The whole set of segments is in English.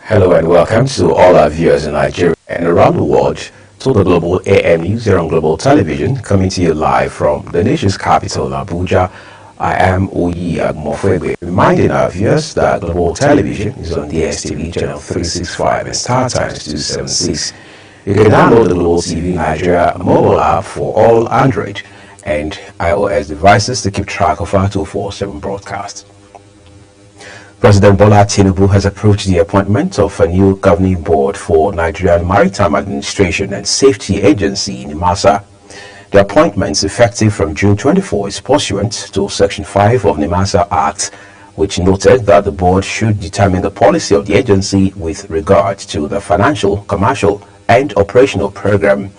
Hello and welcome to all our viewers in Nigeria and around the world to the Global AM News here on Global Television, coming to you live from the nation's capital, Abuja. I am Oyi Agmofwebe, reminding our viewers that Global Television is on DSTV channel 365 and Star Times 276. You can download the Global TV Nigeria mobile app for all Android and iOS devices to keep track of our 247 broadcast. President Bola Tinubu has approved the appointment of a new governing board for Nigerian Maritime Administration and Safety Agency in NIMASA. The appointment, effective from June 24, is pursuant to Section 5 of NIMASA Act, which noted that the board should determine the policy of the agency with regard to the financial, commercial, and operational program.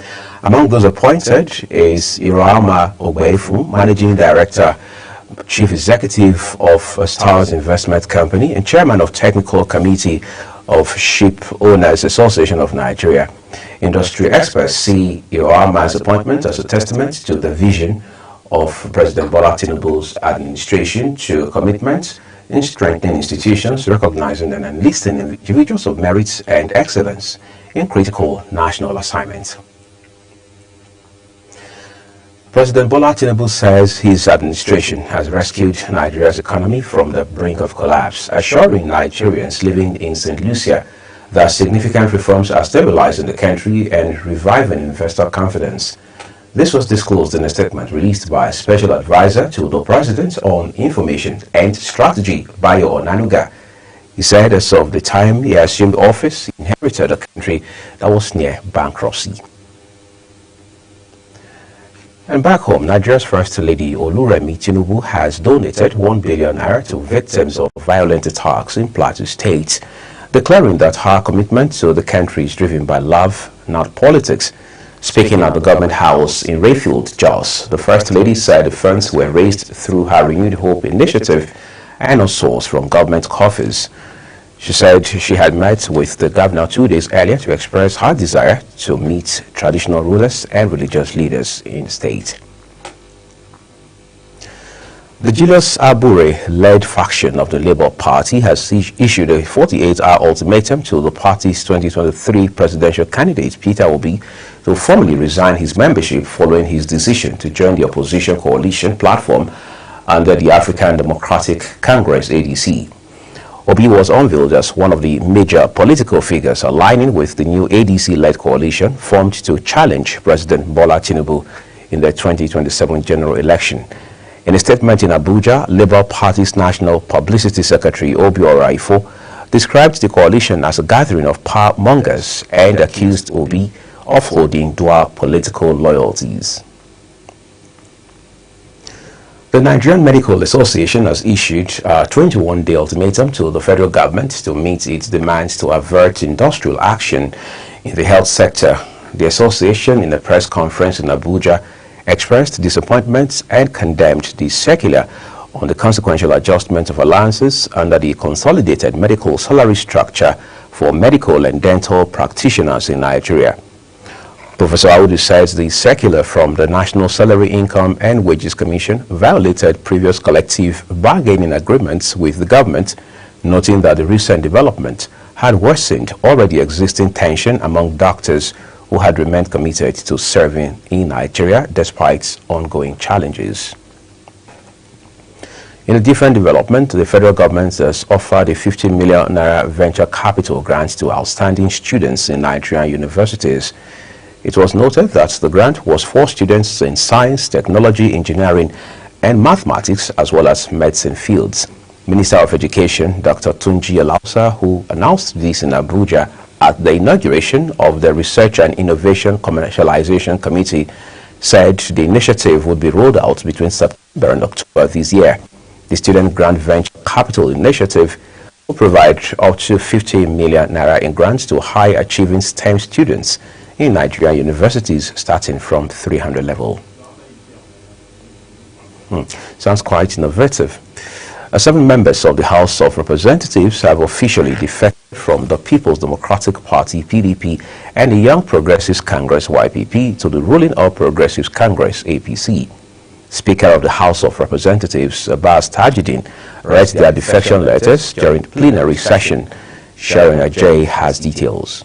Among those appointed is Irama Ogbefu, Managing Director, Chief Executive of Stars Investment Company and Chairman of Technical Committee of Ship Owners Association of Nigeria. Industry experts see Irama's appointment as a testament to the vision of President Bola Tinubu's administration to commitment in strengthening institutions, recognizing and enlisting individuals of merit and excellence in critical national assignments. President Bola Tinubu says his administration has rescued Nigeria's economy from the brink of collapse, assuring Nigerians living in St. Lucia that significant reforms are stabilizing the country and reviving investor confidence. This was disclosed in a statement released by Special Advisor to the President on Information and Strategy, Bayo Onanuga. He said as of the time he assumed office, he inherited a country that was near bankruptcy. And back home, Nigeria's First Lady Oluremi Tinubu has donated 1 billion naira to victims of violent attacks in Plateau State, declaring that her commitment to the country is driven by love, not politics. Speaking at the Government House in Rayfield, Jos, the First Lady said the funds were raised through her Renewed Hope initiative and are sourced from government coffers. She said she had met with the governor 2 days earlier to express her desire to meet traditional rulers and religious leaders in the state. The Julius Abure-led faction of the Labour Party has issued a 48-hour ultimatum to the party's 2023 presidential candidate Peter Obi to formally resign his membership following his decision to join the opposition coalition platform under the African Democratic Congress (ADC). Obi was unveiled as one of the major political figures aligning with the new ADC-led coalition formed to challenge President Bola Tinubu in the 2027 general election. In a statement in Abuja, Labour Party's National Publicity Secretary Obiora Ifo described the coalition as a gathering of power mongers and accused Obi of holding dual political loyalties. The Nigerian Medical Association has issued a 21-day ultimatum to the federal government to meet its demands to avert industrial action in the health sector. The association, in a press conference in Abuja, expressed disappointment and condemned the circular on the consequential adjustment of allowances under the consolidated medical salary structure for medical and dental practitioners in Nigeria. Professor Audu says the circular from the National Salary, Income and Wages Commission violated previous collective bargaining agreements with the government, noting that the recent development had worsened already existing tension among doctors who had remained committed to serving in Nigeria despite ongoing challenges. In a different development, the federal government has offered a 50 million naira venture capital grant to outstanding students in Nigerian universities. It was noted that the grant was for students in science, technology, engineering, and mathematics, as well as medicine fields. Minister of Education, Dr. Tunji Alausa, who announced this in Abuja at the inauguration of the Research and Innovation Commercialization Committee, said the initiative would be rolled out between September and October this year. The Student Grant Venture Capital Initiative will provide up to 50 million naira in grants to high-achieving STEM students in Nigerian universities starting from 300 level. Sounds quite innovative. 7 members of the House of Representatives have officially defected from the People's Democratic Party (PDP) and the Young Progressives Congress (YPP) to the ruling All Progressives Congress (APC. Speaker of the House of Representatives, Abbas Tajuddin, read their defection letters during plenary session. Sharon Ajay has details.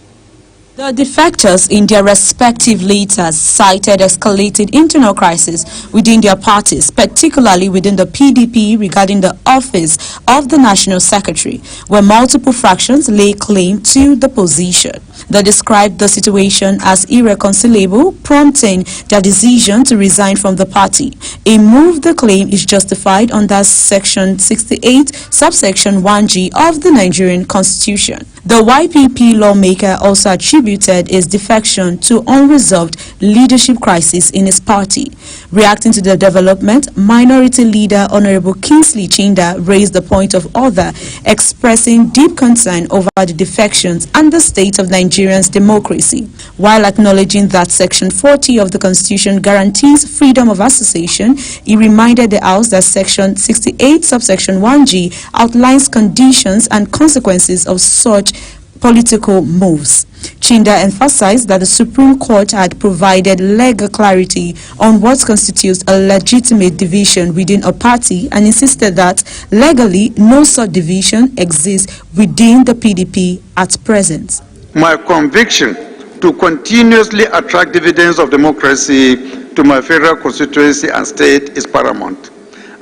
The defectors in their respective letters cited escalated internal crisis within their parties, particularly within the PDP regarding the office of the National Secretary, where multiple fractions lay claim to the position. They described the situation as irreconcilable, prompting their decision to resign from the party. A move they claim is justified under Section 68, subsection 1G of the Nigerian Constitution. The YPP lawmaker also attributed his defection to unresolved leadership crisis in his party. Reacting to the development, Minority Leader Honorable Kingsley Chinda raised the point of order, expressing deep concern over the defections and the state of Nigerians' democracy. While acknowledging that Section 40 of the Constitution guarantees freedom of association, he reminded the House that Section 68, subsection 1G outlines conditions and consequences of such political moves. Chinda emphasized that the Supreme Court had provided legal clarity on what constitutes a legitimate division within a party and insisted that legally no such division exists within the PDP at present. My conviction to continuously attract dividends of democracy to my federal constituency and state is paramount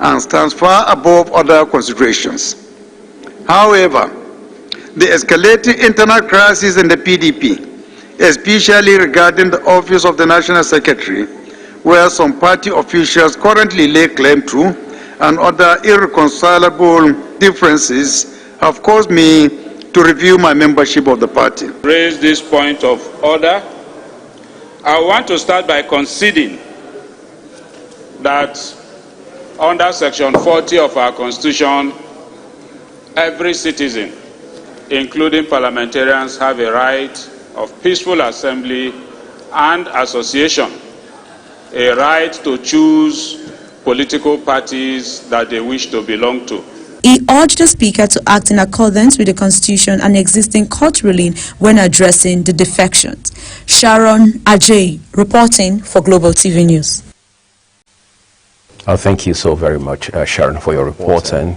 and stands far above other considerations. However, the escalating internal crisis in the PDP, especially regarding the office of the National Secretary, where some party officials currently lay claim to, and other irreconcilable differences, have caused me to review my membership of the party. Raise this point of order. I want to start by conceding that under Section 40 of our Constitution, every citizen, including parliamentarians, have a right of peaceful assembly and association, a right to choose political parties that they wish to belong to. He urged the Speaker to act in accordance with the Constitution and existing court ruling when addressing the defections. Sharon Ajay, reporting for Global TV News. Thank you so very much, Sharon, for your reporting.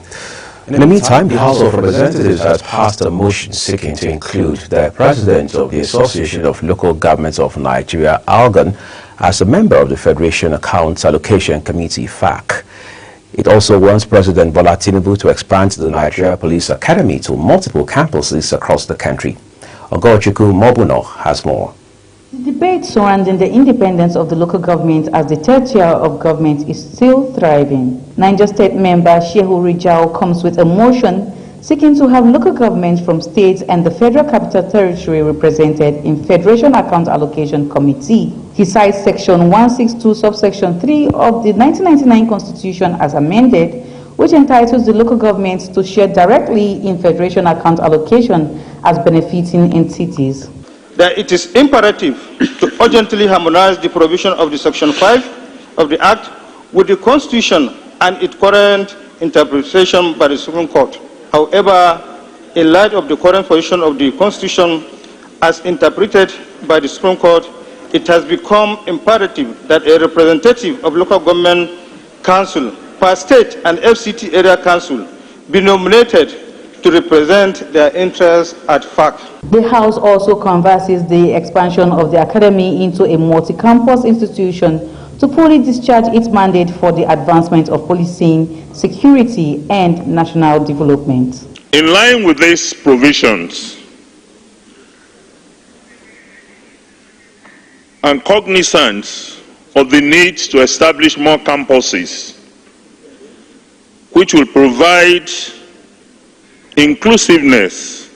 In the meantime, the House of Representatives has passed a motion seeking to include the President of the Association of Local Governments of Nigeria, ALGON, as a member of the Federation Accounts Allocation Committee, FAC. It also wants President Bola Tinubu to expand the Nigeria Police Academy to multiple campuses across the country. Ogochukwu Mobuno has more. The debate surrounding the independence of the local government as the third tier of government is still thriving. Niger State member Shehu Rijau comes with a motion seeking to have local governments from states and the Federal Capital Territory represented in Federation Account Allocation Committee. He cites Section 162, subsection 3 of the 1999 Constitution as amended, which entitles the local governments to share directly in Federation Account Allocation as benefiting entities. That it is imperative to urgently harmonize the provision of the Section 5 of the Act with the Constitution and its current interpretation by the Supreme Court. However, in light of the current position of the Constitution as interpreted by the Supreme Court, it has become imperative that a representative of local government council per state and FCT area council be nominated to represent their interests at FAC. The House also canvasses the expansion of the Academy into a multi-campus institution to fully discharge its mandate for the advancement of policing, security, and national development. In line with these provisions, and cognizant of the need to establish more campuses, which will provide inclusiveness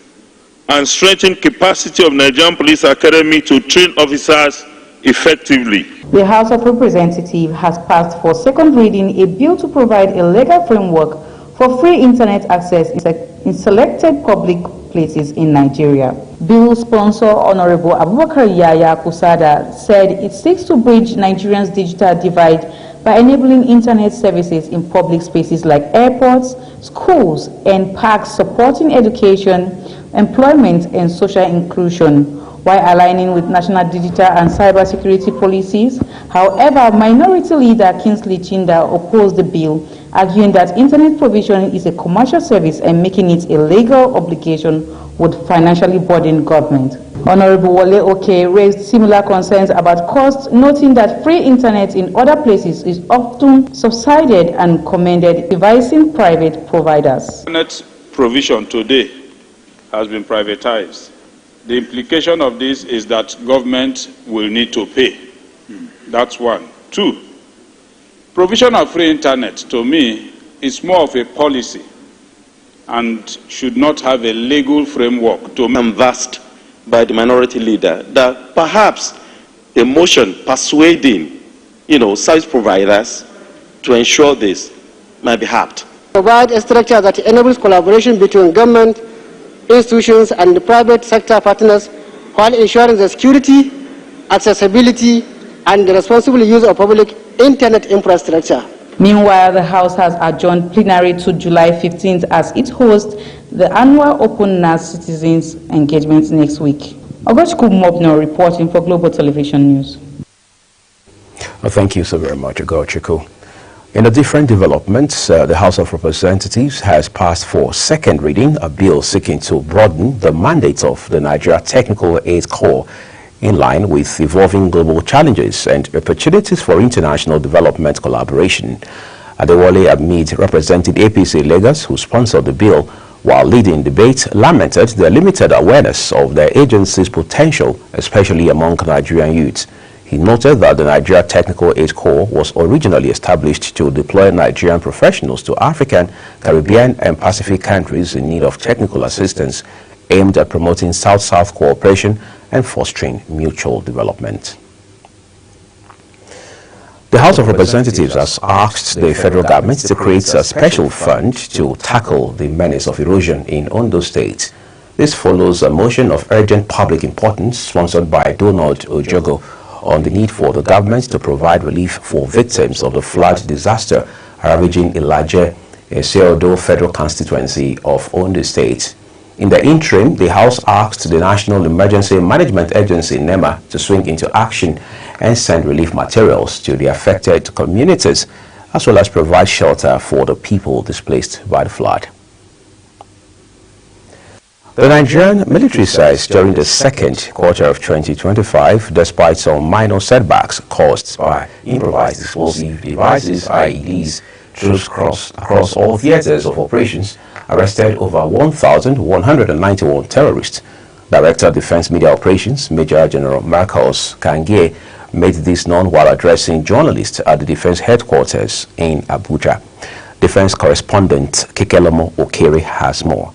and strengthen capacity of Nigerian Police Academy to train officers effectively. The House of Representatives has passed for second reading a bill to provide a legal framework for free internet access in selected public places in Nigeria. Bill sponsor Honorable Abubakar Yaya Kusada said it seeks to bridge Nigerians' digital divide by enabling internet services in public spaces like airports, schools, and parks, supporting education, employment, and social inclusion, while aligning with national digital and cybersecurity policies. However, Minority Leader Kingsley Chinda opposed the bill, arguing that internet provision is a commercial service and making it a legal obligation would financially burden government. Honorable Wole Oke raised similar concerns about costs, noting that free internet in other places is often subsidized and commended devising private providers. Internet provision today has been privatized. The implication of this is that government will need to pay. That's one. Two, provision of free internet to me is more of a policy and should not have a legal framework to canvassed by the minority leader that perhaps a motion persuading, service providers to ensure this might be helped. Provide a structure that enables collaboration between government, institutions, and the private sector partners while ensuring the security, accessibility, and the responsible use of public internet infrastructure. Meanwhile, the House has adjourned plenary to July 15th as it hosts the annual Open NAS Citizens Engagement next week. Ogochukwu Mobno reporting for Global Television News. Well, thank you so very much, Ogochukwu. In the different developments, the House of Representatives has passed for second reading a bill seeking to broaden the mandate of the Nigeria Technical Aid Corps in line with evolving global challenges and opportunities for international development collaboration. Adewale Amid, representing APC Lagos, who sponsored the bill, while leading debate, lamented the limited awareness of the agency's potential, especially among Nigerian youths. He noted that the Nigeria Technical Aid Corps was originally established to deploy Nigerian professionals to African, Caribbean, and Pacific countries in need of technical assistance, aimed at promoting South-South cooperation and fostering mutual development. The House of Representatives has asked the federal government to create a special fund to tackle the menace of erosion in Ondo State. This follows a motion of urgent public importance sponsored by Donald Ojogo on the need for the government to provide relief for victims of the flood disaster ravaging Ilaje, Seodo Federal Constituency of Ondo State. In the interim, the House asked the National Emergency Management Agency, NEMA, to swing into action and send relief materials to the affected communities, as well as provide shelter for the people displaced by the flood. The Nigerian military says during the second quarter of 2025, despite some minor setbacks caused by improvised explosive devices, IEDs, troops across all theaters of operations arrested over 1,191 terrorists. Director of Defense Media Operations, Major General Marcos Kangie, made this known while addressing journalists at the Defense Headquarters in Abuja. Defense correspondent Kekelomo Okere has more.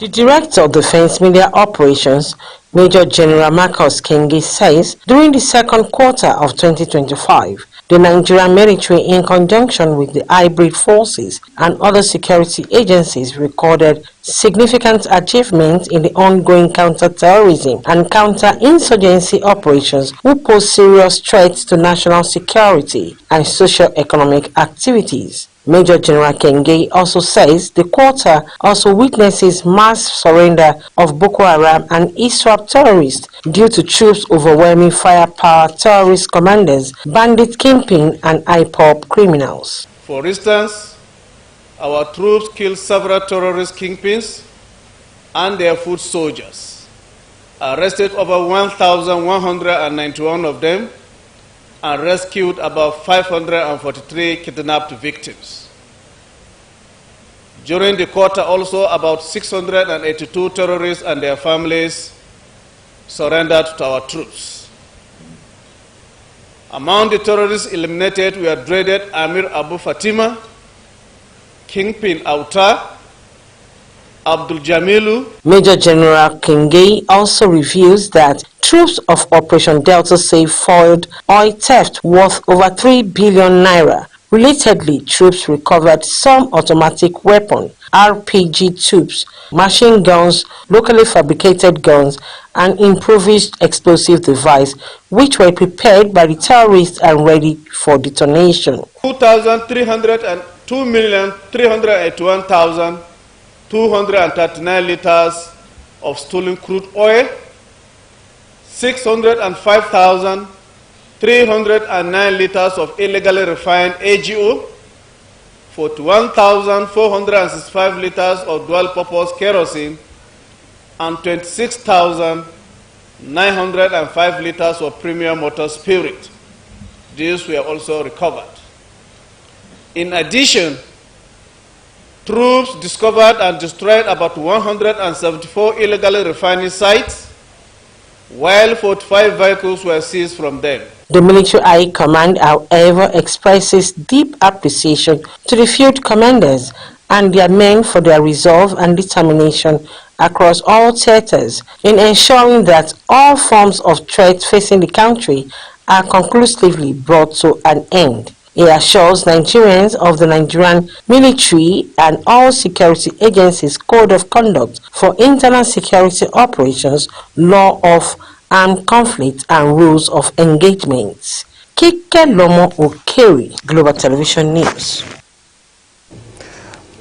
The Director of Defense Media Operations, Major General Marcos Kangie, says during the second quarter of 2025, the Nigerian military, in conjunction with the hybrid forces and other security agencies, recorded significant achievements in the ongoing counter-terrorism and counter-insurgency operations which pose serious threats to national security and socio-economic activities. Major General Kangie also says the quarter also witnesses mass surrender of Boko Haram and ISWAP terrorists due to troops overwhelming firepower terrorist commanders, bandit kingpin, and IPOB criminals. For instance, our troops killed several terrorist kingpins and their foot soldiers, arrested over 1,191 of them, and rescued about 543 kidnapped victims. During the quarter also, about 682 terrorists and their families surrendered to our troops. Among the terrorists eliminated were dreaded Amir Abu Fatima, Kingpin Auta, Abdul Jamilu. Major General Kangie also reveals that troops of Operation Delta Safe foiled oil theft worth over 3 billion naira. Relatedly, troops recovered some automatic weapons, RPG tubes, machine guns, locally fabricated guns, and improvised explosive device, which were prepared by the terrorists and ready for detonation. 2,381,239 liters of stolen crude oil, 605,309 liters of illegally refined AGO, 41,465 liters of dual-purpose kerosene, and 26,905 liters of premium motor spirit. These were also recovered. In addition, troops discovered and destroyed about 174 illegally refining sites, while 45 vehicles were seized from them. The Military High Command, however, expresses deep appreciation to the field commanders and their men for their resolve and determination across all theaters in ensuring that all forms of threat facing the country are conclusively brought to an end. He assures Nigerians of the Nigerian military and all security agencies' code of conduct for internal security operations, law of armed conflict, and rules of engagement. Kike Lomo Okeri, Global Television News.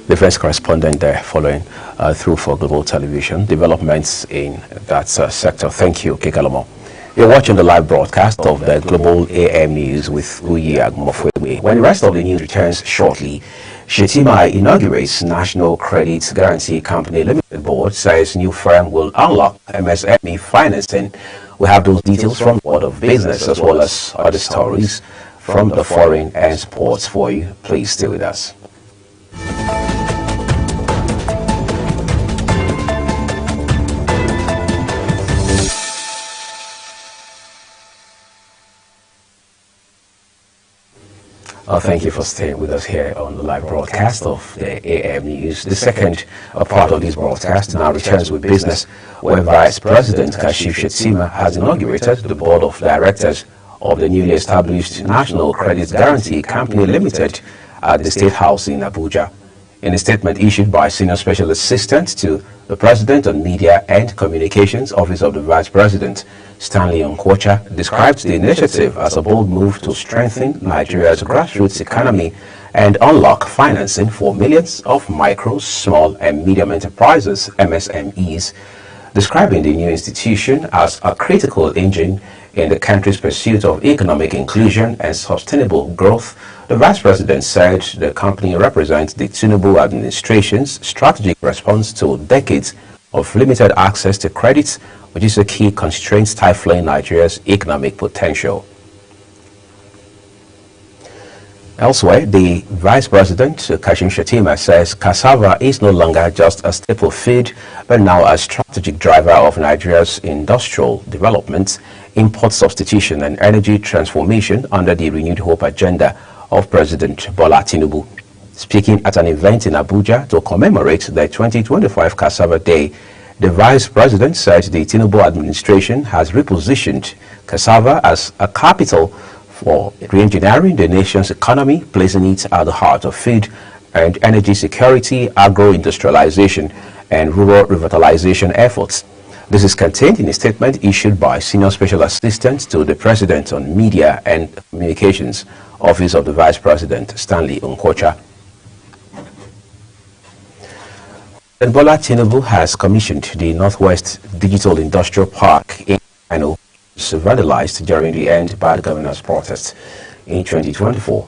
The first correspondent there following through for Global Television developments in that sector. Thank you, Kike Lomo. You're watching the live broadcast of the Global AM News with Uyi Agmofwe. When the rest of the news returns shortly, Shettima inaugurates National Credit Guarantee Company Limited Board, says new firm will unlock MSME financing. We have those details from the World of Business as well as other stories from the foreign and sports for you. Please stay with us. Thank you for staying with us here on the live broadcast of the AM News. The second part of this broadcast now returns with business, where Vice President Kashif Shettima has inaugurated the board of directors of the newly established National Credit Guarantee Company Limited at the State House in Abuja. In a statement issued by Senior Special Assistant to the President on Media and Communications, Office of the Vice President, Stanley Nkwocha, described the initiative as a bold move to strengthen Nigeria's grassroots economy and unlock financing for millions of micro, small and medium enterprises, MSMEs, describing the new institution as a critical engine in the country's pursuit of economic inclusion and sustainable growth. The Vice President said the company represents the Tinubu administration's strategic response to decades of limited access to credit, which is a key constraint stifling Nigeria's economic potential. Elsewhere, the Vice President, Kashim Shettima, says cassava is no longer just a staple feed, but now a strategic driver of Nigeria's industrial development, import substitution and energy transformation under the renewed hope agenda of President Bola Tinubu. Speaking at an event in Abuja to commemorate the 2025 Cassava Day, the Vice President said the Tinubu administration has repositioned cassava as a capital for re-engineering the nation's economy, placing it at the heart of food and energy security, agro-industrialization, and rural revitalization efforts. This is contained in a statement issued by Senior Special Assistant to the President on Media and Communications, Office of the Vice President, Stanley Nkwocha. Bola Tinubu has commissioned the Northwest Digital Industrial Park in Kano, vandalized during the End Bad Governance protest in 2024.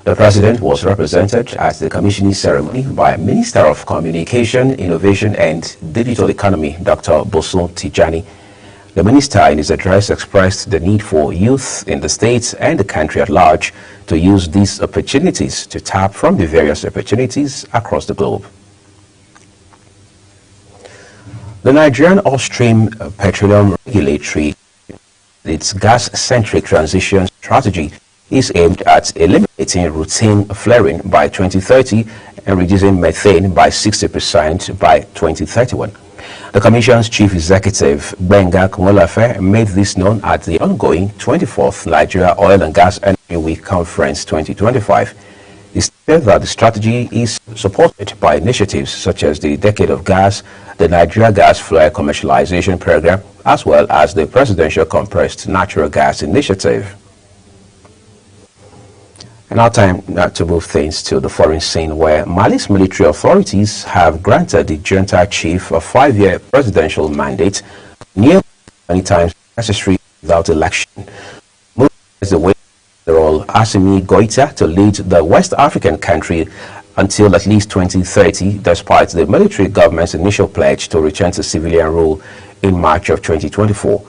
The President was represented at the commissioning ceremony by Minister of Communication, Innovation and Digital Economy, Dr. Bosun Tijani. The Minister in his address expressed the need for youth in the state and the country at large to use these opportunities to tap from the various opportunities across the globe. The Nigerian Upstream Petroleum Regulatory, its gas-centric transition strategy, is aimed at eliminating routine flaring by 2030 and reducing methane by 60% by 2031. The Commission's Chief Executive, Benga Kumolafe, made this known at the ongoing 24th Nigeria Oil and Gas Energy Week Conference 2025. He said that the strategy is supported by initiatives such as the Decade of Gas, the Nigeria Gas Flare Commercialization Program, as well as the Presidential Compressed Natural Gas Initiative. And now time to move things to the foreign scene, where Mali's military authorities have granted the junta chief a 5-year presidential mandate, nearly many times necessary without election. Moving the way General Assimi Goita to lead the West African country until at least 2030, despite the military government's initial pledge to return to civilian rule in March of 2024.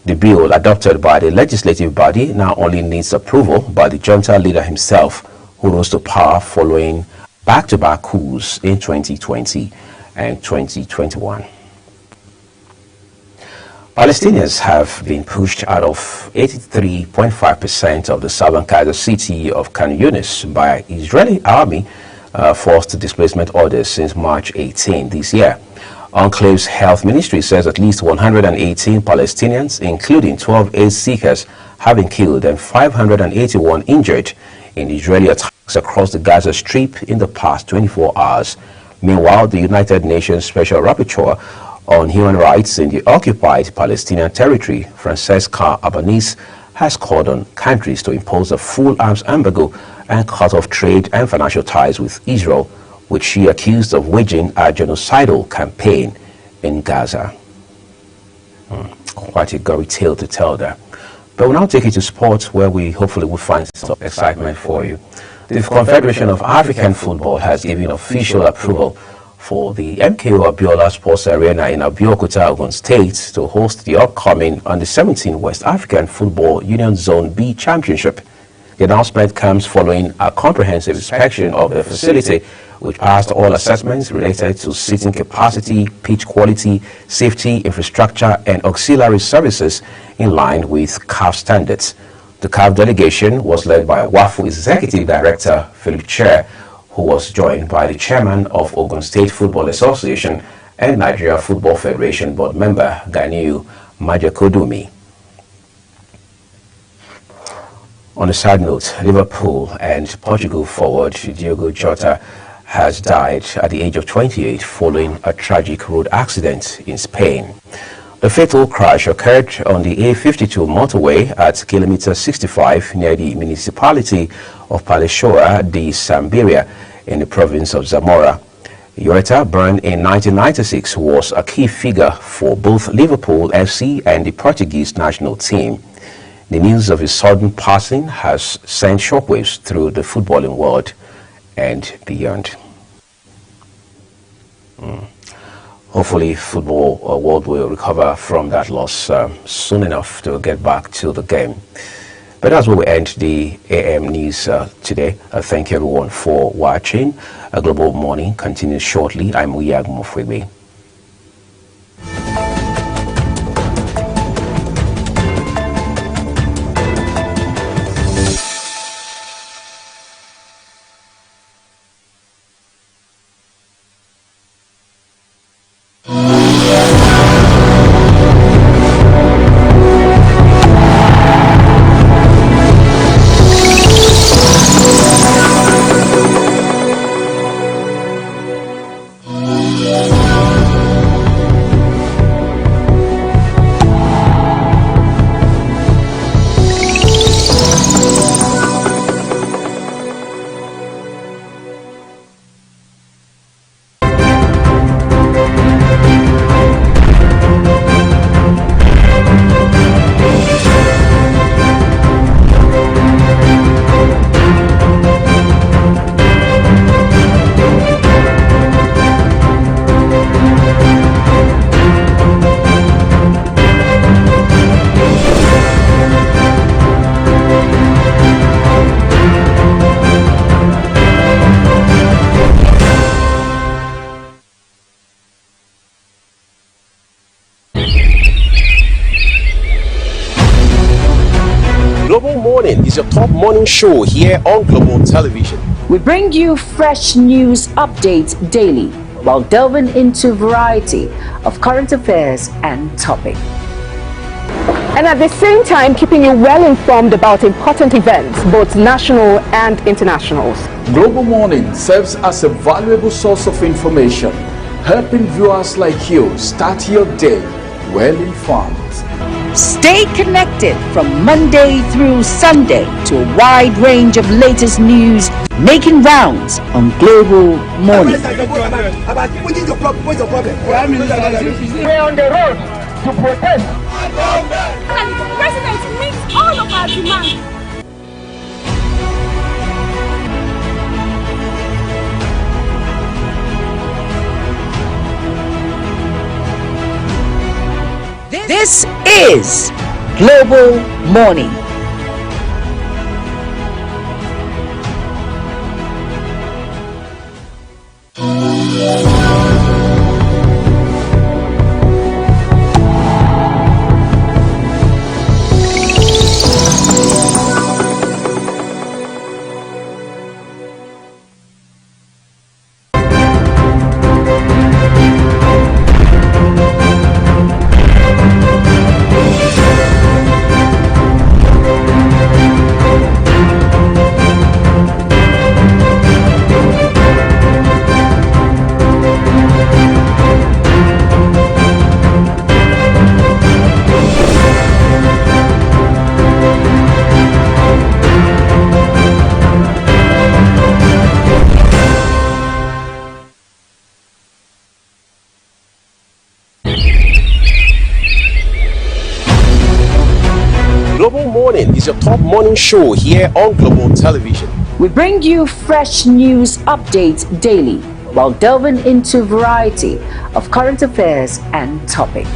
The bill, adopted by the legislative body, now only needs approval by the junta leader himself, who rose to power following back-to-back coups in 2020 and 2021. Palestinians have been pushed out of 83.5% of the southern Gaza city of Khan Yunis by Israeli army forced displacement orders since March 18 this year. Enclave's health ministry says at least 118 Palestinians, including 12 aid seekers, have been killed and 581 injured in Israeli attacks across the Gaza Strip in the past 24 hours. Meanwhile, the United Nations Special Rapporteur on Human Rights in the occupied Palestinian territory, Francesca Albanese, has called on countries to impose a full arms embargo and cut off trade and financial ties with Israel, which she accused of waging a genocidal campaign in Gaza. Quite a gory tale to tell there. But we'll now take you to sports, where we hopefully will find some excitement for you. The Confederation of African Football has given official approval for the MKO Abiola Sports Arena in Abeokuta, Ogun State, to host the upcoming Under 17 West African Football Union Zone B Championship. The announcement comes following a comprehensive inspection of the facility, which passed all assessments related to seating capacity, pitch quality, safety, infrastructure, and auxiliary services in line with CAF standards. The CAF delegation was led by WAFU Executive Director Philip Chair, who was joined by the chairman of Ogun State Football Association and Nigeria Football Federation board member Ganiu Majakodumi. On a side note, Liverpool and Portugal forward Diogo Jota has died at the age of 28 following a tragic road accident in Spain. The fatal crash occurred on the A52 motorway at kilometer 65 near the municipality of Palesora de Sambiria in the province of Zamora. Jota, born in 1996, was a key figure for both Liverpool FC and the Portuguese national team. The news of his sudden passing has sent shockwaves through the footballing world and beyond. Hopefully, football world will recover from that loss soon enough to get back to the game. But that's where we end the AM news today. Thank you everyone for watching. A Global Morning continues shortly. I'm Uyag Mofwebe. Global Morning is your top morning show here on Global Television. We bring you fresh news updates daily while delving into a variety of current affairs and topics. And at the same time, keeping you well informed about important events, both national and internationals. Global Morning serves as a valuable source of information, helping viewers like you start your day well informed. Stay connected from Monday through Sunday to a wide range of latest news making rounds on Global Morning. We're on the road to protest. And the president meets all of our demands. This is Global Morning. Global Morning is your top morning show here on Global Television. We bring you fresh news updates daily while delving into a variety of current affairs and topics.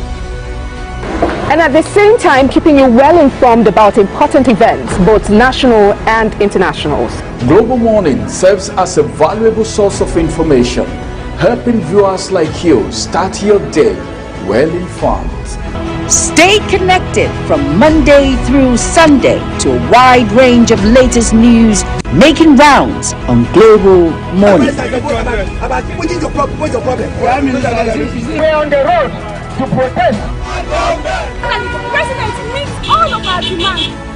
And at the same time, keeping you well informed about important events, both national and internationals. Global Morning serves as a valuable source of information, helping viewers like you start your day well informed. Stay connected from Monday through Sunday to a wide range of latest news making rounds on Global Morning. We're on the road to protest. The president meets all of our demands.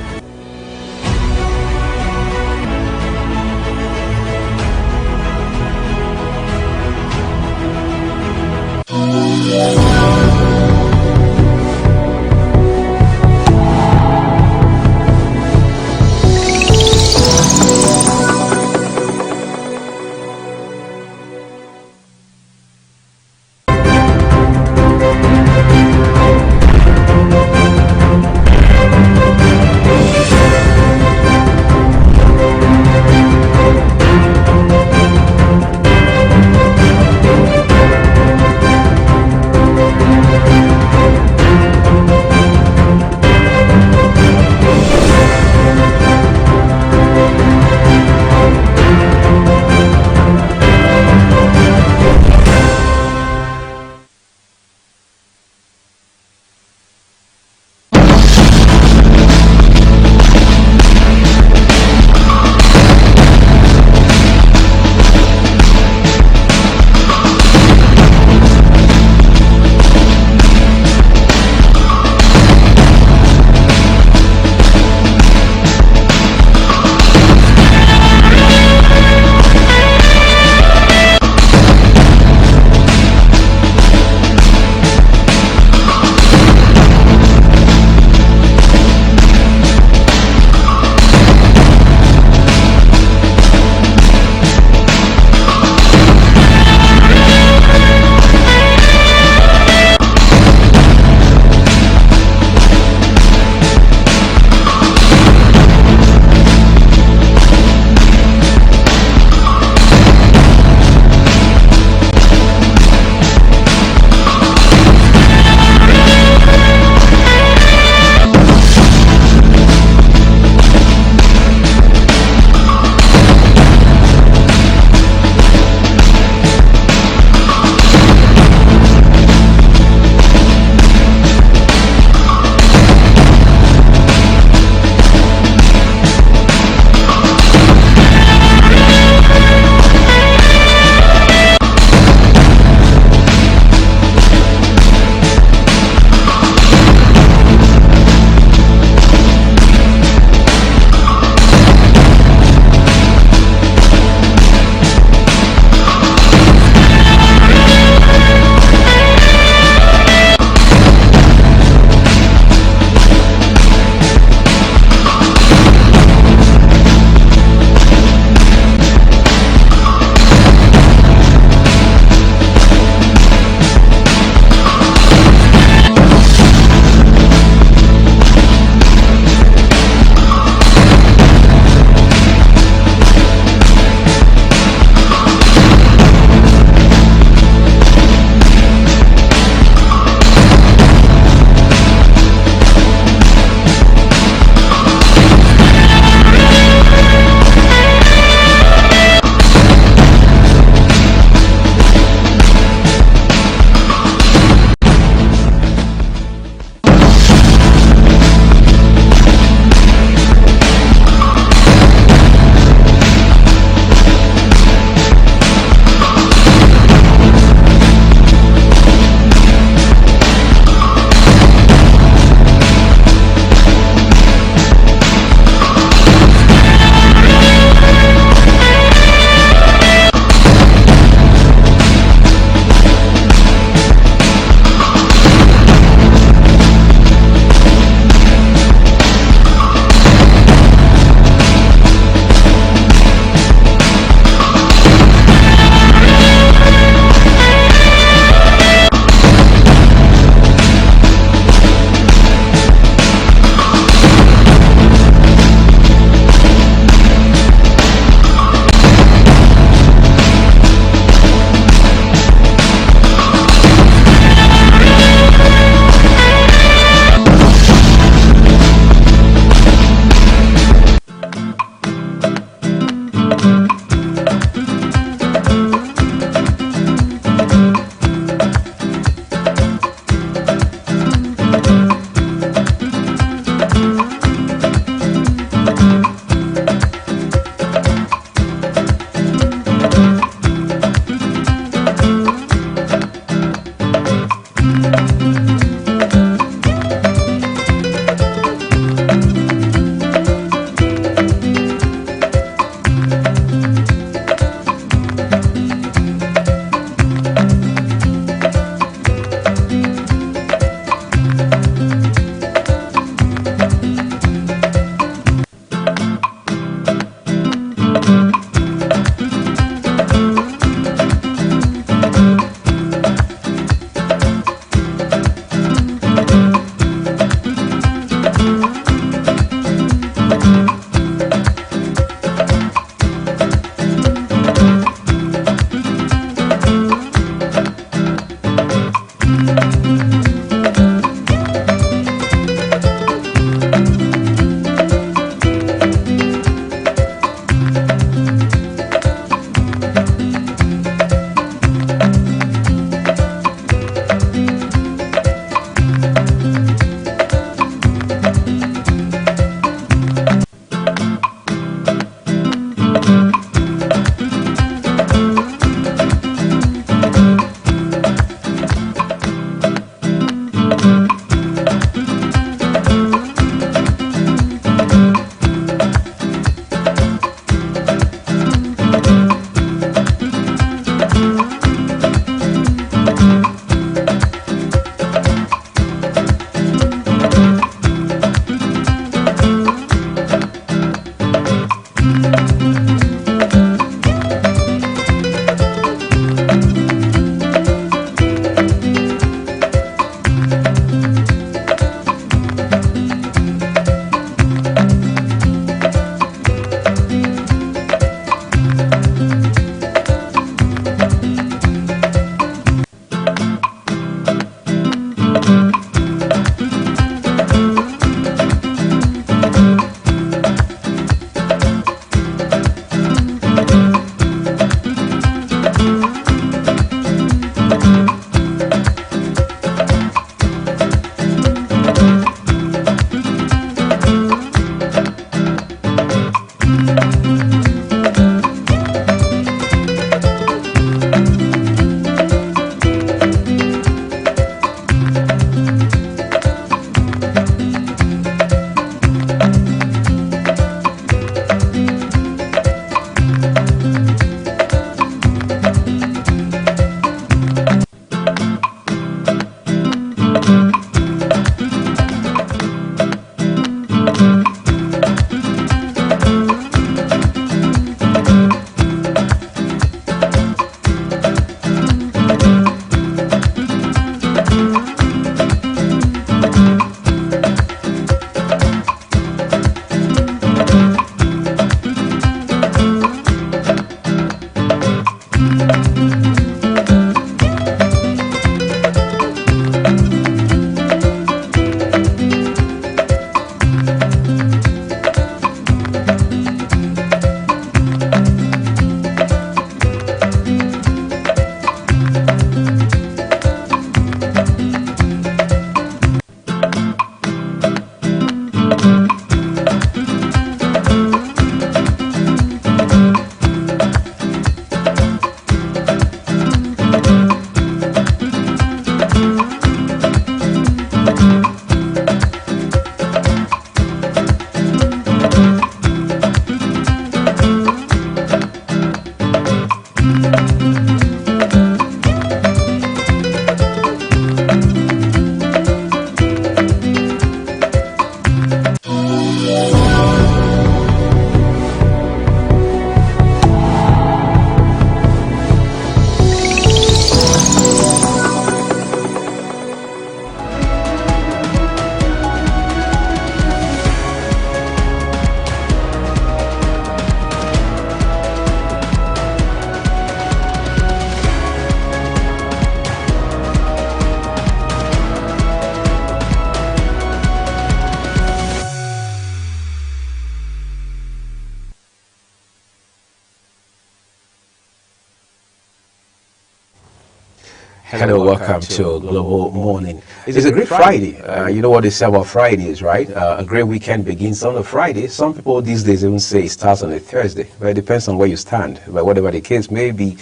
Hello, welcome to Global Morning. It's a great Friday. You know what they say about Fridays, right? A great weekend begins on a Friday. Some people these days even say it starts on a Thursday, but it depends on where you stand. But whatever the case may be,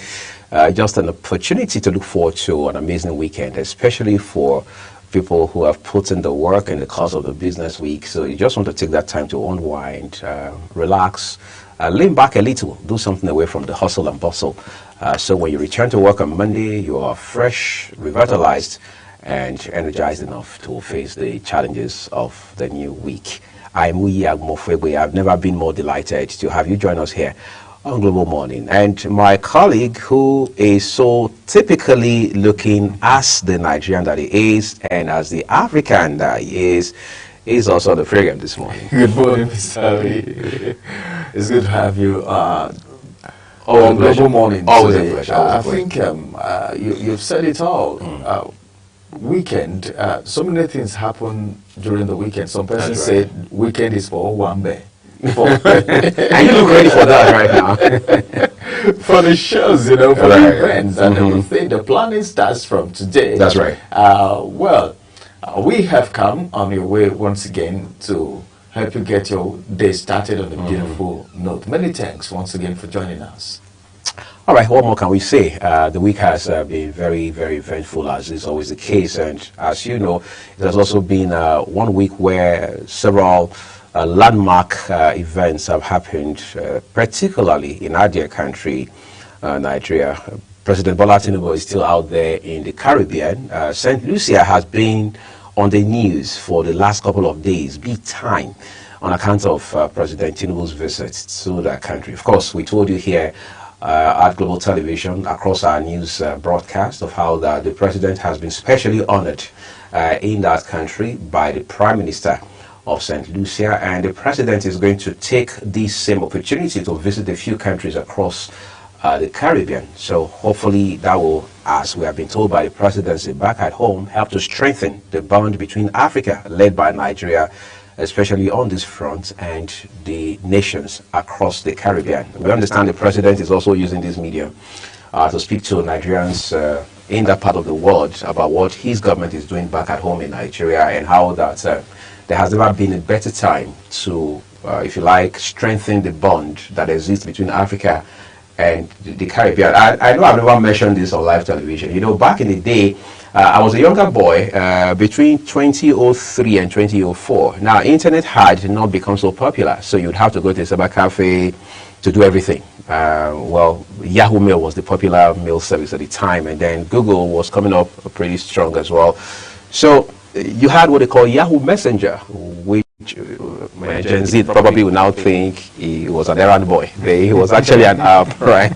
just an opportunity to look forward to an amazing weekend, especially for people who have put in the work in the course of the business week. So you just want to take that time to unwind, relax, lean back a little, do something away from the hustle and bustle. So when you return to work on Monday, you are fresh, revitalized, and energized enough to face the challenges of the new week. I'm Uyi Agmofwegwe. I've never been more delighted to have you join us here on Global Morning. And my colleague, who is so typically looking as the Nigerian that he is and as the African that he is also on the program this morning. Good morning, Mr. Ali. It's good to have you. Global Morning. Always a pleasure. I think you've said it all. Weekend, so many things happen during the weekend. Some person said weekend is for Owambe. And you look ready for that right now. For the shows, for the events and everything. The planning starts from today. That's right. We have come on your way once again to help you get your day started on a beautiful note. Many thanks once again for joining us. All right, what more can we say? The week has been very, very eventful, as is always the case. And as you know, it has also been 1 week where several landmark events have happened, particularly in our dear country, Nigeria. President Bola Tinubu is still out there in the Caribbean. St. Lucia has been on the news for the last couple of days, big time, on account of President Tinubu's visit to that country. Of course, we told you here at Global Television, across our news broadcast, of how the president has been specially honored in that country by the Prime Minister of St. Lucia, and the president is going to take this same opportunity to visit a few countries across the Caribbean. So hopefully that will, as we have been told by the presidency back at home, help to strengthen the bond between Africa, led by Nigeria, especially on this front, and the nations across the Caribbean. We understand the president is also using this medium to speak to Nigerians in that part of the world about what his government is doing back at home in Nigeria, and how that there has never been a better time to, if you like, strengthen the bond that exists between Africa and the Caribbean. I know I've never mentioned this on live television. You know, back in the day, I was a younger boy between 2003 and 2004. Now, internet had not become so popular, so you'd have to go to a cyber cafe to do everything. Yahoo Mail was the popular mail service at the time, and then Google was coming up pretty strong as well. So you had what they call Yahoo Messenger, which Gen Z probably will now think he was an errand boy. He was actually an app, right?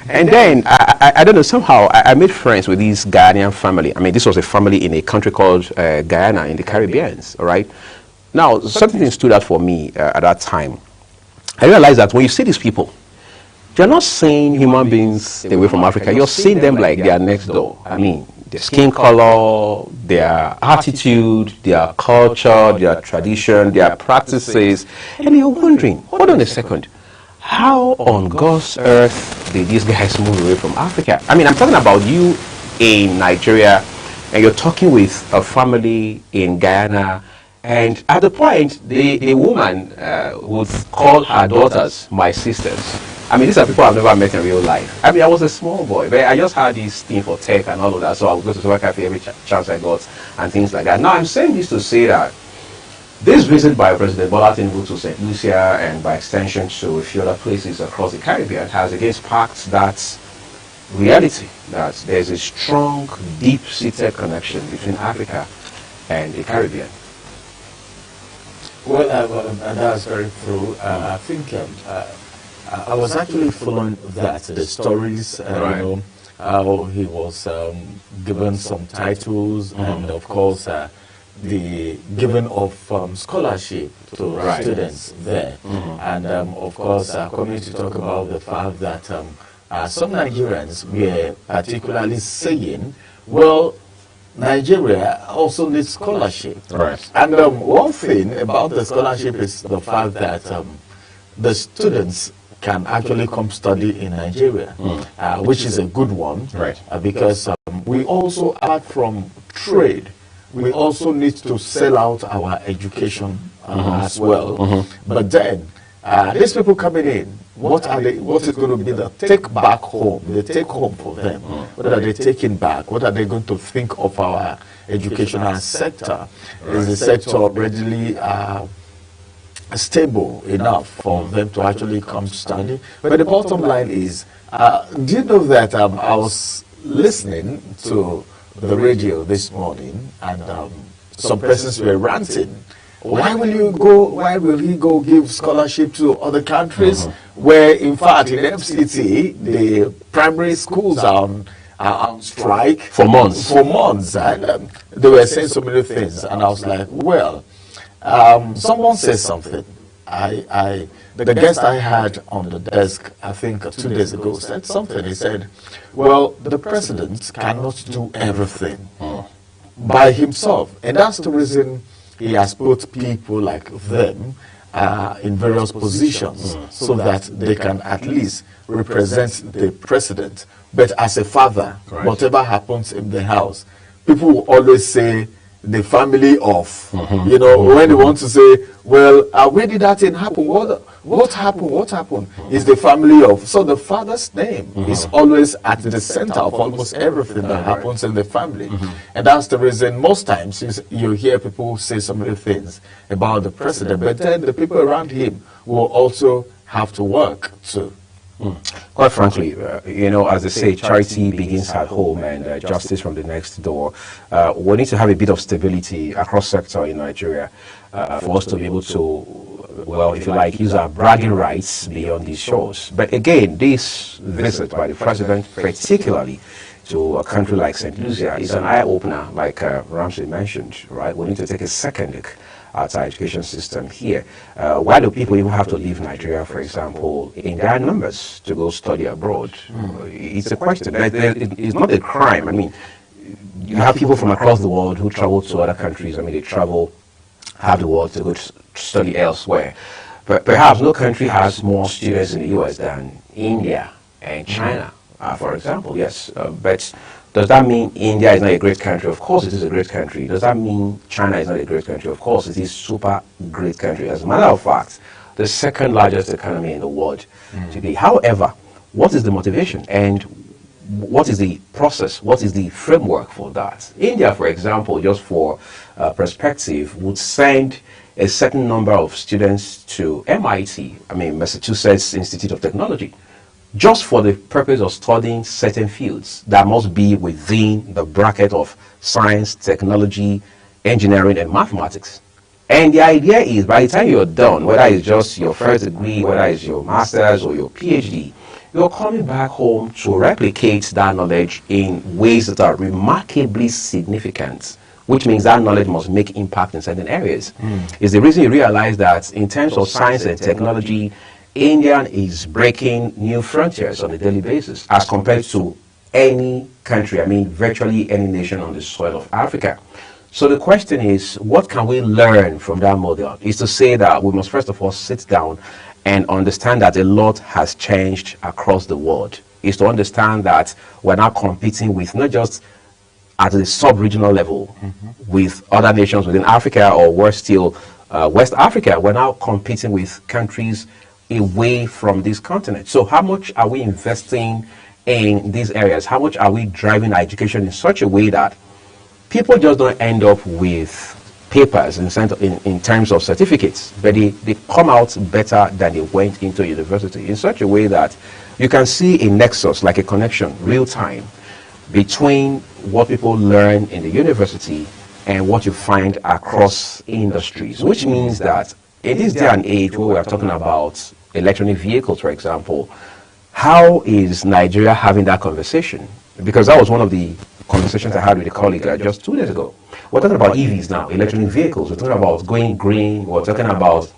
And then, I don't know, somehow I made friends with this Ghanaian family. I mean, this was a family in a country called Guyana in the Caribbean, all right? Now, something stood out for me at that time. I realized that when you see these people, you're not seeing human beings away from Africa. You're seeing them like they are next door. I mean, their skin color, their attitude, their culture, their tradition, their practices. And you're wondering, hold on a second, how on God's earth did these guys move away from Africa? I mean, I'm talking about you in Nigeria, and you're talking with a family in Guyana, and at the point, the woman would call her daughters my sisters. I mean, these are people I've never met in real life. I mean, I was a small boy, but I just had this thing for tech and all of that, so I would go to the cafe every chance I got and things like that. Now, I'm saying this to say that this visit by President Bola Tinubu to St. Lucia, and by extension to a few other places across the Caribbean, has again sparked that reality that there's a strong, deep-seated connection between Africa and the Caribbean. Well, and that's very true. I think I was actually following the stories, Right. you know, how he was given some titles, and of course the giving of scholarship to Right. students there. And of course, coming to talk about the fact that some Nigerians were particularly saying, well, Nigeria also needs scholarship. Right. And one thing about the scholarship is the fact that the students can actually come study in Nigeria, which is a good one, right? Because we also, apart from trade, we also need to sell out our education as well. But then, these people coming in, what is going to be the take back home, the take home for them? What are they taking back? What are they going to think of our educational sector? Is the sector readily stable enough for them to actually come study? But the bottom line is, do you know that I was listening to the radio this morning, and some persons were ranting. Why will he go give scholarship to other countries where, in fact, in FCT, the primary schools are on strike for months? And they were saying so many things, and I was like, well, someone said something. The guest I had on the desk, I think 2 days ago, said something. He said, well, the president cannot do everything by himself. And that's the reason he has put people like them in various positions so that they can at least represent the president. But as a father, whatever happens in the house, people will always say, the family of, you know, when they want to say, well, where did that thing happen? What happened? What happened? Is the family of. So the father's name is always at the center of almost everything that happens in the family. And that's the reason most times you hear people say so many things about the president, but then the people around him will also have to work too. Quite frankly, you know, as they say, charity begins at home and justice from the next door. We need to have a bit of stability across sector in Nigeria for us to be able to, well, if you like, use our bragging rights beyond these shores. But again, this visit by the president, particularly to a country like St. Lucia, is an eye-opener, like Ramsey mentioned, right? We need to take a second look at our education system here. Why do people even have to leave Nigeria, for example, in their numbers to go study abroad? It's a question. It's not a crime. I mean, you have people from across the world who travel to other countries. I mean, they travel half the world to go study elsewhere. But perhaps no country has more students in the US than India and China, for example, yes. But does that mean India is not a great country? Of course it is a great country. Does that mean China is not a great country? Of course it is a super great country. As a matter of fact, the second largest economy in the world today. However, what is the motivation and what is the process? What is the framework for that? India, for example, just for perspective, would send a certain number of students to MIT, Massachusetts Institute of Technology, just for the purpose of studying certain fields that must be within the bracket of science, technology, engineering, and mathematics. And the idea is, by the time you're done, whether it's just your first degree, whether it's your master's or your PhD, you're coming back home to replicate that knowledge in ways that are remarkably significant, which means that knowledge must make impact in certain areas. It's the reason you realize that in terms of science and technology, India is breaking new frontiers on a daily basis as compared to any country, virtually any nation on the soil of Africa. So the question is, what can we learn from that model? Is to say that we must first of all sit down and understand that a lot has changed across the world. Is to understand that we're now competing with not just at the sub-regional level with other nations within Africa, or worse still, West Africa. We're now competing with countries away from this continent. So how much are we investing in these areas? How much are we driving our education in such a way that people just don't end up with papers in terms of certificates, but they come out better than they went into university, in such a way that you can see a nexus, like a connection, real time, between what people learn in the university and what you find across industries, which means that in this day and age where we are talking about electronic vehicles, for example, how is Nigeria having that conversation? Because that was one of the conversations I had with a colleague just 2 days ago. We're talking about EVs now, electronic vehicles. We're talking about going green. We're talking about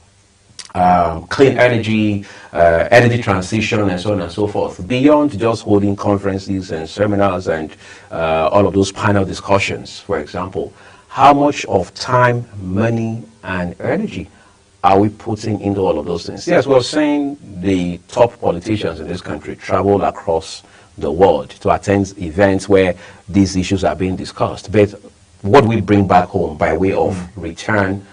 clean energy, energy transition, and so on and so forth. Beyond just holding conferences and seminars and all of those panel discussions, for example, how much of time, money, and energy are we putting into all of those things? Yes, we're saying the top politicians in this country travel across the world to attend events where these issues are being discussed. But what we bring back home by way of return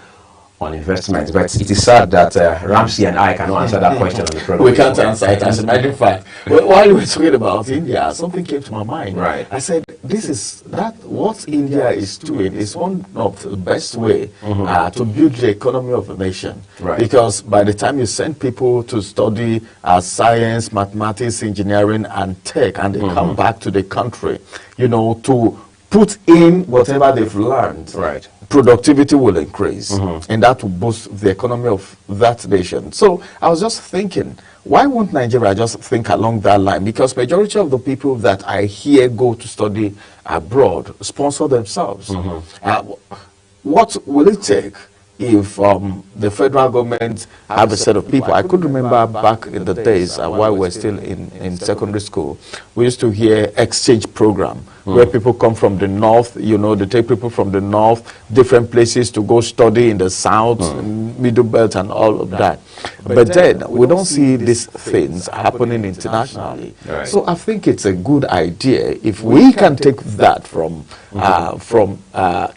on investment? But it is sad that Ramsey and I cannot answer that question on the program. We can't answer it. As a matter of fact, while we were talking about India, something came to my mind. Right. I said, what India is doing is one of the best way to build the economy of a nation. Right. Because by the time you send people to study science, mathematics, engineering, and tech, and they come back to the country, to put in whatever they've learned. Right. Productivity will increase, and that will boost the economy of that nation. So I was just thinking, why won't Nigeria just think along that line? Because majority of the people that I hear go to study abroad sponsor themselves. What will it take if the federal government have a set of people? I could remember back in the days while we were still in secondary school, we used to hear exchange program where people come from the north, they take people from the north, different places to go study in the south, middle belt and all of that. But then we don't see these things happening internationally. Right. So I think it's a good idea if we can take that from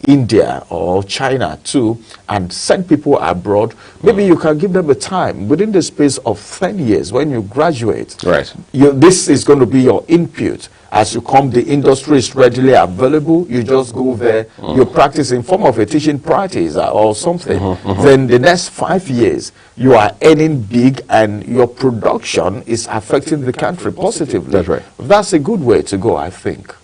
India or China too and send people abroad. Maybe you can give them a time within the space of 10 years when you graduate. Right. This is going to be your input. As you come, the industry is readily available. You just go there, you practice in form of a teaching practice or something. Then the next 5 years, you are earning big and your production is affecting the country positively. That's right. That's a good way to go, I think.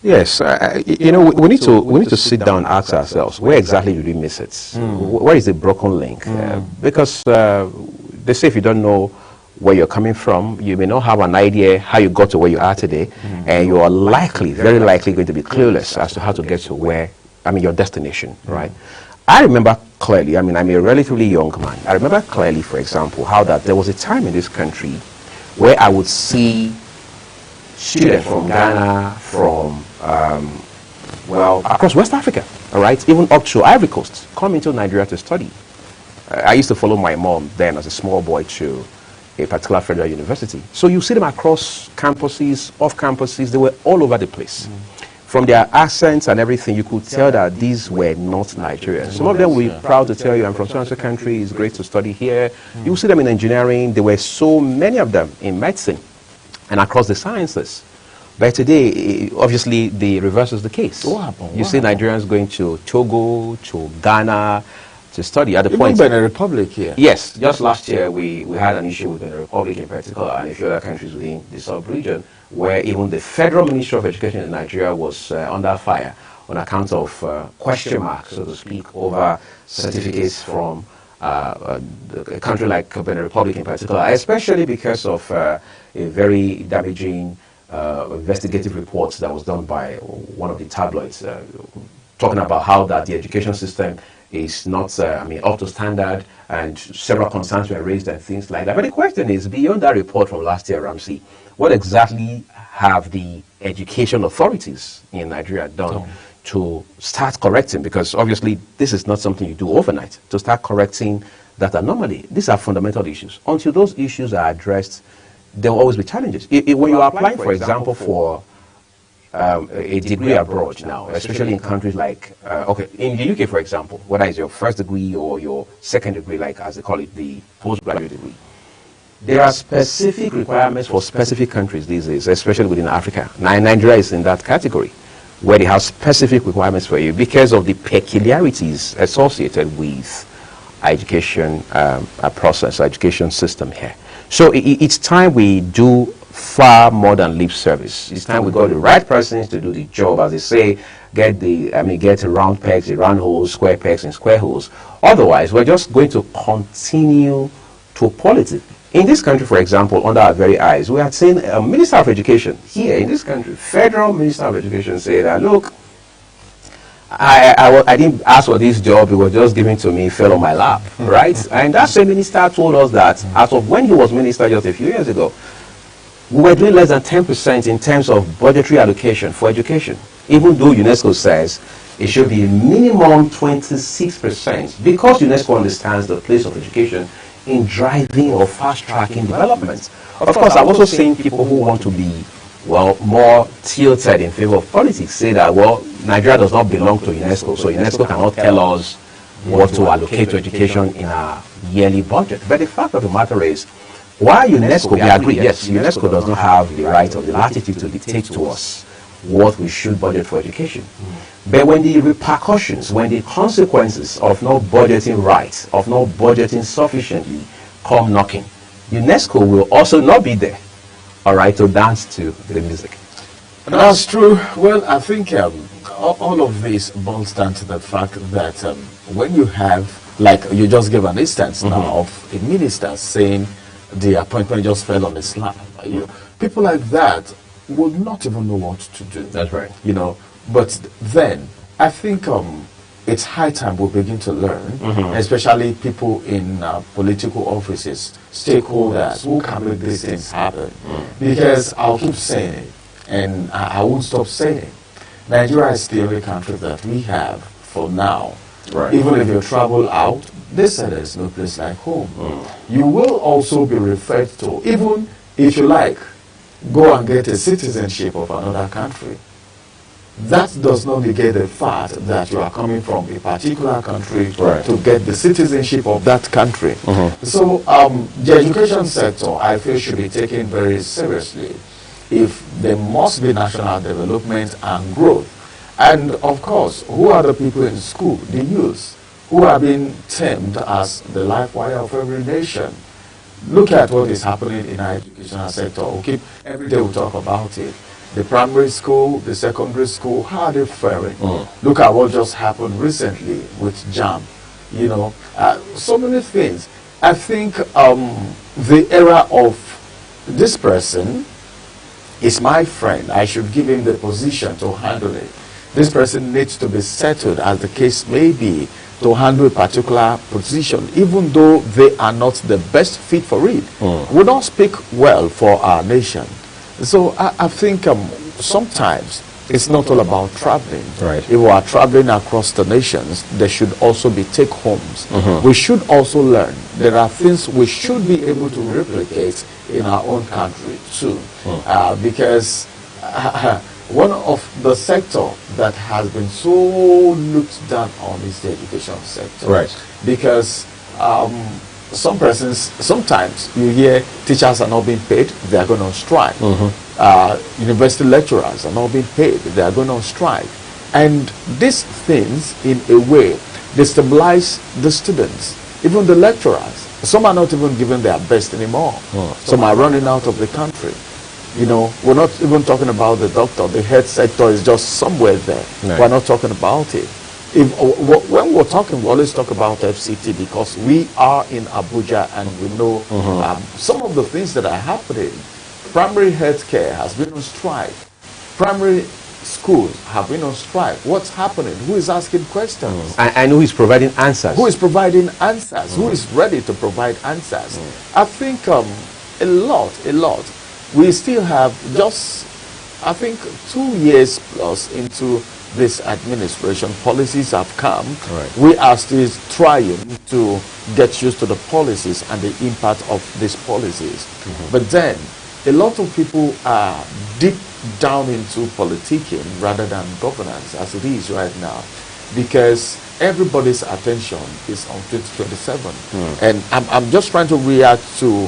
Yes, we need to sit down and ask ourselves, where exactly did we miss it? Where is the broken link? Because they say if you don't know where you're coming from, you may not have an idea how you got to where you are today, and you are very likely going to be clueless as to how to get to your destination, right? I remember clearly, I'm a relatively young man. I remember clearly, for example, how that there was a time in this country where I would see students from Ghana, from across West Africa, all right, even up to Ivory Coast, come into Nigeria to study. I used to follow my mom then as a small boy to a particular federal university. So you see them across campuses, off campuses, they were all over the place. From their accents and everything, you could tell that these were not Nigerians. Some of them will be proud to tell you, I'm from so-and-so country, it's great to study here. You see them in engineering, there were so many of them in medicine and across the sciences. But today, obviously, the reverse is the case. You see Nigerians going to Togo, to Ghana, to study at the point. Benin Republic here. Yes, just last year we had an issue with Benin Republic in particular and a few other countries within the sub-region where even the Federal Ministry of Education in Nigeria was under fire on account of question marks, so to speak, over certificates from a country like Benin Republic in particular, especially because of a very damaging investigative report that was done by one of the tabloids talking about how that the education system is not, up to standard, and several concerns were raised and things like that. But the question is, beyond that report from last year, Ramsey, what exactly have the education authorities in Nigeria done to start correcting? Because obviously this is not something you do overnight, to start correcting that anomaly. These are fundamental issues. Until those issues are addressed, there will always be challenges. When you are applying, for example, for a degree abroad now, especially in countries like, in the UK, for example, whether it's your first degree or your second degree, like as they call it, the postgraduate degree, there are specific requirements for specific countries these days, especially within Africa. Nigeria is in that category, where they have specific requirements for you because of the peculiarities associated with education process, education system here. So it's time we do far more than lip service. It's time we got the right persons to do the job, as they say, get round pegs in round holes, square pegs in square holes. Otherwise, we're just going to continue to politic. In this country, for example, under our very eyes, we had seen a Minister of Education here in this country, Federal Minister of Education, say that, look, I didn't ask for this job, it was just given to me, fell on my lap, right? And that same minister told us that as of when he was minister just a few years ago, We were doing less than 10% in terms of budgetary allocation for education, even though UNESCO says it should be minimum 26%, because UNESCO understands the place of education in driving or fast-tracking development. Of course, I've also seen people who want to be, well, more tilted in favor of politics say that, well, Nigeria does not belong to UNESCO, so UNESCO cannot tell us what to allocate to education in our yearly budget. But the fact of the matter is, while UNESCO, we agree, yes, UNESCO does not have the right or the latitude to dictate to us what we should budget for education. But when the repercussions, when the consequences of not budgeting right, of not budgeting sufficiently come knocking, UNESCO will also not be there, all right, to dance to the music. That's true. Well, I think all of this boils down to the fact that when you have, like you just gave an instance now of a minister saying the appointment just fell on his lap. People like that would not even know what to do. That's right. You know, but then I think it's high time we begin to learn, especially people in political offices, stakeholders who can make these things happen. Because I'll keep saying it, and I won't stop saying it. Nigeria is the only country that we have for now. Right. Even if you travel out, they say there's no place like home. You will also be referred to, even if you like, go and get a citizenship of another country. That does not negate the fact that you are coming from a particular country to get the citizenship of that country. So the education sector, I feel, should be taken very seriously if there must be national development and growth. And of course, who are the people in school? The youth, who are being termed as the life wire of every nation. Look at what is happening in our educational sector. Okay, every day we talk about it. The primary school, the secondary school, how are they faring? Look at what just happened recently with JAM. You know, so many things. I think the era of this person is my friend. I should give him the position to handle it. This person needs to be settled, as the case may be, to handle a particular position, even though they are not the best fit for it. We don't speak well for our nation. So I think sometimes it's not all about traveling. If we are traveling across the nations, there should also be take-homes. We should also learn. There are things we should be able to replicate in our own country too. Because one of the sector that has been so looked down on is the education sector. Because some persons, sometimes you hear teachers are not being paid, they are going on strike. University lecturers are not being paid, they are going on strike. And these things, in a way, destabilize the students, even the lecturers. Some are not even giving their best anymore. Some are running out of the country. You know, we're not even talking about the doctor. The health sector is just somewhere there. We're not talking about it. When we're talking, we always talk about FCT because we are in Abuja and we know some of the things that are happening. Primary health care has been on strike. Primary schools have been on strike. What's happening? Who is asking questions? And who is providing answers? Who is providing answers? Who is ready to provide answers? I think a lot. We still have just, I think, 2 years plus into this administration. Policies have come. We are still trying to get used to the policies and the impact of these policies. But then, a lot of people are deep down into politicking rather than governance as it is right now, because everybody's attention is on 2027. And I'm just trying to react to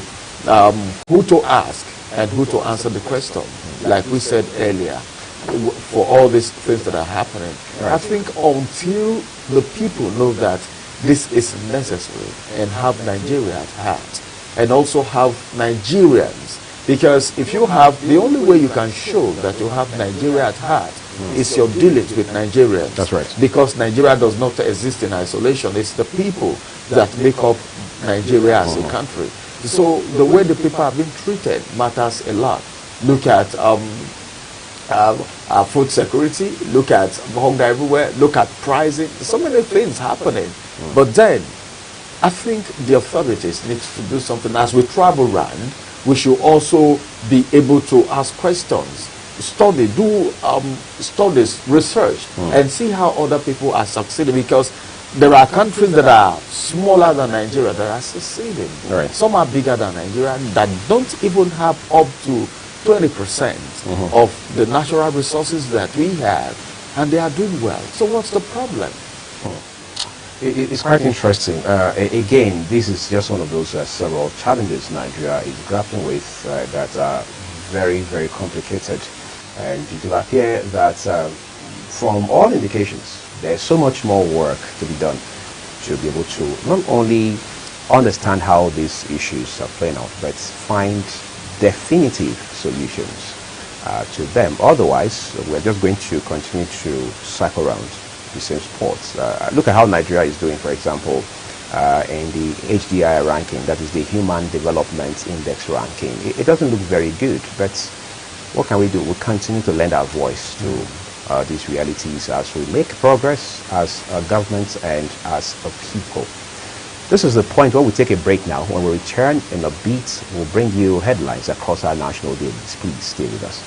who to ask and who to answer the question, like we said earlier, for all these things that are happening. I think until the people know that this is necessary and have Nigeria at heart, and also have Nigerians, because if you have, the only way you can show that you have Nigeria at heart is your dealings with Nigerians. That's right. Because Nigeria does not exist in isolation. It's the people that make up Nigeria as a country. So the way the people have been treated matters a lot. Look at food security, look at hunger everywhere, look at pricing, so many things happening. But then, I think the authorities need to do something. As we travel around, we should also be able to ask questions, study, do studies, research, and see how other people are succeeding, because there are countries that are smaller than Nigeria that are succeeding. Right. Some are bigger than Nigeria that don't even have up to 20% of the natural resources that we have, and they are doing well. So what's the problem? It's quite interesting. Again, this is just one of those several challenges Nigeria is grappling with that are very, very complicated. And it will appear that from all indications, there's so much more work to be done to be able to not only understand how these issues are playing out, but find definitive solutions to them. Otherwise, we're just going to continue to cycle around the same spots. Look at how Nigeria is doing, for example, in the HDI ranking, that is the Human Development Index ranking. It doesn't look very good, but what can we do? We continue to lend our voice to these realities as we make progress as a government and as a people. This is the point where we take a break now. When we return in a bit, we'll bring you headlines across our national dailies. Please stay with us.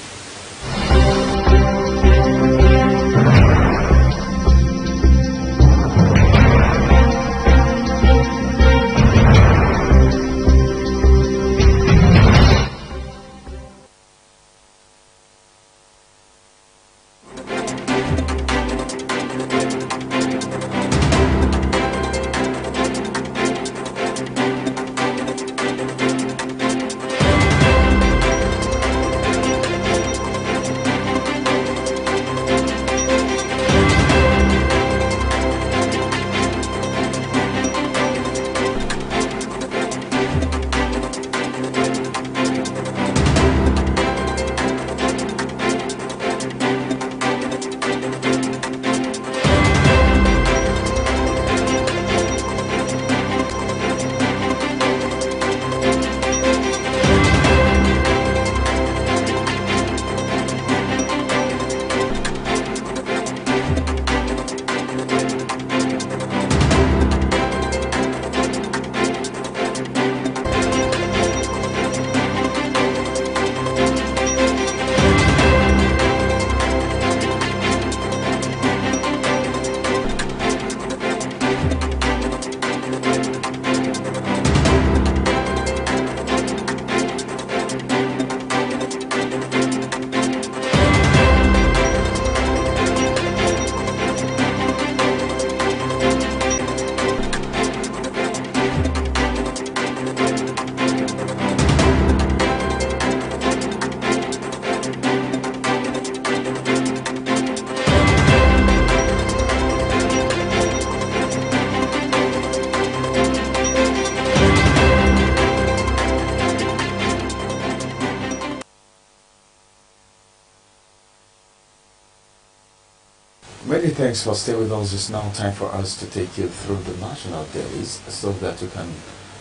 Many thanks for staying with us. It's now time for us to take you through the national dailies so that you can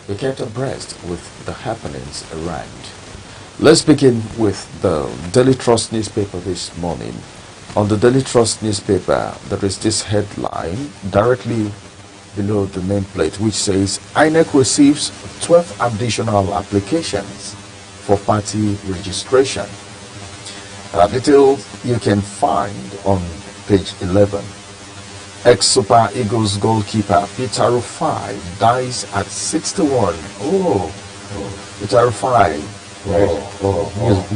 be kept abreast with the happenings around. Let's begin with the Daily Trust newspaper this morning. On the Daily Trust newspaper, there is this headline directly below the nameplate which says INEC receives 12 additional applications for party registration. Details you can find on page 11. Ex-Super Eagles goalkeeper Peter Rufai dies at 61. Peter Rufai.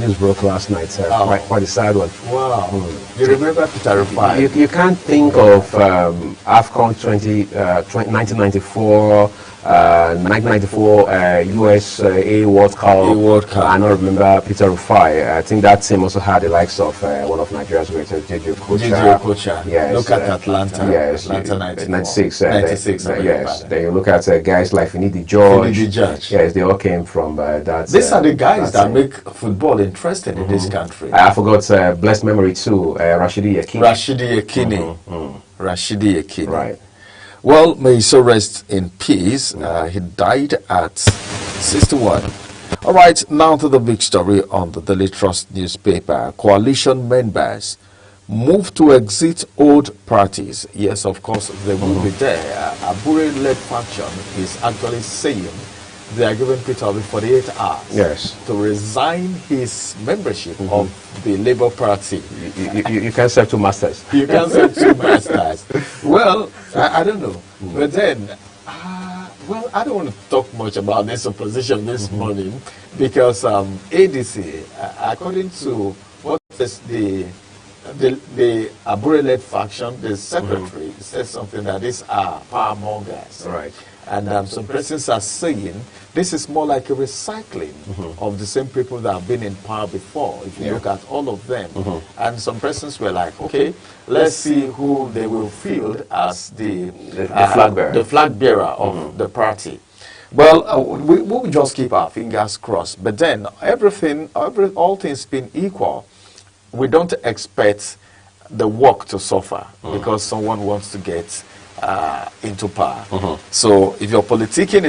News broke last night, sir. Quite a sad one. Wow. You remember Peter Rufai? You can't think of AFCON 1994, 1994 USA World Cup. I don't remember Peter Rufai. I think that team also had the likes of one of Nigeria's greatest, JJ Okocha. Yes. Look at Atlanta. Yes. Atlanta 96. 96. Yes. Then you look at guys like Finidi George. Yes, they all came from that. These are the guys that make football interesting in this country. I forgot blessed memory too. Rashidi Yekini. Rashidi Yekini. Right. Well, may he so rest in peace. He died at 61. All right, now to the big story on the Daily Trust newspaper. Coalition members move to exit old parties. Yes, of course, they will be there. A Abure-led faction is actually saying they are giving Peter Obi 48 hours Yes. to resign his membership of the Labour Party. You can't serve two masters. You can't serve two masters. Well, I don't know. But then, well, I don't want to talk much about this opposition this morning because ADC, according to what is the Abure-led faction, the secretary said something that these are power mongers. Right. And some persons are saying this is more like a recycling of the same people that have been in power before. If you look at all of them. And some persons were like, okay, let's see who they will field as the flag bearer. The flag bearer of the party. Well, we will just keep our fingers crossed. But then all things being equal, we don't expect the work to suffer because someone wants to get into power. So if your politicking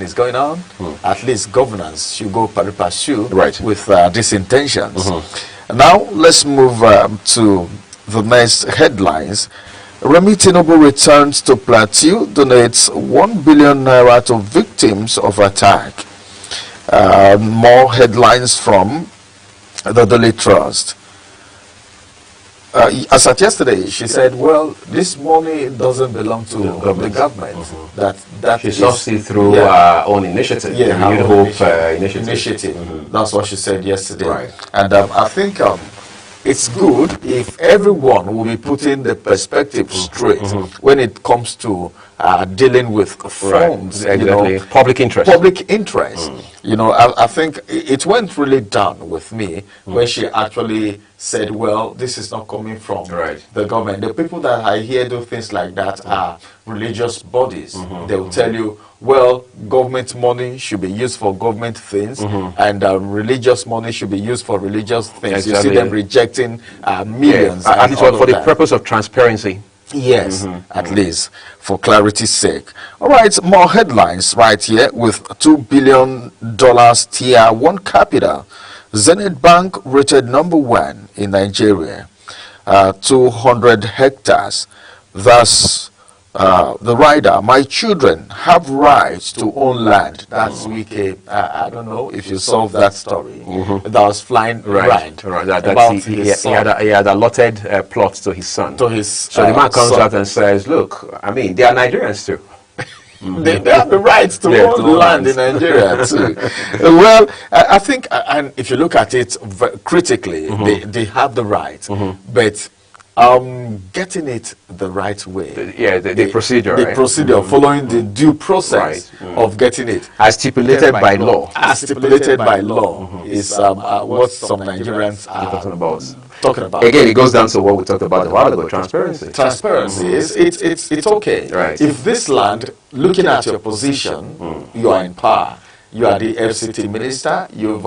is going on, at least governance should go pari passu with these intentions. Now let's move to the next headlines. Remi Tinubu returns to Plateau, donates 1 billion naira to victims of attack. More headlines from the Daily Trust. As at yesterday, she said, well, this money doesn't belong to the government. That she sourced it through her own initiative, the Youth Hope initiative. That's what she said yesterday. Right. And I think it's good if everyone will be putting the perspective straight when it comes to dealing with funds, exactly. Public interest. Public interest. You know, I think it went really down with me when she actually said, well, this is not coming from the government. The people that I hear do things like that are religious bodies. They will tell you, well, government money should be used for government things, and religious money should be used for religious things. You see them rejecting millions. At least for the purpose of transparency. Yes, at least for clarity's sake. All right, more headlines right here with $2 billion tier 1 capital. Zenith Bank rated #1 in Nigeria, 200 hectares. Thus, the rider, my children have rights to own land. That's Wike. I don't know if you solved that story. That was flying right. He had allotted plots to his son. So the man comes out and says, look, I mean, they are Nigerians too. They have the rights to own land in Nigeria too. Well, I think, and if you look at it critically, they have the right, but getting it the right way. The procedure. The procedure, following the due process of getting it. As stipulated by law. As stipulated by law is what some Nigerians are talking about. Again, it goes down to what we talked about a while ago, transparency. Transparency is it's okay. Right. If this land, looking at your position, you are in power. You are the FCT minister. You've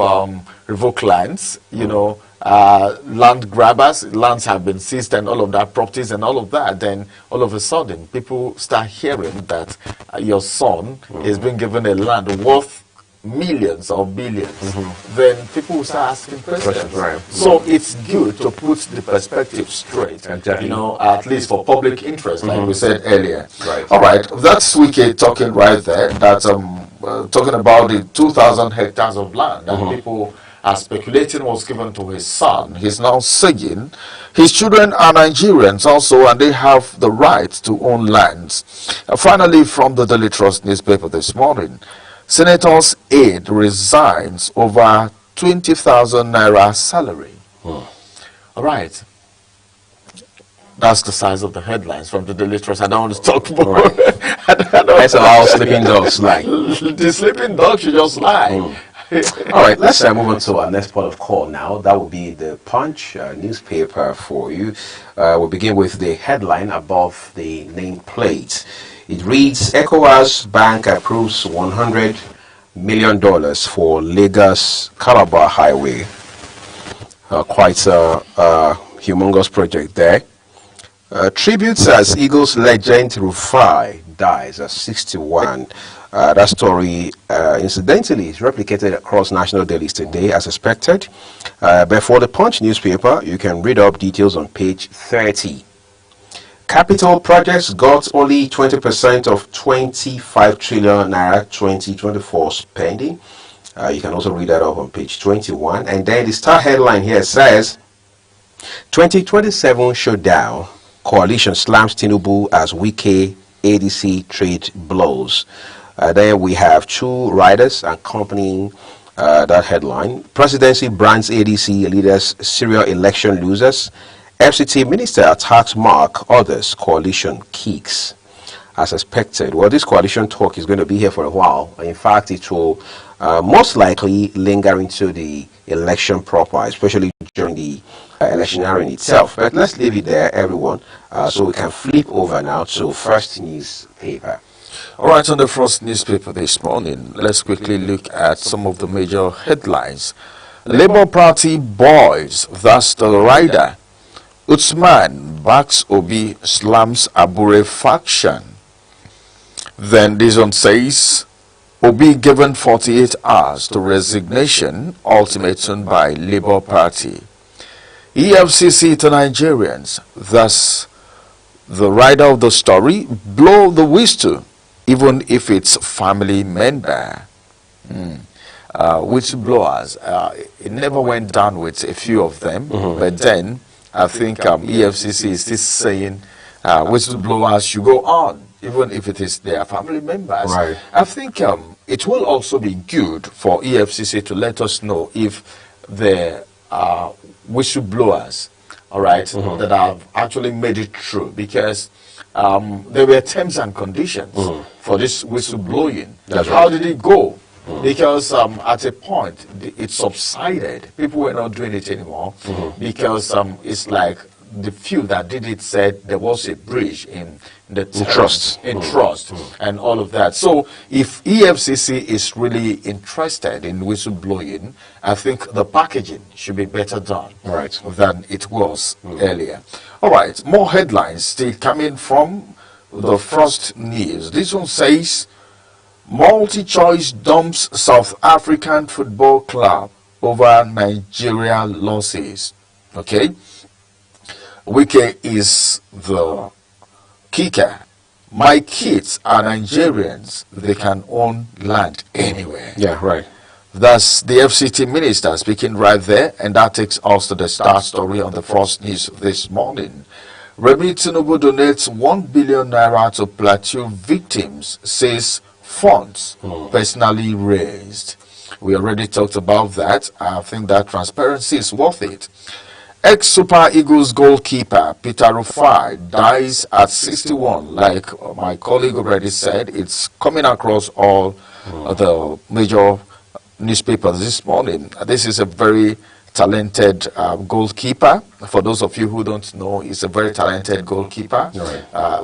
revoked lands. You know, land grabbers. Lands have been seized, and all of that, properties, and all of that. Then all of a sudden, people start hearing that your son is being given a land worth millions or billions, then people will start asking questions. So it's good to put the perspective straight, you know, at least for public interest, like we said earlier. All right, that's Wike talking right there, that's talking about the 2,000 hectares of land that people are speculating was given to his son. He's now saying his children are Nigerians also, and they have the right to own lands. Finally, from the Daily Trust newspaper this morning, Senator's aide resigns over 20,000 naira salary. All right. That's the size of the headlines from the Daily Trust. I don't want to talk more. That's how sleeping dogs lie. The sleeping dog should just lie. All right, let's move on to our next port of call now. That will be the Punch newspaper for you. We'll begin with the headline above the nameplate. It reads, ECOWAS Bank approves $100 million for Lagos Calabar Highway. Quite a humongous project there. Tributes as Eagles legend Rufai dies at 61. That story, incidentally, is replicated across national dailies today, as expected. But for the Punch newspaper, you can read up details on page 30. capital projects got only 20% of 25 trillion naira 2024 spending. You can also read that up on page 21. And then the star headline here says, 2027 showdown, coalition slams Tinubu as Wike ADC trade blows. Then we have two riders accompanying that headline. Presidency brands ADC leaders serial election losers. FCT minister attacks Mark, others coalition kicks. As expected, well, this coalition talk is going to be here for a while. In fact, it will most likely linger into the election proper, especially during the electioneering itself. But let's leave it there, everyone, so we can flip over now to first newspaper. All right, on the first newspaper this morning, let's quickly look at some of the major headlines. Labour Party boys, that's the rider. Usman backs Obi, slams Abure faction. Then this one says, Obi given 48 hours to resignation, ultimatum by Labour Party. EFCC to Nigerians, thus the writer of the story, blow the whistle, even if it's family member. Whistleblowers, it never went down with a few of them, but then I think EFCC is still saying whistleblowers should go on, even if it is their family members. Right. I think it will also be good for EFCC to let us know if there are whistleblowers, all right, that have actually made it through, because there were terms and conditions for this whistleblowing. How did it go? Because at a point it subsided. People were not doing it anymore because it's like the few that did it said there was a breach in the trust and all of that. So if EFCC is really interested in whistleblowing, I think the packaging should be better done than it was earlier. All right, more headlines still coming from the first news. This one says, Multi-Choice dumps South African football club over Nigeria losses. Okay, Wike is the kicker. My kids are Nigerians. They can own land anywhere. Yeah, right. That's the FCT minister speaking right there, and that takes us to the star story on the first news this morning. Remi Tinubu donates 1 billion naira to Plateau victims, says funds personally raised. We already talked about that. I think that transparency is worth it. Ex-Super Eagles goalkeeper Peter Rufai dies at 61. Like my colleague already said, it's coming across all the major newspapers this morning. This is a very talented goalkeeper. For those of you who don't know, he's a very talented goalkeeper.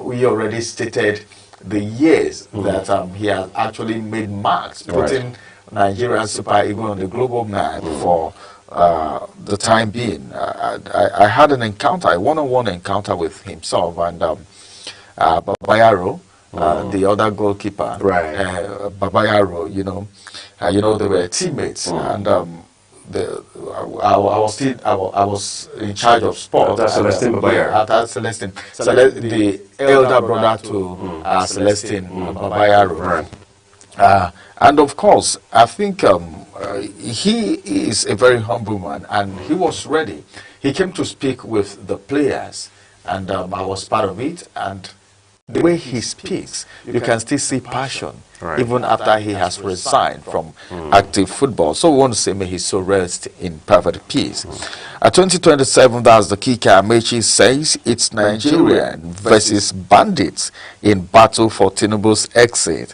We already stated the years that he has actually made marks, putting Nigerian Super Eagles on the global map for the time being. I had an encounter, a one-on-one encounter with himself and Babayaro, the other goalkeeper. Babayaro, you know, they were teammates, and I was in charge of sport. Celestine Babayaro. Celestine, the elder brother to Celestine Babayaro. And of course, I think he is a very humble man, and he was ready. He came to speak with the players, and I was part of it. And the way he speaks, you can still see passion, even after he has resigned from active football. So we want to say, may his soul rest in perfect peace. At 2027, that's the kicker. Amechi says it's Nigerian versus bandits in battle for Tinubu's exit.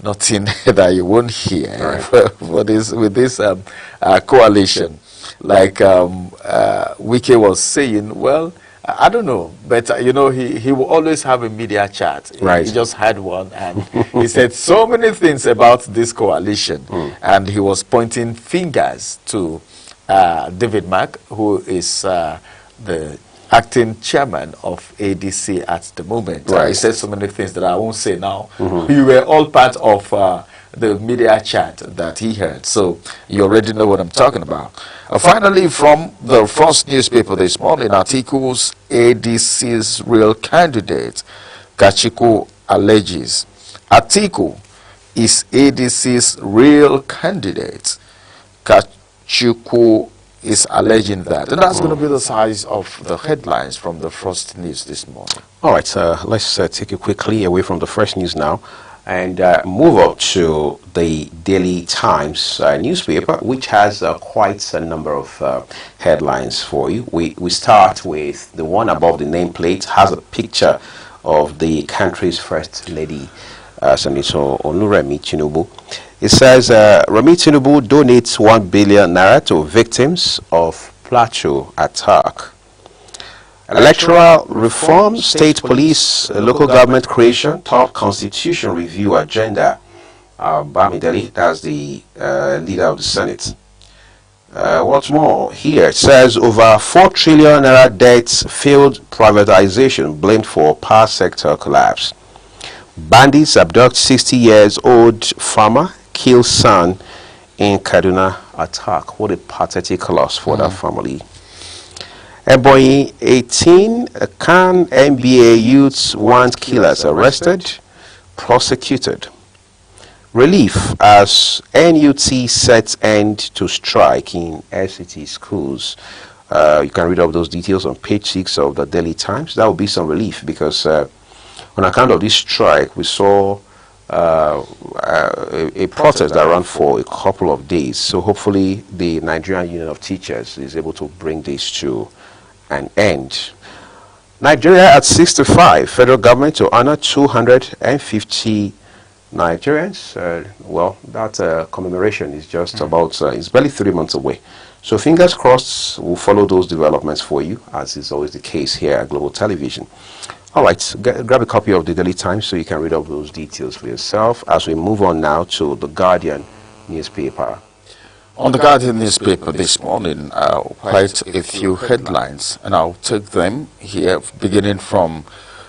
Nothing that you won't hear for this, with this coalition. Like Wike was saying, well, I don't know, but you know, he will always have a media chat. He just had one, and he said so many things about this coalition, and he was pointing fingers to David Mark, who is the acting chairman of ADC at the moment. He said so many things that I won't say now. We were all part of the media chat that he heard. So you already know what I'm talking about. Finally, from the first newspaper this morning, articles ADC's real candidate, Kachiko alleges. Atiku is ADC's real candidate. Kachiko is alleging that. And that's going to be the size of the headlines from the first news this morning. All right, let's take it quickly away from the fresh news now and move up to the Daily Times newspaper, which has quite a number of headlines for you. We start with the one above the nameplate, has a picture of the country's first lady, Senator Oluremi Tinubu. It says, Remi Tinubu donates 1 billion naira to victims of Plateau attack. Electoral reform, state police, local government creation, top constitution review agenda. Bamidele, that's the leader of the Senate. What's more, here it says over 4 trillion naira debts, failed privatization blamed for power sector collapse. Bandits abduct 60 years old farmer, kill son in Kaduna attack. What a pathetic loss for that family. Ebonyi 18, Can NBA youths want killers arrested, prosecuted. Relief as NUT sets end to strike in FCT schools. You can read up those details on page 6 of the Daily Times. That will be some relief because on account of this strike, we saw a protest that ran for a couple of days. So hopefully the Nigerian Union of Teachers is able to bring this to an end. Nigeria at 65, federal government to honor 250 Nigerians. Well, that commemoration is just about, it's barely 3 months away. So fingers crossed, we'll follow those developments for you, as is always the case here at Global Television. All right, grab a copy of the Daily Times so you can read up those details for yourself as we move on now to the Guardian newspaper. On the Guardian newspaper this morning, quite a few headlines, and I'll take them here, beginning from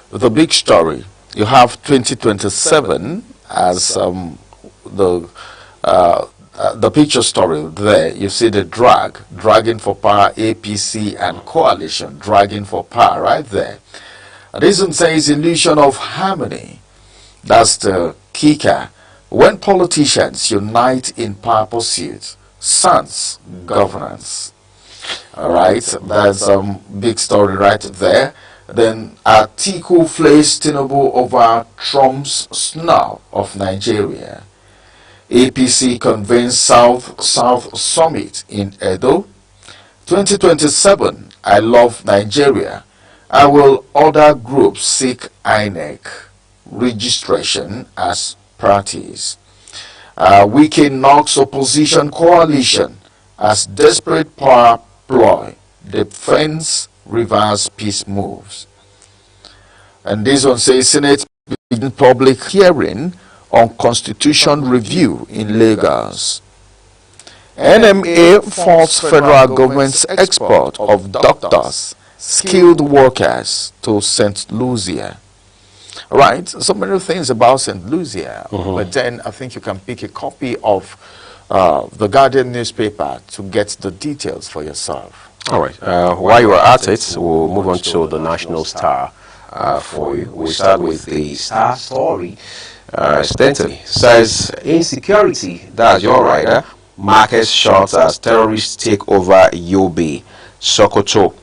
the big story. You have 2027 as the picture story there. You see the dragging for power, APC and coalition, dragging for power right there. This one says illusion of harmony. That's the kicker. When politicians unite in power pursuit, sans governance. All right, that's a big story right there. Then Atiku flays Tinubu over Trump's snub of Nigeria. APC convenes South Summit in Edo. 2027, I love Nigeria. I will order groups seek INEC registration as parties. Wike knocks opposition coalition as desperate power ploy. Defense reverse peace moves. And this one says Senate begin public hearing on constitution review in Lagos. NMA faults federal government's export of doctors, skilled workers to St. Lucia. Right, so many things about St. Lucia, but then I think you can pick a copy of the Guardian newspaper to get the details for yourself. All right, while you are at it, we'll move on to the National Star for you. We'll start with the Star story. Stanley says, insecurity, that's your rider, markets short as terrorists take over Yobe, Sokoto.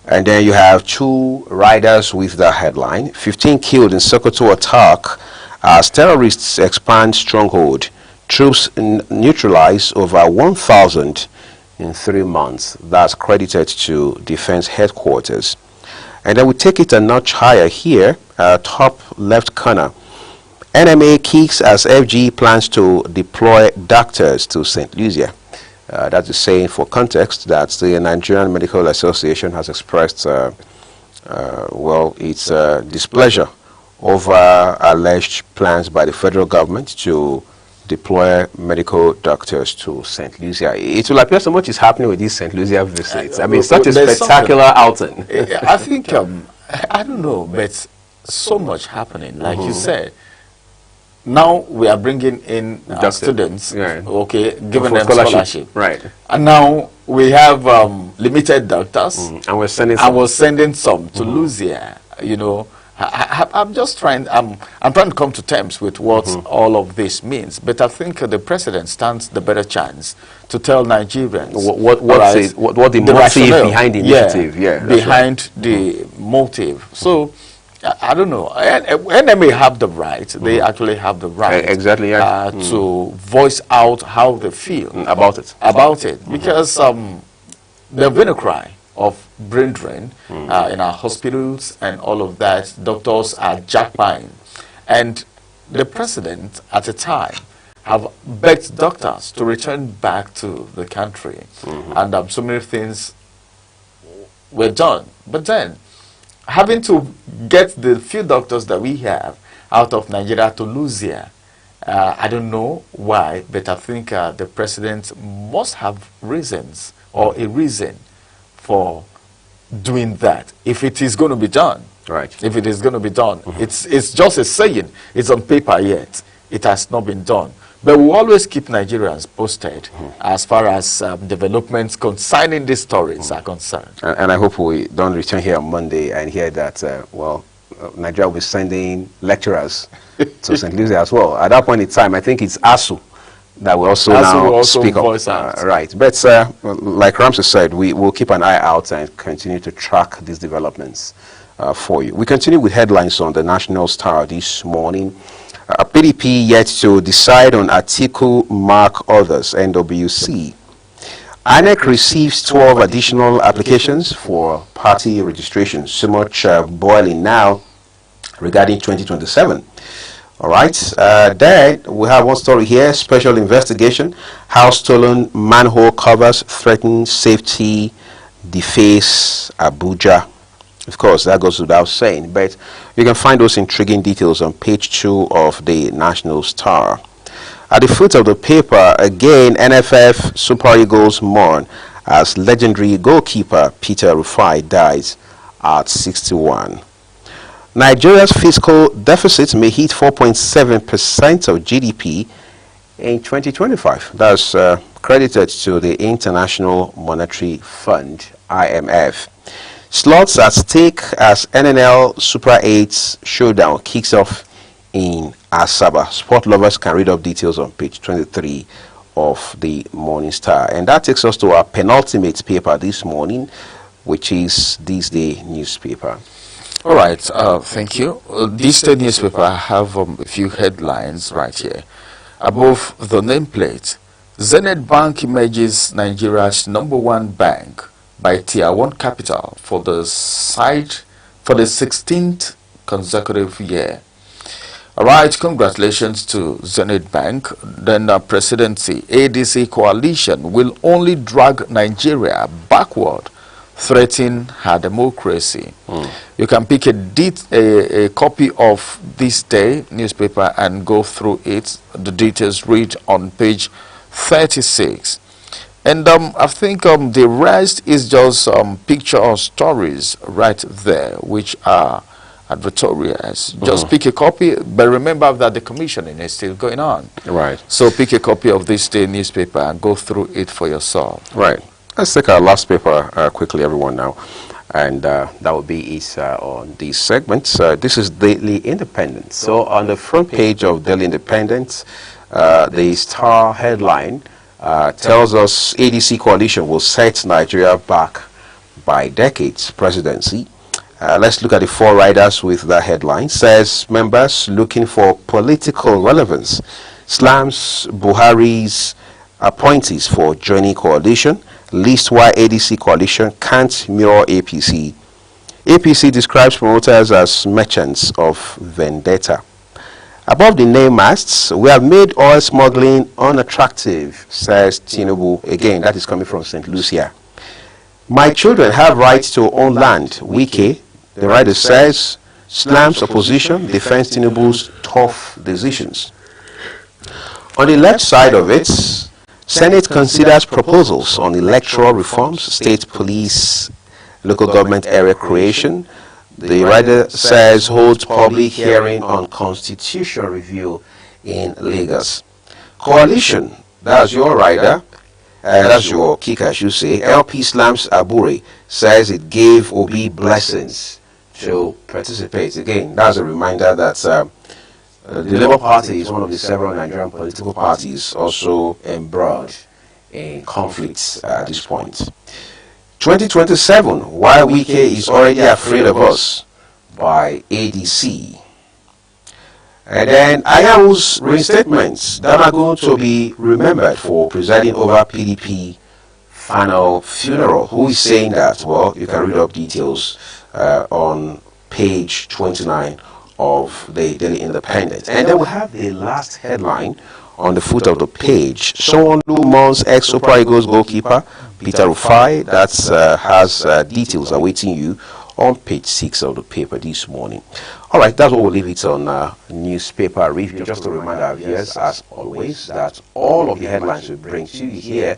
And then you have 2 riders with the headline, 15 killed in Sokoto attack as terrorists expand stronghold. Troops neutralize over 1,000 in 3 months. That's credited to Defense Headquarters. And then we take it a notch higher here, top left corner. NMA kicks as FG plans to deploy doctors to St. Lucia. That's a saying for context that the Nigerian Medical Association has expressed, well, its displeasure over alleged plans by the federal government to deploy medical doctors to St. Lucia. It will appear so much is happening with these St. Lucia visits. I mean, such a spectacular outing. I think, I don't know, but so much happening. Like you said, now we are bringing in students, okay, giving them scholarship. Right. And now we have limited doctors, and we're sending some to Louisiana. You know, I'm just trying. I'm trying to come to terms with what all of this means. But I think the president stands the better chance to tell Nigerians what the motive behind the initiative. Behind the motive. So I don't know. And they may have the right. They actually have the right. Exactly. Yeah. To voice out how they feel about it. Because there's been a cry of brain drain in our hospitals and all of that. Doctors are jackpying, and the president at a time have begged doctors to return back to the country, and so many things were done. But then, having to get the few doctors that we have out of Nigeria to Louisiana, I don't know why, but I think the president must have reasons or a reason for doing that, if it is going to be done. Right. If it is going to be done. It's just a saying. It's on paper yet. It has not been done. But we always keep Nigerians posted as far as developments concerning these stories are concerned. And I hope we don't return here on Monday and hear that, Nigeria will be sending lecturers to St. Lucia as well. At that point in time, I think it's ASU that will also speak up. Right. But like Ramsey said, we will keep an eye out and continue to track these developments for you. We continue with headlines on the National Star this morning. PDP yet to decide on Atiku mark others, NWC. INEC receives 12 additional applications for party registration. So much boiling now regarding 2027. All right. Then we have one story here. Special investigation. How stolen manhole covers threaten safety, deface Abuja. Of course, that goes without saying, but you can find those intriguing details on page 2 of the National Star. At the foot of the paper, again, NFF Super Eagles mourn as legendary goalkeeper Peter Rufai dies at 61. Nigeria's fiscal deficit may hit 4.7% of GDP in 2025. That's credited to the International Monetary Fund, IMF. Slots at stake as NNL Super 8's showdown kicks off in Asaba. Sport lovers can read up details on page 23 of the Morning Star. And that takes us to our penultimate paper this morning, which is This Day newspaper. All right, thank you. This Day newspaper, I have a few headlines right here. Above the nameplate, Zenith Bank emerges Nigeria's #1 bank by Tier 1 capital for the 16th consecutive year. All right, congratulations to Zenith Bank. Then the presidency ADC coalition will only drag Nigeria backward, threatening her democracy. You can pick a copy of This Day newspaper and go through it. The details read on page 36. And I think the rest is just picture or stories right there, which are advertorials. Just pick a copy, but remember that the commissioning is still going on. Right. So pick a copy of This Day newspaper and go through it for yourself. Right. Let's take our last paper quickly, everyone, now. And that will be it on these segments. This is Daily Independent. So on the front page of Daily Independent, the Star headline tells us ADC coalition will set Nigeria back by decades presidency. Let's look at the 4 riders with that headline. Says members looking for political relevance slams Buhari's appointees for joining coalition. List why ADC coalition can't mirror APC. APC describes promoters as merchants of vendetta. Above the name masts, we have made oil smuggling unattractive, says Tinubu. Again, that is coming from St. Lucia. My children have rights to own land. Wike, the writer says, slams opposition, defends Tinubu's tough decisions. On the left side of it, Senate considers proposals on electoral reforms, state police, local government area creation. The writer says holds public hearing on constitutional review in Lagos. Coalition, that's your rider, that's your kicker, I should say. LP Slams Abure says it gave Obi blessings to participate. Again, that's a reminder that the Labour Party is one of the several Nigerian political parties also embroiled in conflicts at this point. 2027, why Wike is already afraid of us, by ADC. And then Ayahu's reinstatements that are going to be remembered for presiding over PDP final funeral. Who is saying that? Well, you can read up details on page 29 of the Daily Independent. And then we have the last headline on the foot of the page. Someone who mourns ex-Super Eagles goalkeeper Peter Rufai, that has details awaiting you on page 6 of the paper this morning. All right, that's what we'll leave it on newspaper review. Just to remind our viewers, as always, that all of the headlines we bring to you here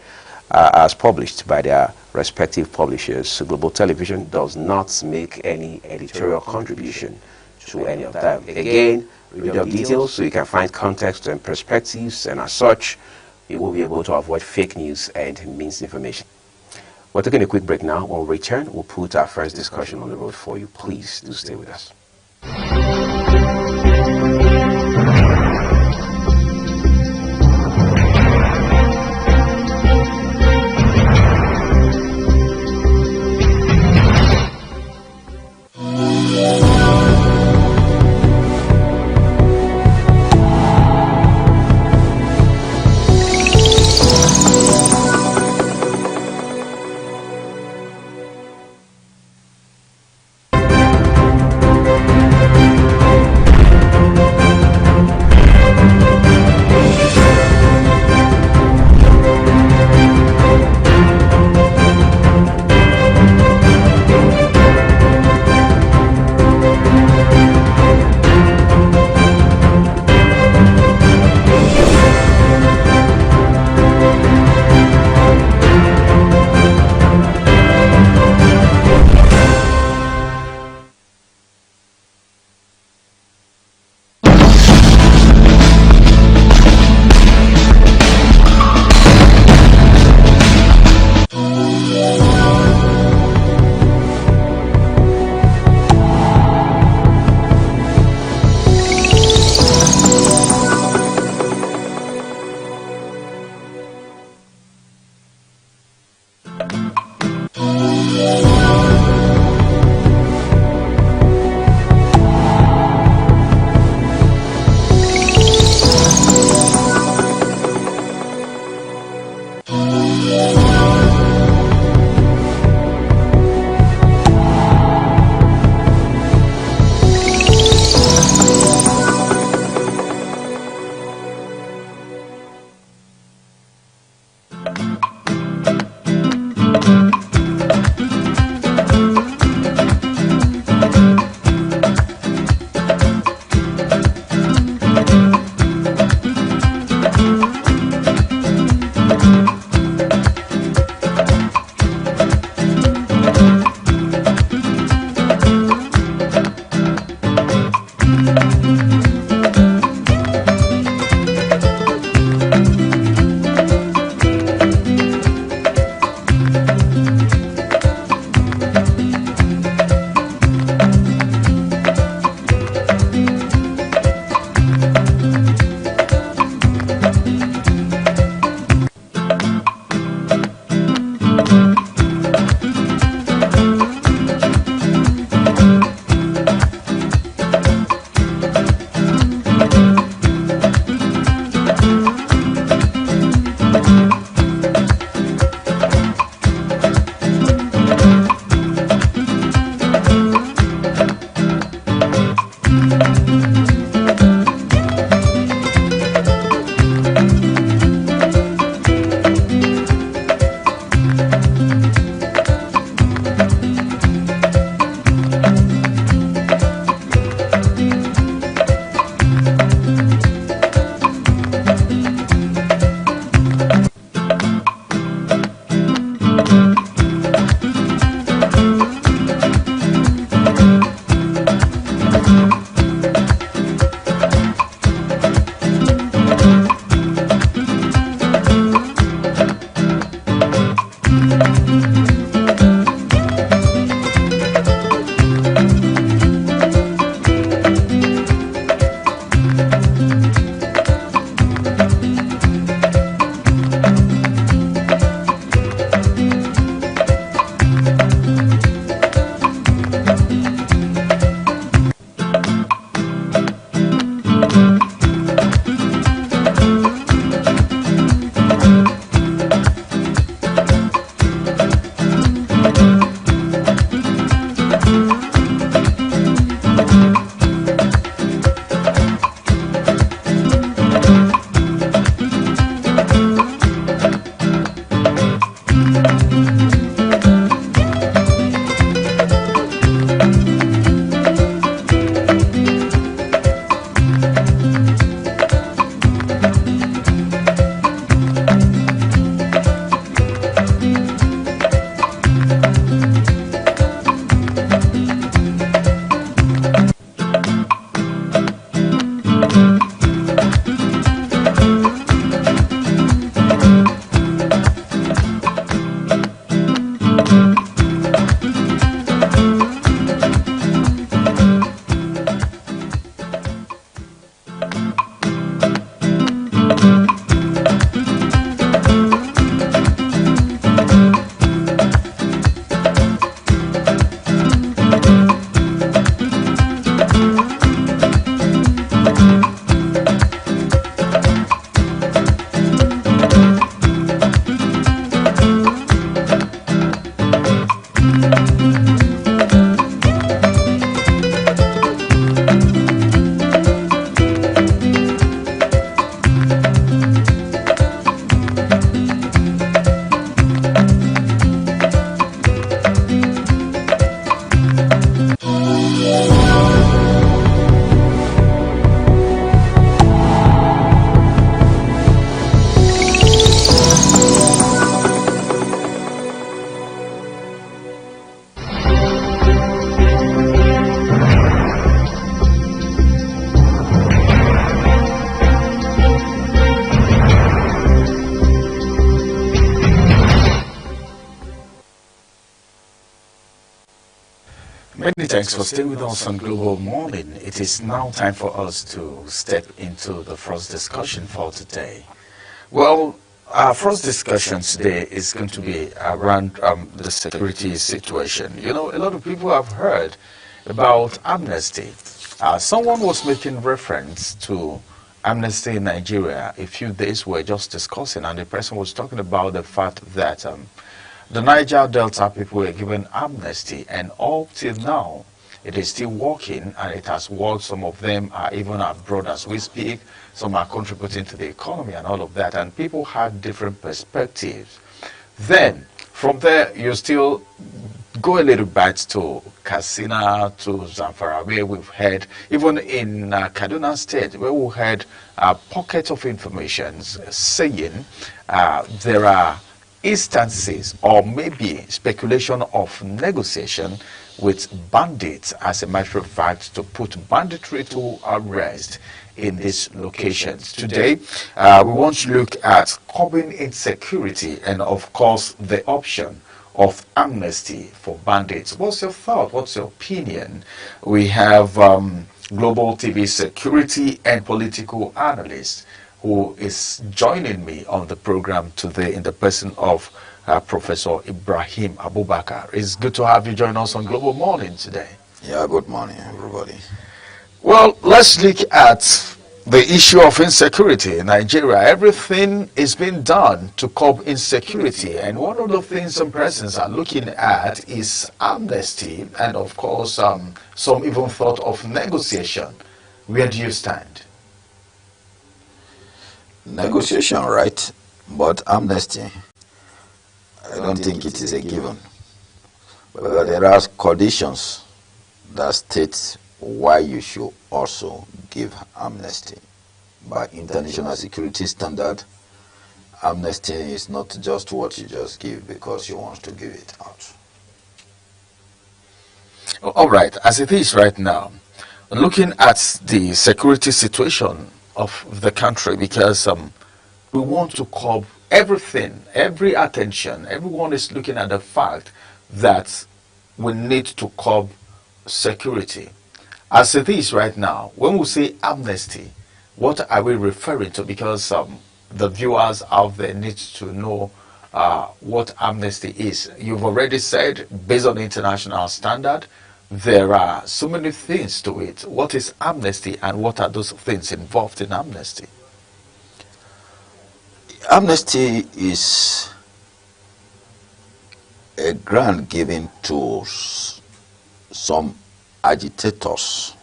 are as published by their respective publishers. Global Television does not make any editorial contribution to any of them. Again, read up details so you can find context and perspectives, and as such, you will be able to avoid fake news and misinformation. We're taking a quick break now. When we return, we'll put our first discussion on the road for you. Please do stay with us. Thanks for staying with us on Global Morning. It is now time for us to step into the first discussion for today. Well, our first discussion today is going to be around the security situation. You know, a lot of people have heard about amnesty. Someone was making reference to amnesty in Nigeria a few days we were just discussing, and the person was talking about the fact that the Niger Delta people were given amnesty, and all till now it is still working, and it has worked. Some of them are even abroad as we speak. Some are contributing to the economy and all of that, and people had different perspectives. Then from there you still go a little bit to Katsina, to Zamfara, where we've heard, even in Kaduna State, where we heard pockets of information saying there are instances or maybe speculation of negotiation with bandits, as a matter of fact, to put banditry to rest in these locations. Today, we want to look at curbing insecurity and, of course, the option of amnesty for bandits. What's your thought? What's your opinion? We have global TV security and political analyst who is joining me on the program today in the person of Professor Ibrahim Abubakar. It's good to have you join us on Global Morning today. Yeah, good morning, everybody. Well, let's look at the issue of insecurity in Nigeria. Everything is being done to curb insecurity, and one of the things some persons are looking at is amnesty, and of course some even thought of negotiation. Where do you stand? Negotiation, right? But amnesty, I don't think it is a given. But there are conditions that state why you should also give amnesty. By international security standard, amnesty is not just what you just give because you want to give it out. All right, as it is right now, looking at the security situation of the country, because we want to curb everything, every attention, everyone is looking at the fact that we need to curb security. As it is right now, when we say amnesty, what are we referring to? Because the viewers out there need to know what amnesty is. You've already said, based on international standard, there are so many things to it. What is amnesty, and what are those things involved in amnesty? Amnesty is a grant given to some agitators,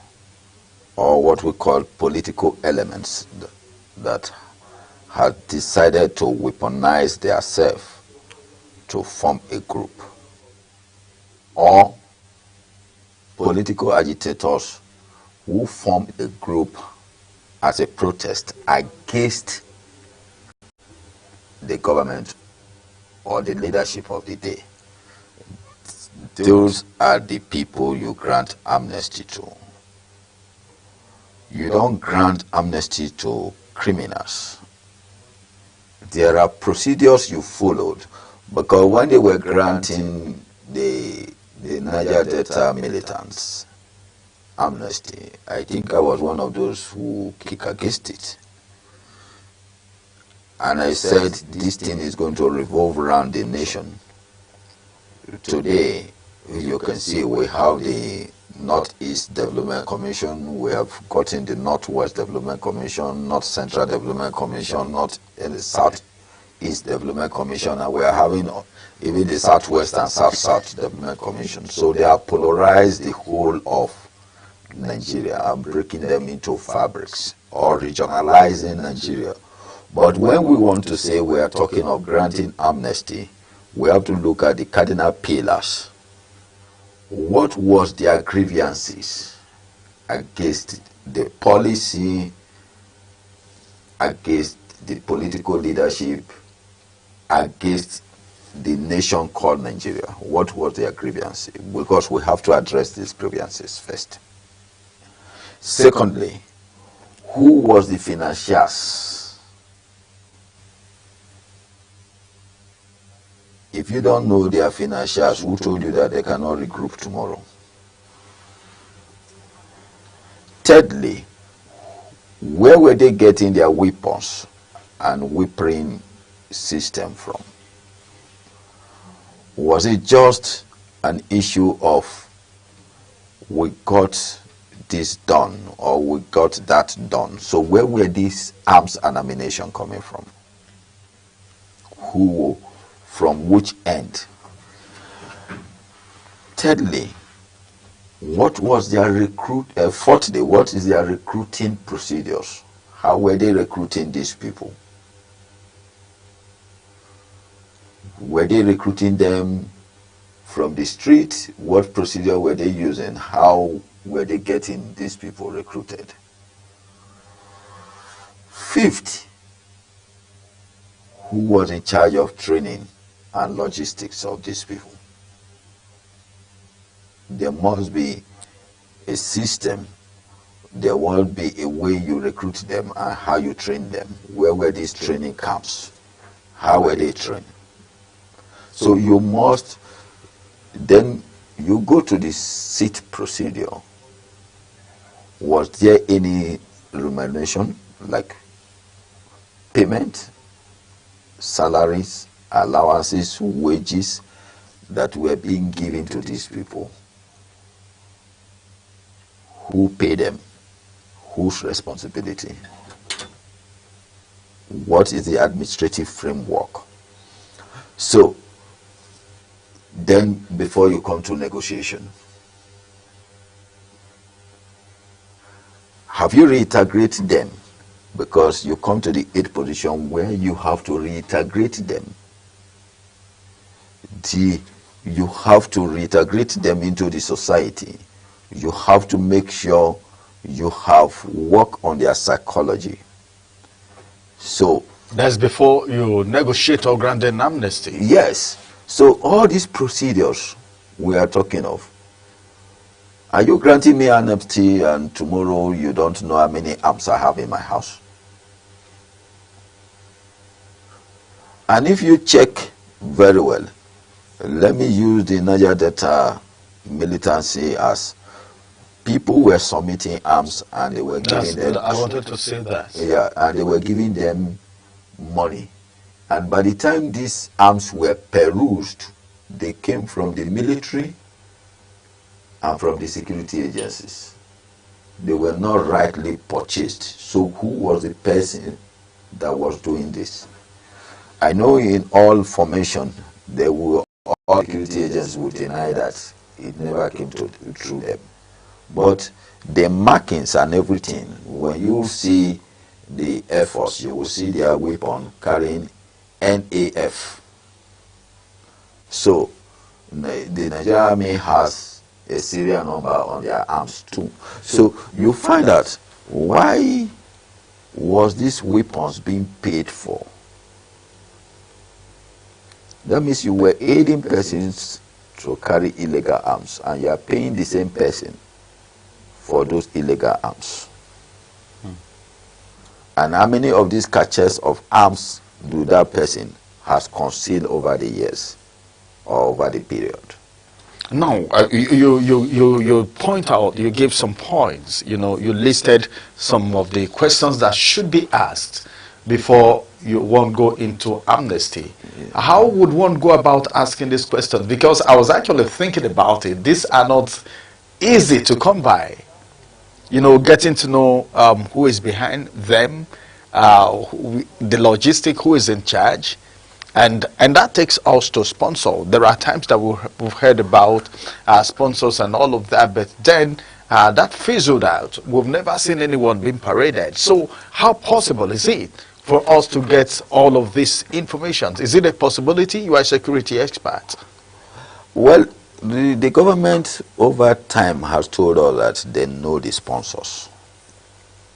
or what we call political elements, that have decided to weaponize themselves to form a group, or political agitators who form a group as a protest against the government or the leadership of the day. Those are the people you grant amnesty to. You don't grant amnesty to criminals. There are procedures you followed, because when they were granting the Niger Delta militants amnesty, I think I was one of those who kicked against it. And I said this thing is going to revolve around the nation. Today, you can see we have the Northeast Development Commission, we have gotten the Northwest Development Commission, North Central Development Commission, North and the Southeast Development Commission, and we are having even the Southwest and South Development Commission. So they have polarized the whole of Nigeria and breaking them into fabrics, or regionalizing Nigeria. But when we want to say we are talking of granting amnesty, we have to look at the cardinal pillars. What was their grievances against the policy, against the political leadership, against the nation called Nigeria? What was their grievances? Because we have to address these grievances first. Secondly, who was the financiers? If you don't know their financials, who told you that they cannot regroup tomorrow? Thirdly, where were they getting their weapons and weaponry system from? Was it just an issue of we got this done or we got that done? So where were these arms and ammunition coming from? Who, from which end? Thirdly, what was their fourthly, what is their recruiting procedures? How were they recruiting these people? Were they recruiting them from the street? What procedure were they using? How were they getting these people recruited? Fifth, who was in charge of training and logistics of these people? There must be a system. There must be a way you recruit them and how you train them. Where were these training camps? How were they trained? So you must, then you go to the seat procedure. Was there any remuneration, like payment, salaries, allowances, wages that were being given to these people? Who paid them? Whose responsibility? What is the administrative framework? So, then before you come to negotiation, have you reintegrated them? Because you come to the 8th position where you have to reintegrate them. You have to reintegrate them into the society. You have to make sure you have work on their psychology. So that's before you negotiate or grant an amnesty. Yes. So all these procedures we are talking of, are you granting me an amnesty and tomorrow you don't know how many arms I have in my house? And if you check very well, let me use the Niger Delta militancy as people were submitting arms and they were giving them. I wanted to say that. Yeah, and they were giving them money. And by the time these arms were perused, they came from the military and from the security agencies. They were not rightly purchased. So who was the person that was doing this? I know in all formation, all security agents would deny that it never came through them. But the markings and everything, when you see the Air Force, you will see their weapon carrying NAF. So the Nigerian Army has a serial number on their arms too. So you find out why was these weapons being paid for? That means you were aiding persons to carry illegal arms and you are paying the same person for those illegal arms. And how many of these catches of arms do that person has concealed over the years or over the period? No, you point out, you gave some points, you listed some of the questions that should be asked before you won't go into amnesty. Yeah. How would one go about asking this question? Because I was actually thinking about it. These are not easy to come by. Getting to know who is behind them, the logistic, who is in charge, and that takes us to sponsor. There are times that we've heard about sponsors and all of that, but then that fizzled out. We've never seen anyone being paraded. So how possible is it for us to get all of this information? Is it a possibility? You are a security expert. Well, the government over time has told us that they know the sponsors.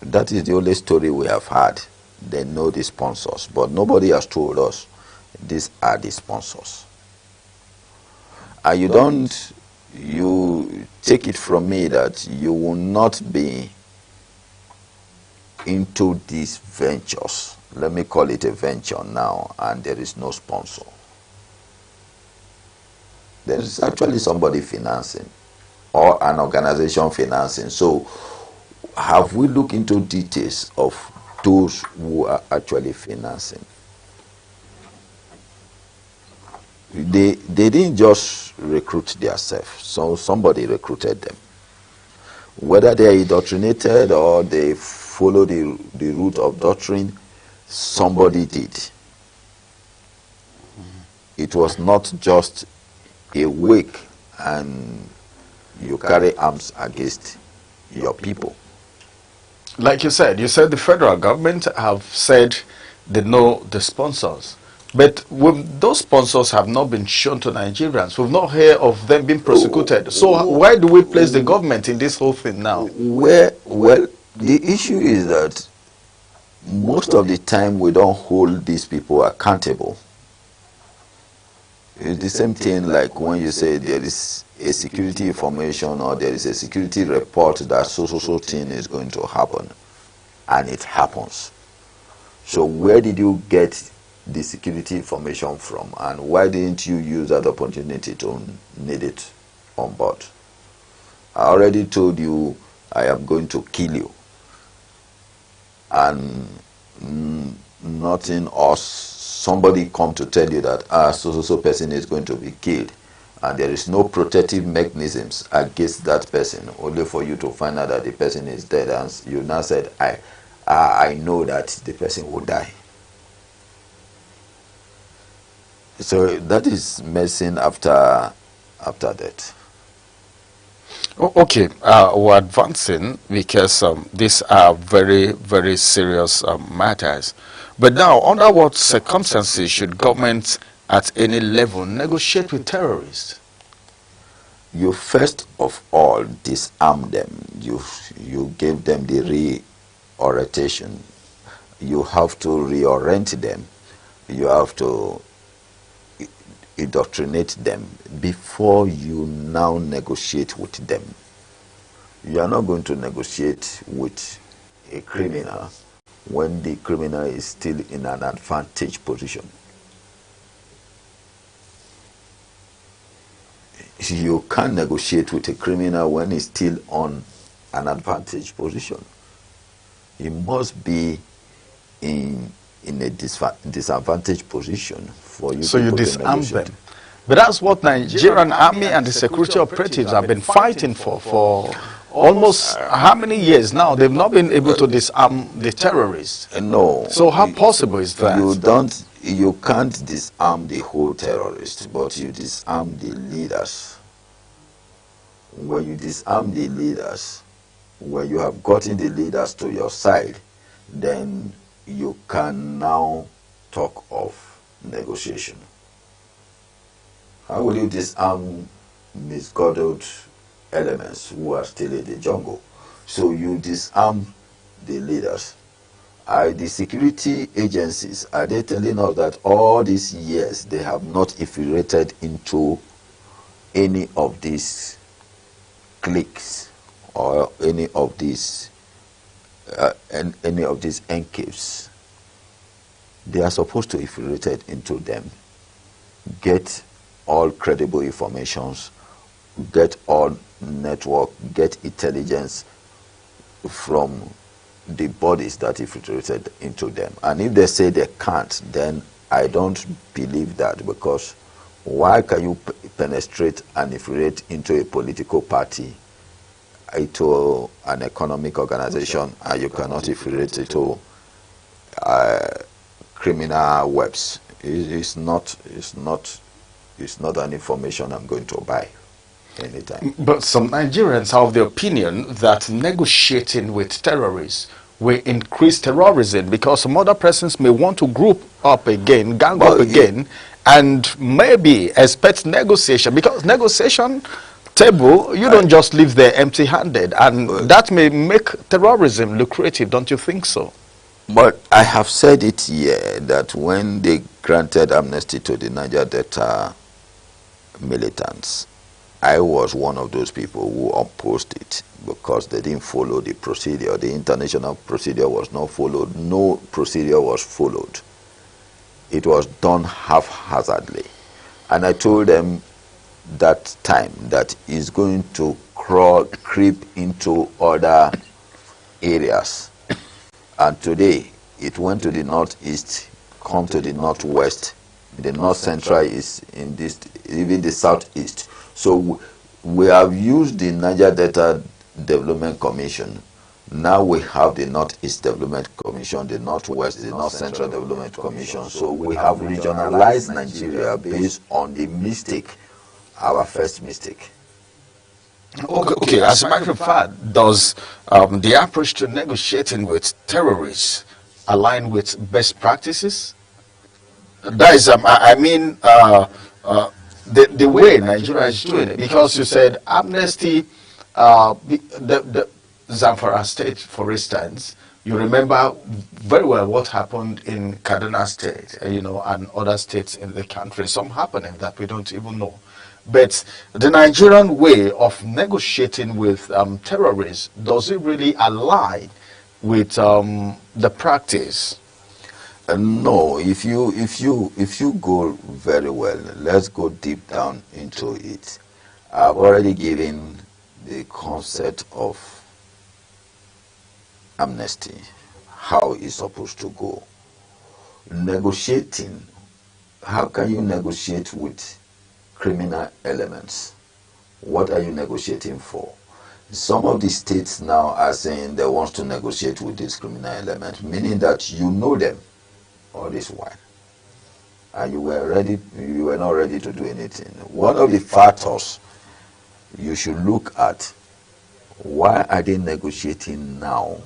That is the only story we have had. They know the sponsors, but nobody has told us these are the sponsors. And you take it from me that you will not be into these ventures. Let me call it a venture now, and there is no sponsor. There is actually somebody financing or an organization financing. So have we looked into details of those who are actually financing? They didn't just recruit themselves, so somebody recruited them. Whether they are indoctrinated or they follow the route of doctrine, somebody did. It was not just a wake and you carry arms against your people. Like you said the federal government have said they know the sponsors. But those sponsors have not been shown to Nigerians. We've not heard of them being prosecuted. So why do we place the government in this whole thing now? Well, the issue is that most of the time we don't hold these people accountable. It's the same thing like when you say there is a security information or there is a security report that so thing is going to happen, and it happens. So where did you get the security information from, and why didn't you use that opportunity to need it on board? I already told you I am going to kill you, and nothing or somebody come to tell you that so person is going to be killed, and there is no protective mechanisms against that person, only for you to find out that the person is dead, and you now said I know that the person will die. So that is medicine after death. Okay, we're advancing because these are very, very serious matters. But now, under what circumstances should governments at any level negotiate with terrorists? You first of all disarm them. You give them the reorientation. You have to reorient them. You have to indoctrinate them before you now negotiate with them. You are not going to negotiate with a criminal when the criminal is still in an advantage position. You can't negotiate with a criminal when he's still on an advantage position. He must be in a disadvantaged position for you. So to you disarm them. But that's what Nigerian army and the security operatives have been fighting for almost how many years now? They've not been able to disarm the terrorists. No. So how possible is that? You can't disarm the whole terrorists, but you disarm the leaders. When you disarm the leaders, when you have gotten the leaders to your side, then you can now talk of negotiation. How will you disarm misguided elements who are still in the jungle? So you disarm the leaders. The security agencies, are they telling us that all these years they have not infiltrated into any of these cliques or any of these encaves? They are supposed to infiltrate into them, get all credible informations, get all network, get intelligence from the bodies that infiltrated into them. And if they say they can't, then I don't believe that, because why can you penetrate and infiltrate into a political party, into an economic organization, and you cannot infiltrate into criminal webs? It's not an information I'm going to buy anytime. But some Nigerians have the opinion that negotiating with terrorists will increase terrorism, because some other persons may want to group up again, gang up again, and maybe expect negotiation, because negotiation table, you don't just leave there empty-handed, and that may make terrorism lucrative, don't you think so? But I have said it here that when they granted amnesty to the Niger Delta militants, I was one of those people who opposed it because they didn't follow the procedure. The international procedure was not followed. No procedure was followed. It was done haphazardly. And I told them that time that it's going to creep into other areas. And today, it went to the northeast, come to the northwest, the north central is in this, even the southeast. So we have used the Niger Delta Development Commission. Now we have the Northeast Development Commission, the Northwest, the North Central Development Commission. So we have regionalized Nigeria based on the mistake, our first mistake. Okay, as a matter of fact, does the approach to negotiating with terrorists align with best practices? That is, I mean, the way Nigeria is doing it, because you said amnesty, the Zamfara state, for instance, you remember very well what happened in Kaduna state, you know, and other states in the country, some happening that we don't even know. But the Nigerian way of negotiating with terrorists, does it really align with the practice? No, if you go very well, let's go deep down into it. I've already given the concept of amnesty, how it's supposed to go. Negotiating, how can you negotiate with criminal elements? What are you negotiating for? Some of the states now are saying they want to negotiate with these criminal elements, meaning that you know them all this while, and you were not ready to do anything. One of the factors you should look at, why are they negotiating now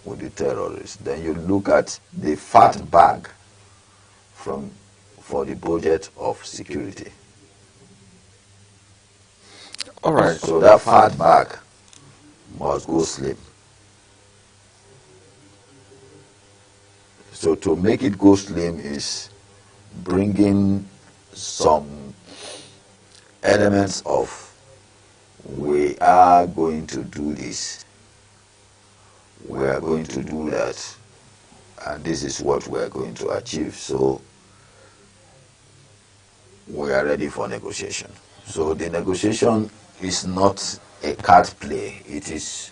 with the terrorists? Then you look at the fat bag for the budget of security. All right. So that fat bag must go slim. So to make it go slim is bringing some elements of, we are going to do this, we are going to do that, and this is what we are going to achieve. So we are ready for negotiation. So the negotiation is not a card play, it is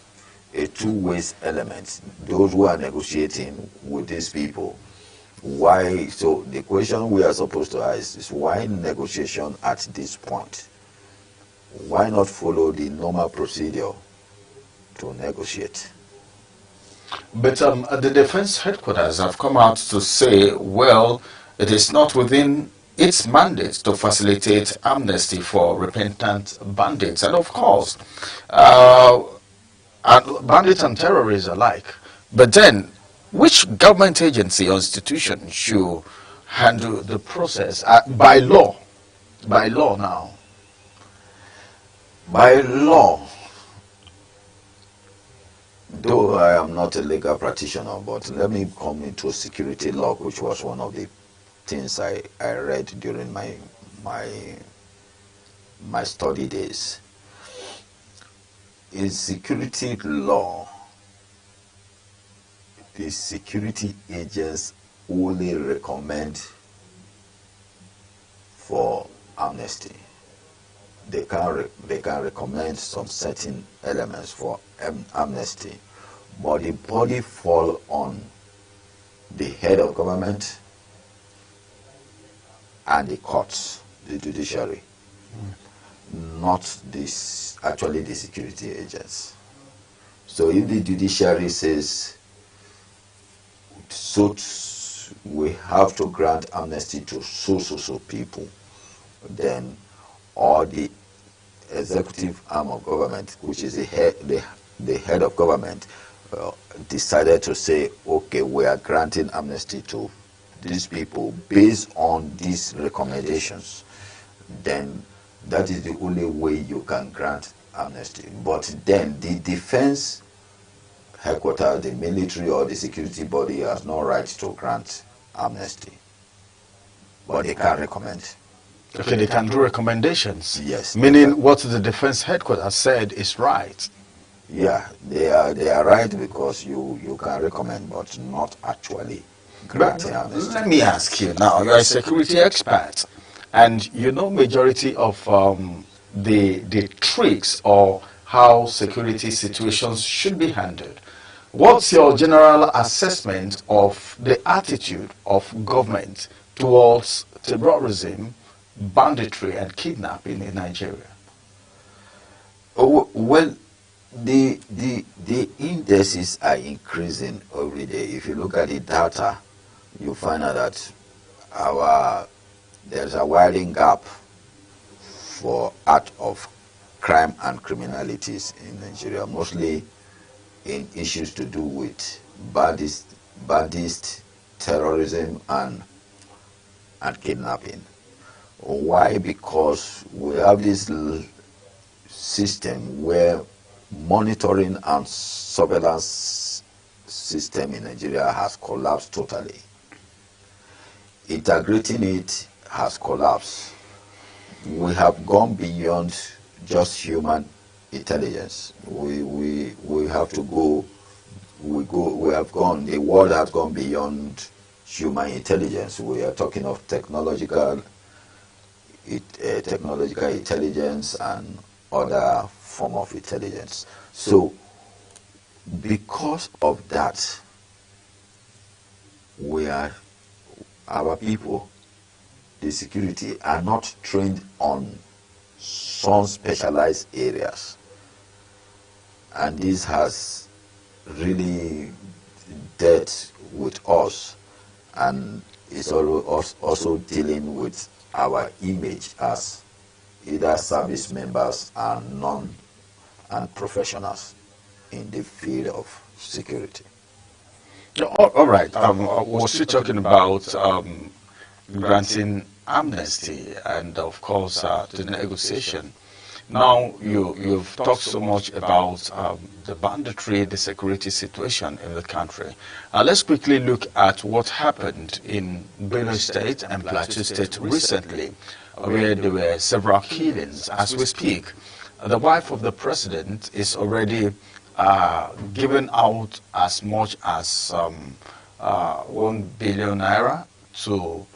a two-way element. Those who are negotiating with these people, why? So the question we are supposed to ask is, why negotiation at this point? Why not follow the normal procedure to negotiate? But the defense headquarters have come out to say, well, it is not within its mandate to facilitate amnesty for repentant bandits. And of course, bandits and terrorists alike. But then, which government agency or institution should handle the process by law? By law now. By law, though I am not a legal practitioner, but let me come into security law, which was one of the things I read during my study days. In security law, the security agents only recommend for amnesty. They can recommend some certain elements for amnesty, but the body fall on the head of government and the courts, the judiciary, not actually the security agents. So if the judiciary says, so we have to grant amnesty to so people, then or the executive arm of government, which is the head of government, decided to say, okay, we are granting amnesty to these people based on these recommendations, then that is the only way you can grant amnesty. But then the defense headquarters, the military or the security body has no right to grant amnesty, but they can recommend. Okay, they can do recommendations. Yes. Meaning what the defense headquarters said is right. Yeah, they are right, because you can recommend, but not actually granting amnesty. Let me ask you now, you are a security expert, and you know majority of the tricks or how security situations should be handled. What's your general assessment of the attitude of government towards terrorism, banditry, and kidnapping in Nigeria? Oh, well, the indices are increasing every day. If you look at the data, you find out that there's a widening gap for act of crime and criminalities in Nigeria, mostly in issues to do with bandits, terrorism, and kidnapping. Why? Because we have this system where monitoring and surveillance system in Nigeria has collapsed totally. Integrating it has collapsed. We have gone beyond just human intelligence. We have to go. We have gone. The world has gone beyond human intelligence. We are talking of technological intelligence and other form of intelligence. So, because of that, our people, the security, are not trained on some specialized areas, and this has really dealt with us, and is also dealing with our image as either service members and professionals in the field of security. All right. We're still talking about granting amnesty and, of course, the negotiation. Now, you've talked so much about the banditry, the security situation in the country. Let's quickly look at what happened in Benue State and Plateau State recently, where there were several killings. As we speak, the wife of the president is already giving out as much as 1 billion naira to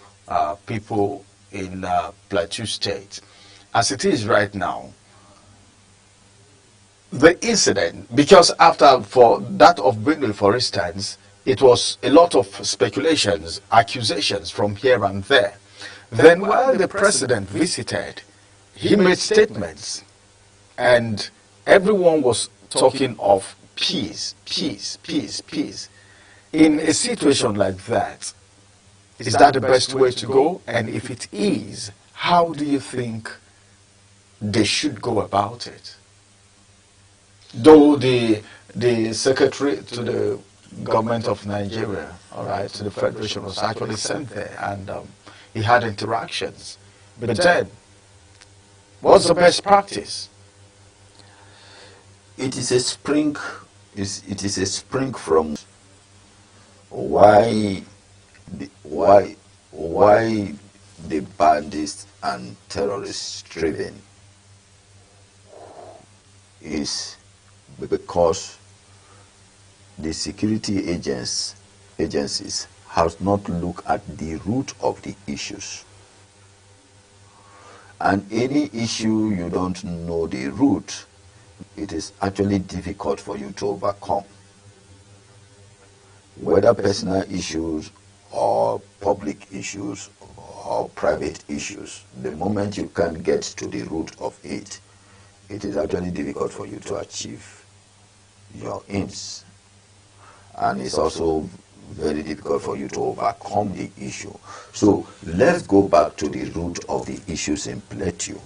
people in Plateau State. As it is right now, the incident, because for that of Benue, for instance, it was a lot of speculations, accusations from here and there. Then while the president visited, he made statements, and everyone was talking of peace, peace, peace, peace. In a situation like that, is that the best way to go? And if it is, how do you think they should go about it? Though the secretary to the government of Nigeria, all right, to the Federation, was actually sent there, and he had interactions. But then, what's the best practice? It is a spring. It is a spring from why the bandits and terrorists driven is because the security agencies have not looked at the root of the issues. And any issue you don't know the root, it is actually difficult for you to overcome. Whether personal issues or public issues or private issues, the moment you can't get to the root of it, it is actually difficult for you to achieve your aims. And it's also very difficult for you to overcome the issue. So let's go back to the root of the issues in Plateau,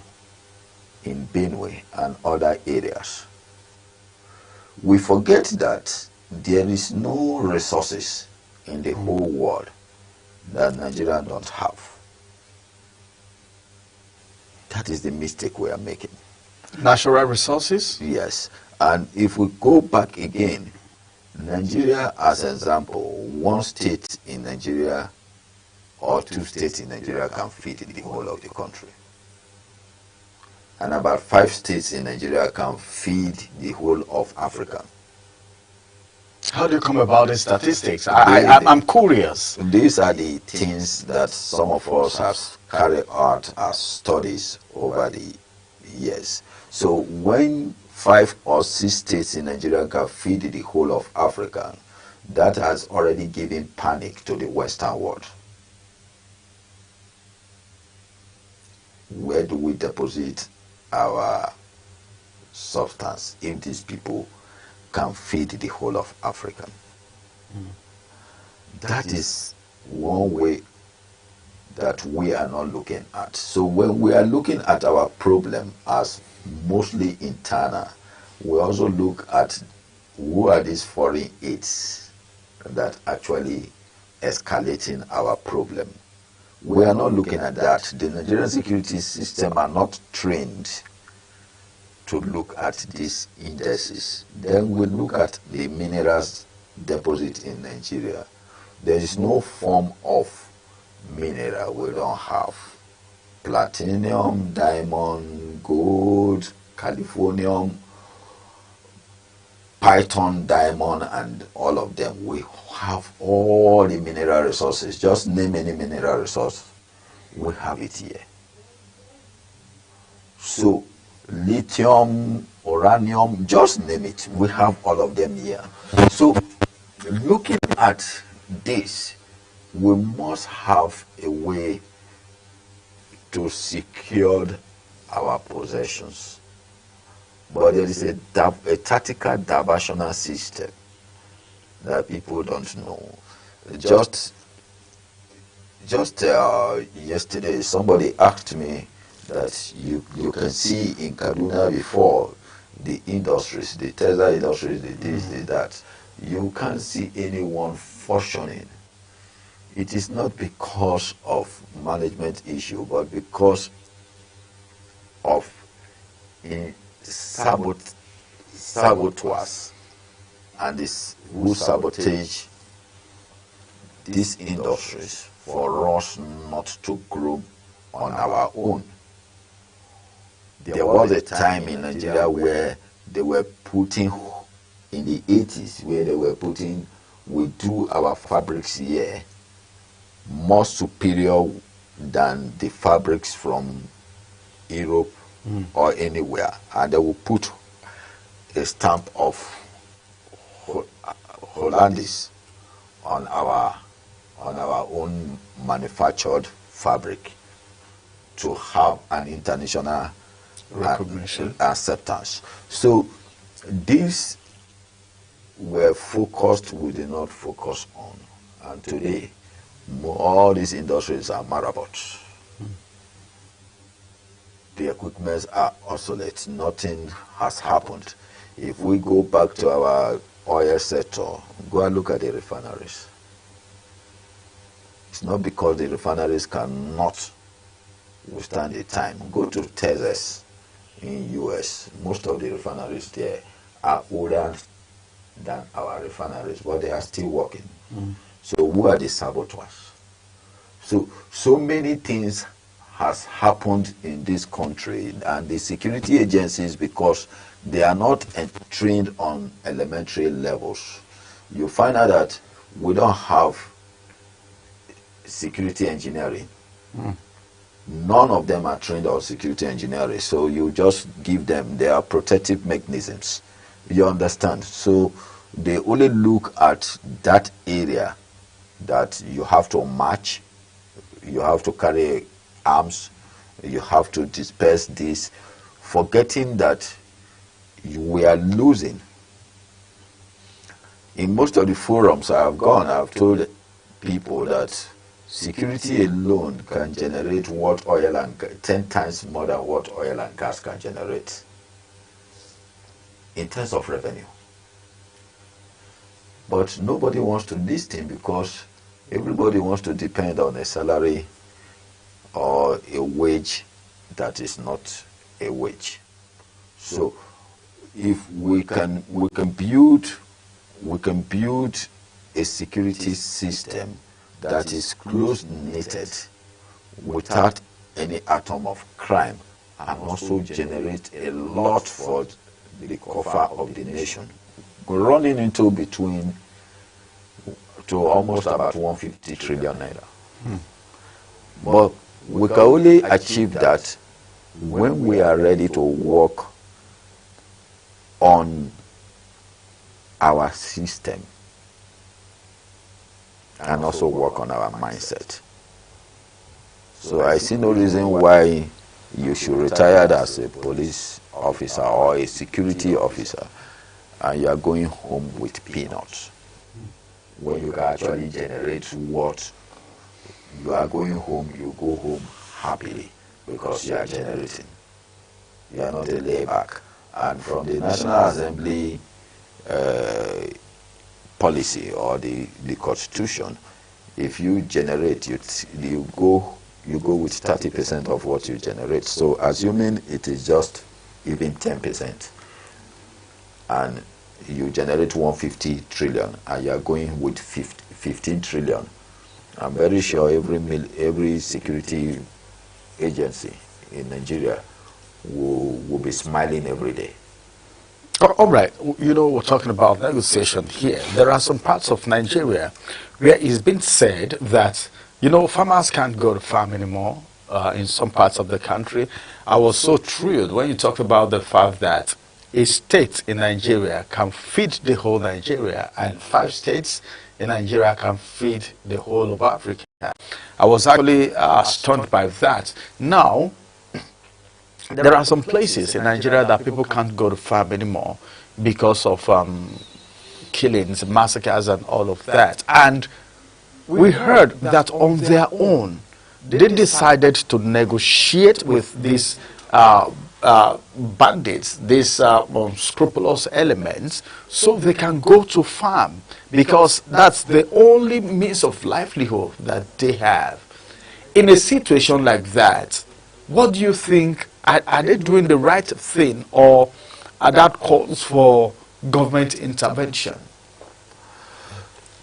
in Benue and other areas. We forget that there is no resources in the whole world that Nigeria don't have. That is the mistake we are making. Natural resources? Yes. And if we go back again, Nigeria as an example, one state in Nigeria or two states in Nigeria can feed the whole of the country. And about 5 states in Nigeria can feed the whole of Africa. How do you come about the statistics? I'm curious. These are the things that some of us have carried out as studies over the years. So when 5 or 6 states in Nigeria can feed the whole of Africa, that has already given panic to the Western world. Where do we deposit our substance if these people can feed the whole of Africa? That is one way that we are not looking at. So when we are looking at our problem as mostly internal, we also look at who are these foreign aids that actually escalating our problem. We are not looking at that. The Nigerian security system are not trained to look at these indices. Then we look at the minerals deposit in Nigeria. There is no form of mineral we don't have. Platinum, diamond, gold, californium, python, diamond, and all of them. We have all the mineral resources. Just name any mineral resource, we have it here. So lithium, uranium, just name it, we have all of them here. So looking at this, we must have a way to secure our possessions. But there is a tactical diversional system that people don't know. Just yesterday, somebody asked me that you can see in Kaduna before the industries, the Tesla industries, the this, the that, you can't see anyone functioning. It is not because of management issue, but because of saboteurs and this who sabotage these industries for us not to grow on our own. There was a time in Nigeria where they were putting, in the 80s, where they were putting, we do our fabrics here more superior than the fabrics from Europe or anywhere, and they will put a stamp of Hollandis on our own manufactured fabric to have an international recognition, acceptance. So these were focused, we did not focus on, and today all these industries are marabouts. The equipments are obsolete. Nothing has happened. If we go back to our oil sector, go and look at the refineries. It's not because the refineries cannot withstand the time. Go to Texas in US. Most of the refineries there are older than our refineries, but they are still working. So who are the saboteurs? So many things has happened in this country, and the security agencies, because they are not trained on elementary levels, you find out that we don't have security engineering. None of them are trained on security engineering, so you just give them their protective mechanisms. You understand? So they only look at that area that you have to march, you have to carry arms, you have to disperse this, forgetting that we are losing. In most of the forums I have gone, I have told people that security alone can generate what oil and 10 times more than what oil and gas can generate in terms of revenue. But nobody wants to listen because everybody wants to depend on a salary or a wage that is not a wage. So if we can build a security system that is close-knitted without any atom of crime, and also generate a lot for the coffer of the nation, running into between to almost about 150 trillion naira. But we can only achieve that when we are ready to work on our system and also work on our mindset. So I see no reason why you should retire as a police officer or a security officer and you are going home with peanuts when you can actually generate what you are going home. You go home happily because you are generating. You are not a layback. And from the National Assembly policy or the Constitution, if you generate, you go with 30% of what you generate. So assuming it is just even 10%, and you generate 150 trillion, and you are going with 15 trillion, I'm very sure every security agency in Nigeria will be smiling every day. All right, you know, we're talking about negotiation here. There are some parts of Nigeria where it's been said that, you know, farmers can't go to farm anymore in some parts of the country. I was so thrilled when you talked about the fact that a state in Nigeria can feed the whole Nigeria, and 5 states in Nigeria can feed the whole of Africa. I was actually stunned by that. Now, there are some places in Nigeria that people can't go to farm anymore because of killings, massacres, and all of that. And we heard that on their own, they decided to negotiate with these bandits, these unscrupulous elements, so they can go to farm, because that's the only means of livelihood that they have. In a situation like that, what do you think? Are they doing the right thing, or are that calls for government intervention?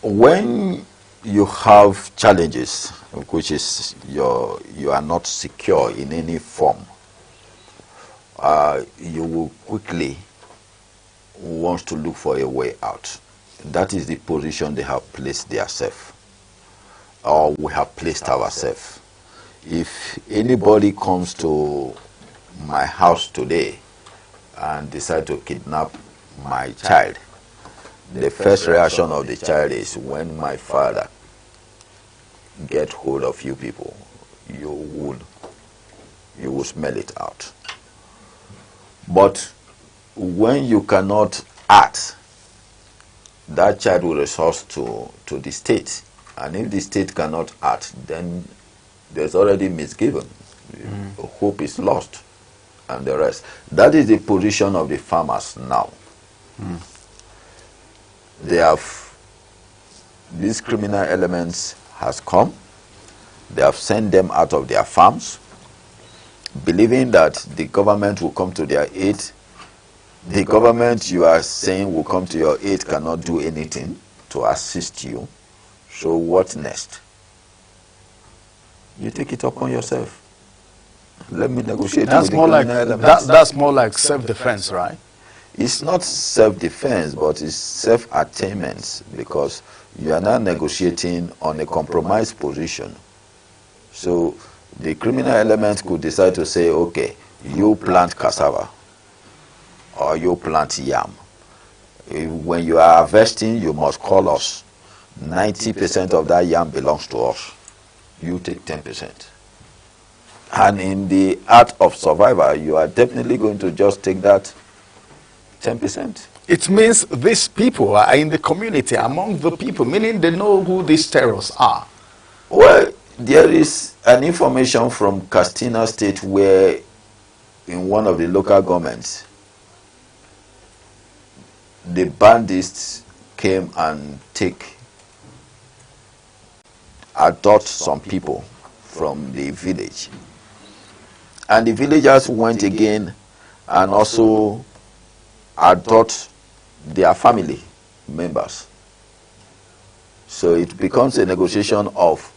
When you have challenges, which is you are not secure in any form, you will quickly want to look for a way out. That is the position they have placed themselves, or we have placed ourselves. If anybody comes to my house today and decide to kidnap my child, the first reaction of the child is, when my father get hold of you people, you will smell it out. But when you cannot act, that child will resort to the state, and if the state cannot act, then there's already misgiven. Hope is lost, and the rest. That is the position of the farmers now. They have, these criminal elements has come, they have sent them out of their farms, believing that the government will come to their aid. The government you are saying will come to your aid cannot do anything to assist you. So what next? You take it upon yourself. Let me negotiate. That's more like that's more like self-defense, right? It's not self-defense, but it's self-attainment, because you are now negotiating on a compromised position. So the criminal element could decide to say, okay, you plant cassava or you plant yam. When you are harvesting, you must call us. 90% of that yam belongs to us. You take 10%. And in the art of survival, you are definitely going to just take that 10%. It means these people are in the community, among the people, meaning they know who these terrorists are. Well, there is an information from Katsina State where in one of the local governments, the bandits came and adopt some people from the village. And the villagers went again and also adopt their family members. So it becomes a negotiation of,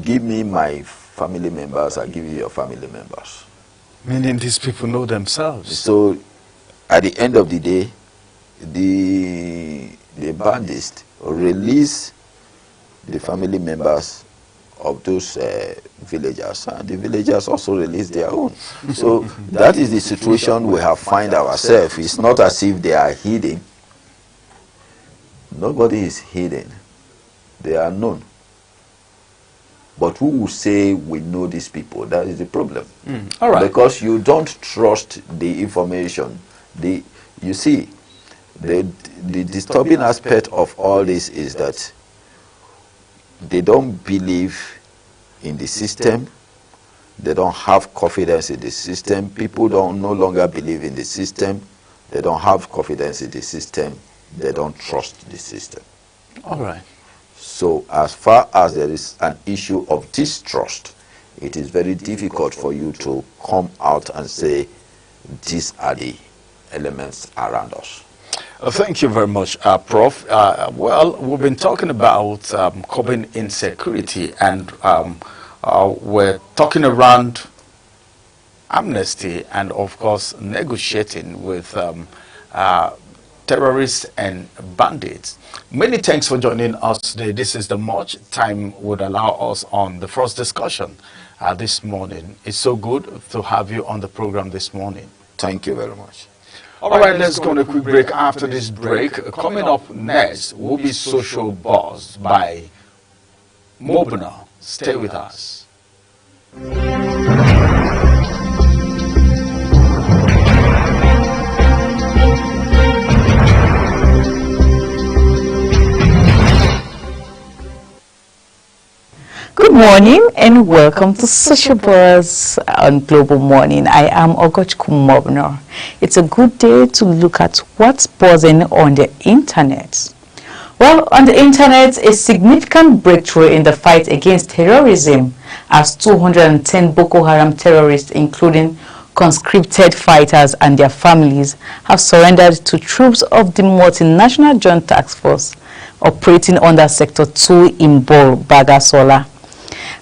give me my family members, I give you your family members. Meaning these people know themselves. So at the end of the day, the bandits release the family members of those villagers, and the villagers also release their own. So that is the situation we have find ourselves. It's not as if they are hidden. Nobody is hidden. They are known. But who will say we know these people? That is the problem. All right. Because you don't trust the information. You see, the disturbing aspect of all this is that they don't believe in the system. They don't have confidence in the system. People don't no longer believe in the system. They don't have confidence in the system. They don't trust the system. All right. So as far as there is an issue of distrust, it is very difficult for you to come out and say these are the elements around us. Thank you very much, Prof. Well, we've been talking about curbing insecurity, and we're talking around amnesty and, of course, negotiating with terrorists and bandits. Many thanks for joining us today. This is the much time would allow us on the first discussion this morning. It's so good to have you on the program this morning. Thank you very much. All right, let's go on a quick break. After this break, coming up next will be Social Buzz by Mobuna. Stay with us. Good morning and welcome to Social Buzz on Global Morning. I am Ogochukwu Mobuna. It's a good day to look at what's buzzing on the internet. Well, on the internet, a significant breakthrough in the fight against terrorism as 210 Boko Haram terrorists, including conscripted fighters and their families, have surrendered to troops of the Multinational Joint Task Force operating under Sector 2 in Bor, Bagasola.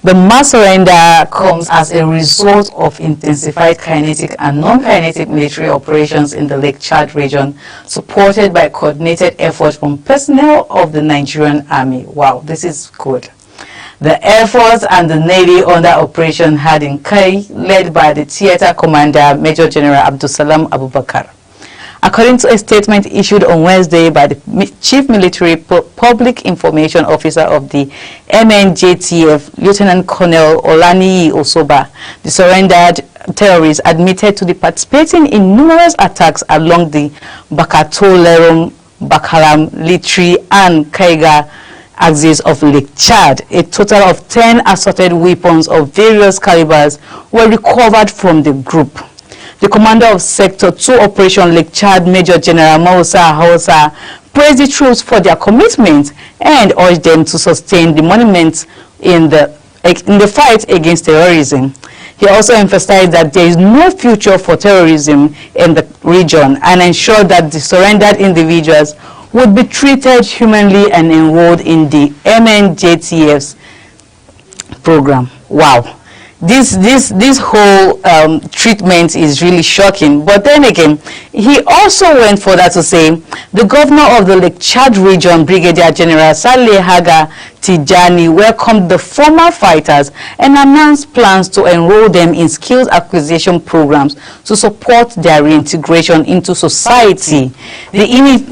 The mass surrender comes as a result of intensified kinetic and non-kinetic military operations in the Lake Chad region, supported by coordinated efforts from personnel of the Nigerian Army. Wow, this is good. The Air Force and the Navy under Operation Hardin Kai, led by the theater commander Major General Abdusalam Abubakar. According to a statement issued on Wednesday by the Chief Military Public Information Officer of the MNJTF, Lieutenant Colonel Olaniyi Osoba, the surrendered terrorists admitted to participating in numerous attacks along the Bakato-Lerom, Bakaram, Litri, and Kaiga axis of Lake Chad. A total of 10 assorted weapons of various calibers were recovered from the group. The commander of Sector 2 Operation Lake Chad, Major General Mausa Hausa, praised the troops for their commitment and urged them to sustain the monuments in the fight against terrorism. He also emphasized that there is no future for terrorism in the region and ensured that the surrendered individuals would be treated humanly and enrolled in the MNJTF's program. Wow. This whole treatment is really shocking. But then again, he also went further to say the governor of the Lake Chad region, Brigadier General Saleh Haga Tijani, welcomed the former fighters and announced plans to enroll them in skills acquisition programs to support their reintegration into society. The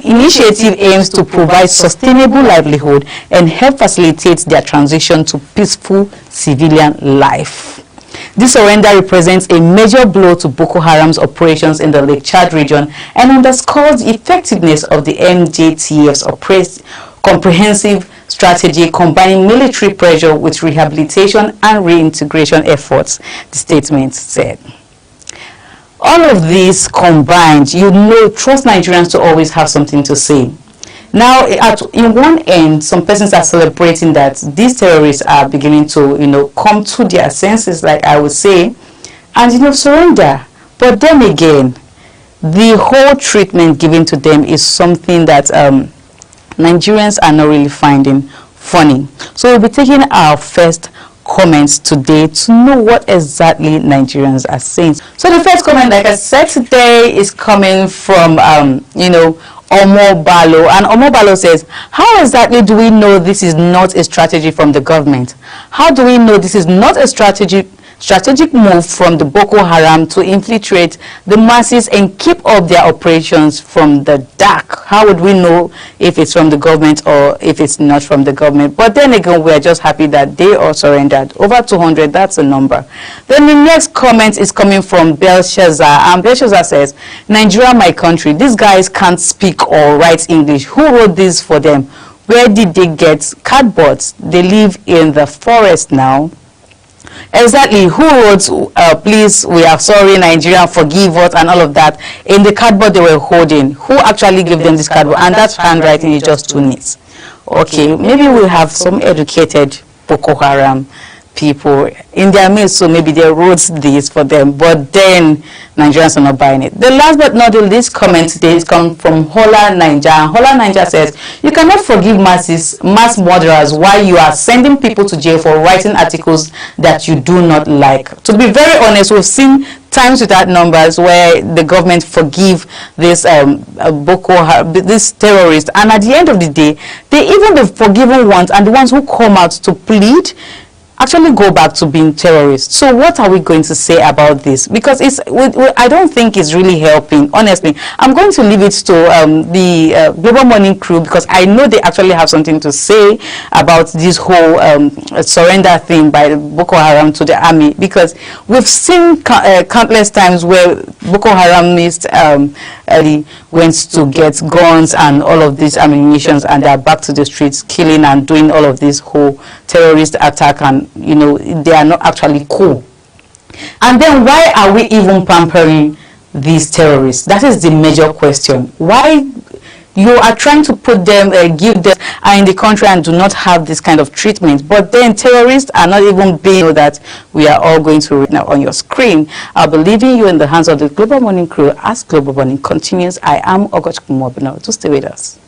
initiative aims to provide sustainable livelihood and help facilitate their transition to peaceful civilian life. This surrender represents a major blow to Boko Haram's operations in the Lake Chad region and underscores the effectiveness of the MJTF's comprehensive strategy combining military pressure with rehabilitation and reintegration efforts, the statement said. All of these combined, trust Nigerians to always have something to say. Now, in one end, some persons are celebrating that these terrorists are beginning to, come to their senses, like I would say, and, surrender. But then again, the whole treatment given to them is something that Nigerians are not really finding funny. So we'll be taking our first comments today to know what exactly Nigerians are saying. So the first comment, like I said today, is coming from, Omobalo. And Omobalo says, how exactly do we know this is not a strategy from the government? How do we know this is not a strategic move from the Boko Haram to infiltrate the masses and keep up their operations from the dark? How would we know if it's from the government or if it's not from the government? But then again, we are just happy that they all surrendered. Over 200, that's a number. Then the next comment is coming from Belshazzar. And Belshazzar says, Nigeria, my country, these guys can't speak or write English. Who wrote this for them? Where did they get cardboards? They live in the forest now. Exactly, who wrote, please, we are sorry, Nigeria, forgive us, and all of that, in the cardboard they were holding? Who actually gave them this cardboard? And that handwriting is just too neat. Okay, maybe we'll have some educated Boko Haram people in their midst, so maybe they wrote this for them, but then Nigerians are not buying it. The last but not the least comment today is come from Hola Ninja. Hola Ninja says, you cannot forgive mass murderers while you are sending people to jail for writing articles that you do not like. To be very honest, we've seen times without numbers where the government forgive this Boko Haram, this terrorist, and at the end of the day, even the forgiven ones and the ones who come out to plead actually go back to being terrorists. So what are we going to say about this? Because I don't think it's really helping, honestly. I'm going to leave it to the Global Morning crew, because I know they actually have something to say about this whole surrender thing by Boko Haram to the army, because we've seen countless times where Boko Haramists went to get guns and all of these ammunitions, and they're back to the streets killing and doing all of this whole terrorist attack, and you know, they are not actually cool. And then why are we even pampering these terrorists? That is the major question. Why you are trying to put them, give them in the country and do not have this kind of treatment, but then terrorists are not even being that we are all going to read now on your screen. I'll be leaving you in the hands of the Global Morning crew as Global Morning continues. I am Ogochukwu Mobino. To stay with us.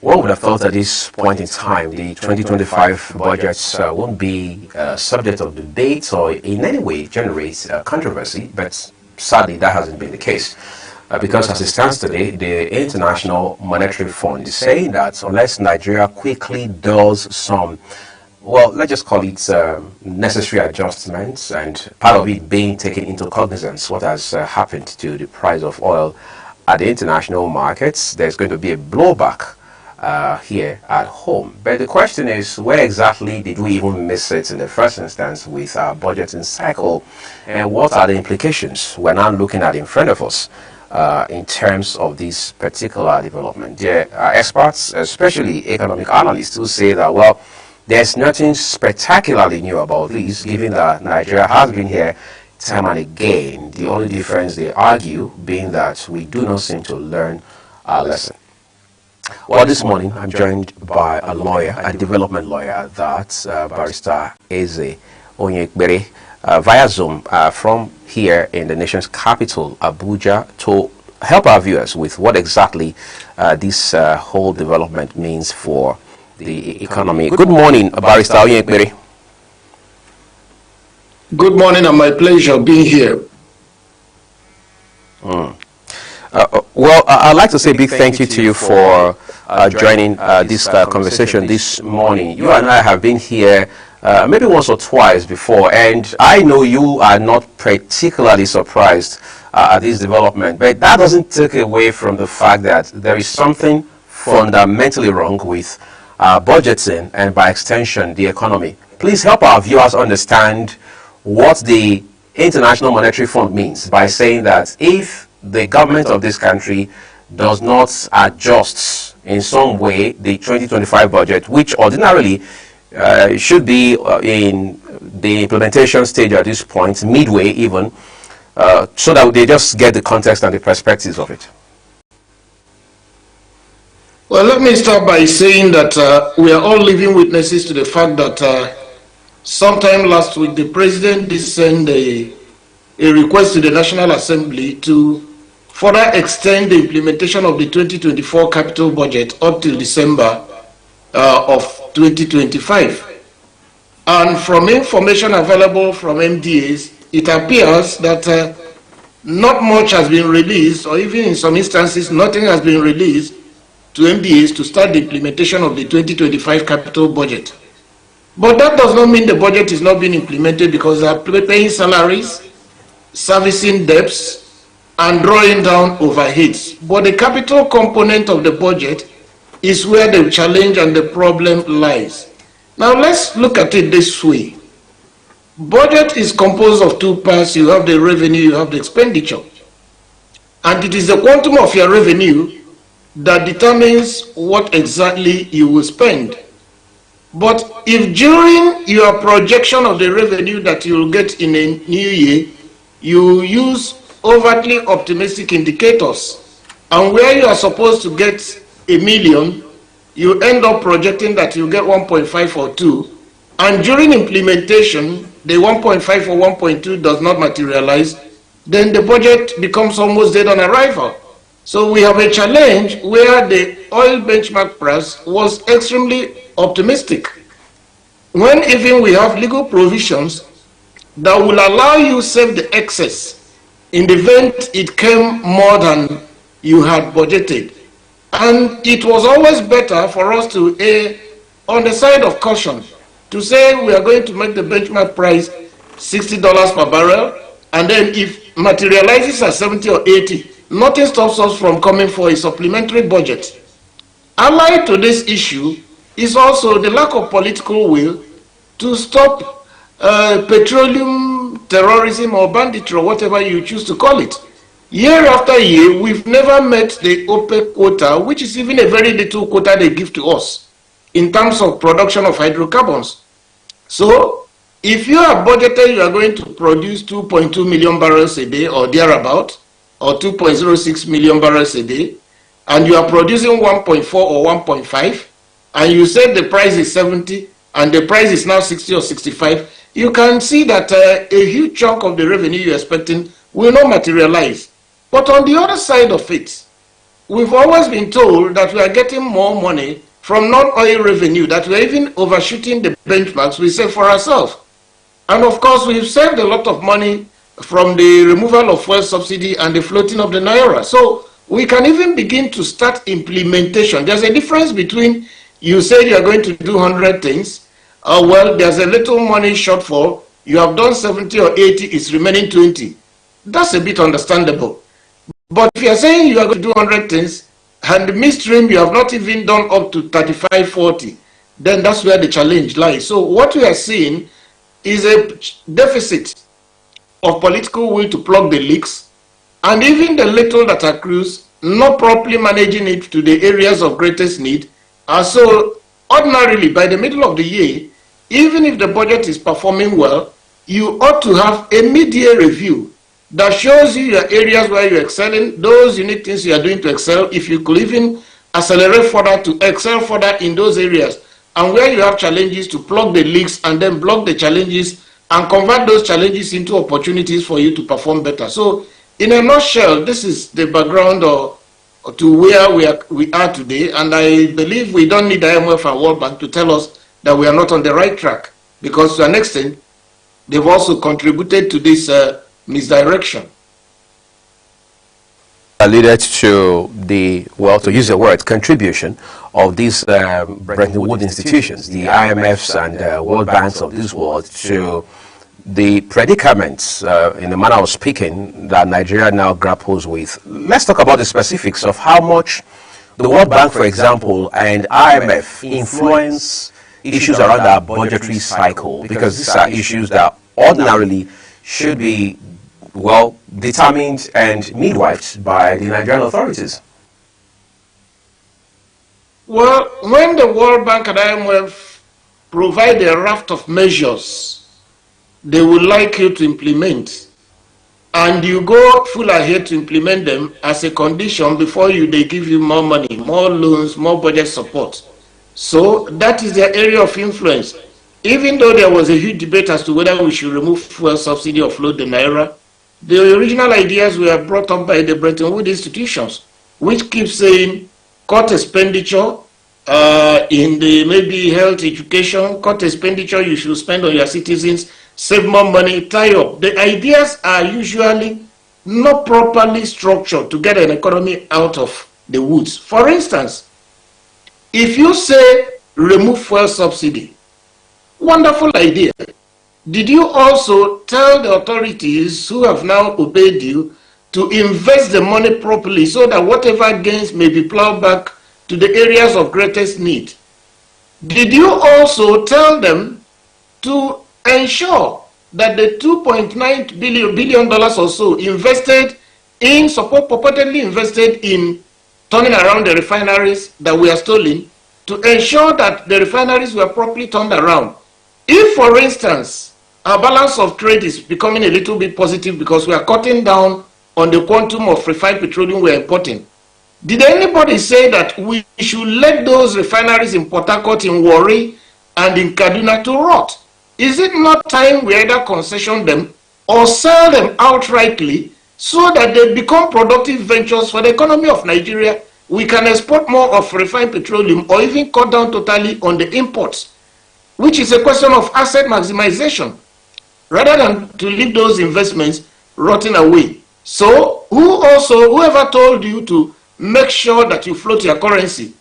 One would have thought at this point in time the 2025 budgets won't be subject of debate or in any way generate controversy, but sadly that hasn't been the case. Because as it stands today, the International Monetary Fund is saying that unless Nigeria quickly does some, well, let's just call it necessary adjustments, and part of it being taken into cognizance what has happened to the price of oil at the international markets, there's going to be a blowback here at home. But the question is, where exactly did we even miss it in the first instance with our budgeting cycle, and what are the implications we're now looking at in front of us in terms of this particular development? There are experts, especially economic analysts, who say that, well, there's nothing spectacularly new about this, given that Nigeria has been here time and again. The only difference, they argue, being that we do not seem to learn our lesson. Well, this morning I'm joined by a lawyer, a development lawyer, that's Barrister Eze Onyekbere, via Zoom from here in the nation's capital, Abuja, to help our viewers with what exactly this whole development means for the economy. Good morning, Barrister Onyekbere. Good morning, and my pleasure being here. Well, I'd like to say a big thank you to you for joining this conversation this morning. You and I have been here maybe once or twice before, and I know you are not particularly surprised at this development, but that doesn't take away from the fact that there is something fundamentally wrong with budgeting and, by extension, the economy. Please help our viewers understand what the International Monetary Fund means by saying that if the government of this country does not adjust in some way the 2025 budget, which ordinarily should be in the implementation stage at this point, midway even, so that they just get the context and the perspectives of it. Well, let me start by saying that we are all living witnesses to the fact that sometime last week the President did send a request to the National Assembly to further extend the implementation of the 2024 capital budget up till December of 2025. And from information available from MDAs, it appears that not much has been released, or even in some instances, nothing has been released to MDAs to start the implementation of the 2025 capital budget. But that does not mean the budget is not being implemented, because they are paying salaries, servicing debts, and drawing down overheads. But the capital component of the budget is where the challenge and the problem lies. Now let's look at it this way. Budget is composed of two parts. You have the revenue, you have the expenditure. And it is the quantum of your revenue that determines what exactly you will spend. But if during your projection of the revenue that you will get in a new year, you use overtly optimistic indicators, and where you are supposed to get $1 million, you end up projecting that you get 1.5 or 2, and during implementation, the 1.5 or 1.2 does not materialize, then the budget becomes almost dead on arrival. So we have a challenge where the oil benchmark price was extremely optimistic, when even we have legal provisions that will allow you save the excess in the event it came more than you had budgeted. And it was always better for us to err on the side of caution, to say we are going to make the benchmark price $60 per barrel, and then if materializes at 70 or 80, nothing stops us from coming for a supplementary budget. Allied to this issue is also the lack of political will to stop petroleum terrorism or banditry, or whatever you choose to call it. Year after year, we've never met the OPEC quota, which is even a very little quota they give to us in terms of production of hydrocarbons. So, if you are budgeted, you are going to produce 2.2 million barrels a day or thereabout, or 2.06 million barrels a day, and you are producing 1.4 or 1.5, and you said the price is 70, and the price is now 60 or 65, you can see that a huge chunk of the revenue you're expecting will not materialize. But on the other side of it, we've always been told that we are getting more money from non-oil revenue, that we're even overshooting the benchmarks we set for ourselves. And of course, we've saved a lot of money from the removal of fuel subsidy and the floating of the naira. So we can even begin to start implementation. There's a difference between you say you're going to do 100 things, well, there's a little money shortfall, you have done 70 or 80, it's remaining 20. That's a bit understandable. But if you're saying you are going to do 100 things, and the midstream you have not even done up to 35, 40, then that's where the challenge lies. So what we are seeing is a deficit of political will to plug the leaks, and even the little that accrues, not properly managing it to the areas of greatest need, and so ordinarily by the middle of the year, even if the budget is performing well, you ought to have a mid-year review that shows you your areas where you're excelling, those unique things you are doing to excel. If you could even accelerate further to excel further in those areas, and where you have challenges, to plug the leaks and then block the challenges and convert those challenges into opportunities for you to perform better. So in a nutshell, this is the background to where we are today, and I believe we don't need the IMF and World Bank to tell us that we are not on the right track, because to an extent, they've also contributed to this misdirection. Alluded to the, well, to use the word, contribution of these Bretton Woods institutions, the IMFs and World Banks of this world, to the predicaments, in the manner of speaking, that Nigeria now grapples with. Let's talk about the specifics of how much the World Bank, for example, and IMF influence issues around our budgetary cycle, because these are issues that ordinarily should be, well, determined and midwifed by the Nigerian authorities. Well, when the World Bank and IMF provide a raft of measures they would like you to implement, and you go full ahead to implement them as a condition before they give you more money, more loans, more budget support. So that is their area of influence. Even though there was a huge debate as to whether we should remove fuel subsidy or float the naira, the original ideas were brought up by the Bretton Woods institutions, which keep saying cut expenditure in the maybe health, education, cut expenditure you should spend on your citizens, save more money, tie up. The ideas are usually not properly structured to get an economy out of the woods. For instance, if you say remove fuel subsidy, wonderful idea. Did you also tell the authorities who have now obeyed you to invest the money properly so that whatever gains may be plowed back to the areas of greatest need? Did you also tell them to ensure that the $2.9 billion or so invested in, purportedly invested in turning around the refineries that were stolen, to ensure that the refineries were properly turned around? If, for instance, our balance of trade is becoming a little bit positive because we are cutting down on the quantum of refined petroleum we are importing, did anybody say that we should let those refineries in Port Harcourt, in Warri, and in Kaduna to rot? Is it not time we either concession them or sell them outrightly so that they become productive ventures for the economy of Nigeria? We can export more of refined petroleum or even cut down totally on the imports, which is a question of asset maximization, rather than to leave those investments rotting away. So whoever told you to make sure that you float your currency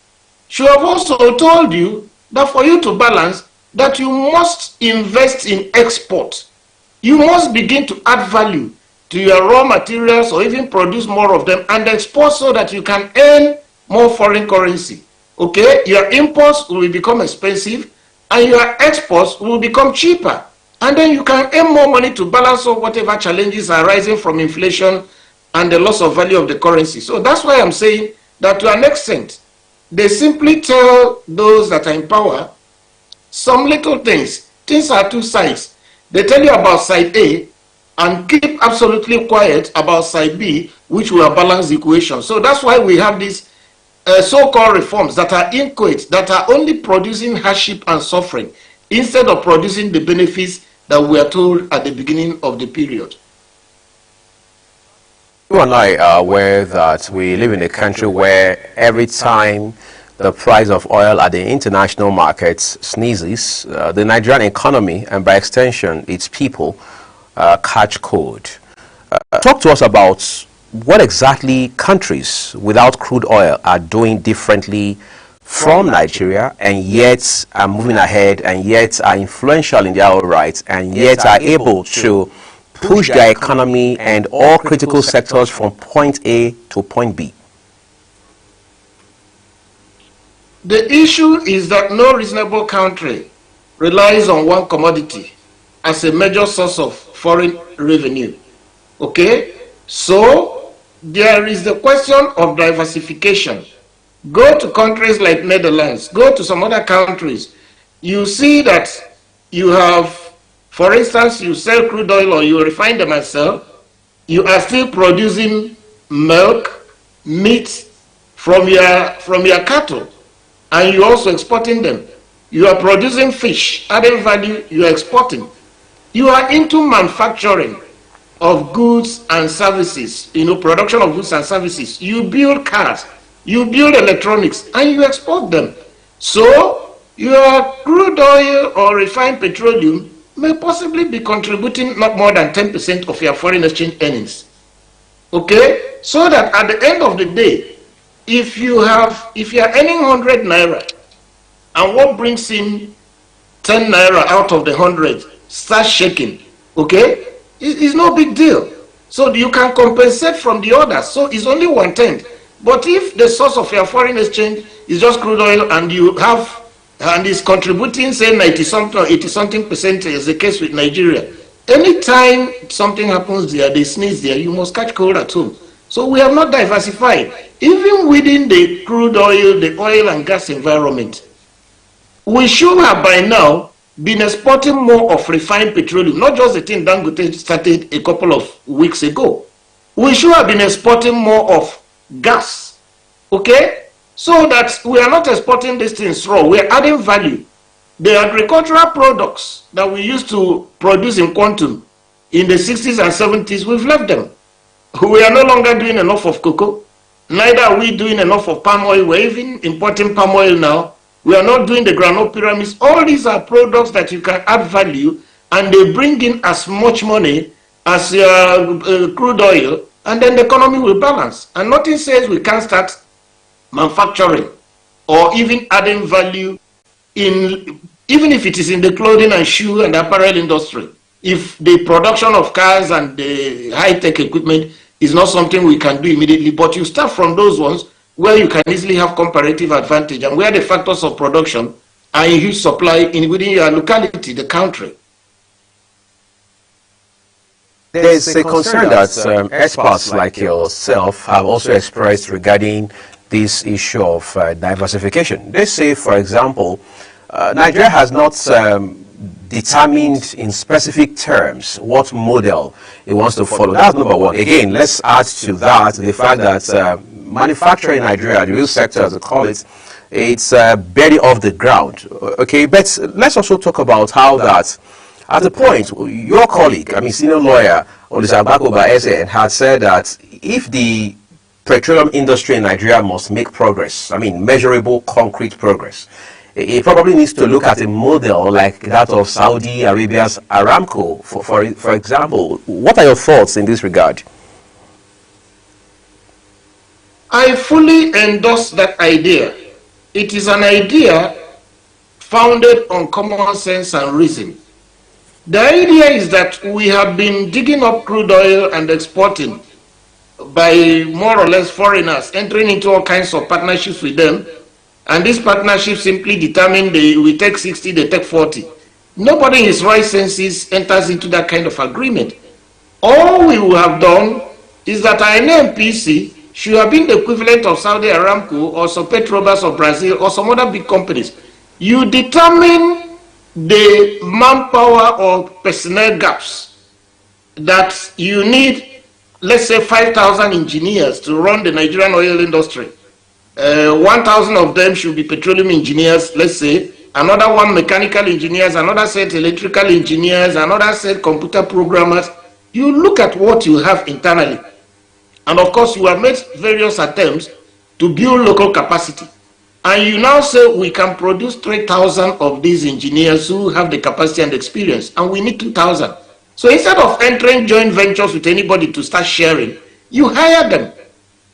should have also told you that for you to balance, that you must invest in export. You must begin to add value to your raw materials or even produce more of them and export so that you can earn more foreign currency. Okay, your imports will become expensive and your exports will become cheaper. And then you can earn more money to balance out whatever challenges are arising from inflation and the loss of value of the currency. So that's why I'm saying that to an extent, they simply tell those that are in power some little things. Things are two sides. They tell you about side A and keep absolutely quiet about side B, which will balance the equation. So that's why we have these so-called reforms that are inchoate, that are only producing hardship and suffering, instead of producing the benefits that we are told at the beginning of the period. You and I are aware that we live in a country where every time the price of oil at the international markets sneezes, the Nigerian economy, and by extension its people, catch cold. Talk to us about what exactly countries without crude oil are doing differently from Nigeria, and yet are moving ahead, and yet are influential in their own rights, and yet are able to push their economy and all critical sectors from point A to point B. The issue is that no reasonable country relies on one commodity as a major source of foreign revenue. Okay? So there is the question of diversification. Go to countries like Netherlands, go to some other countries. You see that you have, for instance, you sell crude oil or you refine them and sell, you are still producing milk, meat from your cattle, and you're also exporting them. You are producing fish, adding value, you are exporting. You are into manufacturing of goods and services, production of goods and services. You build cars, you build electronics, and you export them. So, your crude oil or refined petroleum may possibly be contributing not more than 10% of your foreign exchange earnings. Okay? So that at the end of the day, if you are earning 100 naira, and what brings in 10 naira out of the 100 starts shaking, okay? It's no big deal. So you can compensate from the others. So it's only 1/10. But if the source of your foreign exchange is just crude oil and you have, and is contributing, say 90-something or 80-something% is the case with Nigeria, anytime something happens there, they sneeze there, you must catch cold at home. So we have not diversified. Even within the crude oil, the oil and gas environment, we should have by now been exporting more of refined petroleum, not just the thing Dangote started a couple of weeks ago. We should have been exporting more of gas, okay? So that we are not exporting these things raw, we are adding value. The agricultural products that we used to produce in quantum in the 60s and 70s, we've left them. We are no longer doing enough of cocoa, neither are we doing enough of palm oil. We're even importing palm oil now. We are not doing the groundnut pyramids. All these are products that you can add value, and they bring in as much money as crude oil, and then the economy will balance. And nothing says we can't start manufacturing or even adding value in, even if it is in the clothing and shoe and apparel industry. If the production of cars and the high-tech equipment is not something we can do immediately, but you start from those ones where you can easily have comparative advantage and where the factors of production are in huge supply within your locality, the country. There's a concern that experts like yourself have also expressed regarding this issue of diversification. They say, for example, Nigeria has not determined in specific terms what model it wants to follow. That's number one. Again, let's add to that the fact that manufacturing in Nigeria, the real sector as they call it, it's barely off the ground. Okay, but let's also talk about how that, at the point, your colleague, senior lawyer, Olisabako Baeze, had said that if the petroleum industry in Nigeria must make progress, measurable, concrete progress, it probably needs to look at a model like that of Saudi Arabia's Aramco, for example. What are your thoughts in this regard? I fully endorse that idea. It is an idea founded on common sense and reason. The idea is that we have been digging up crude oil and exporting by more or less foreigners, entering into all kinds of partnerships with them, and these partnerships simply determine we take 60, they take 40. Nobody in his right senses enters into that kind of agreement. All we will have done is that our NNPC should have been the equivalent of Saudi Aramco or some Petrobras of Brazil or some other big companies. You determine the manpower or personnel gaps that you need. Let's say 5,000 engineers to run the Nigerian oil industry. 1,000 of them should be petroleum engineers, let's say, another one mechanical engineers, another set electrical engineers, another set computer programmers. You look at what you have internally. And of course, you have made various attempts to build local capacity. And you now say we can produce 3,000 of these engineers who have the capacity and experience, and we need 2,000. So instead of entering joint ventures with anybody to start sharing, you hire them.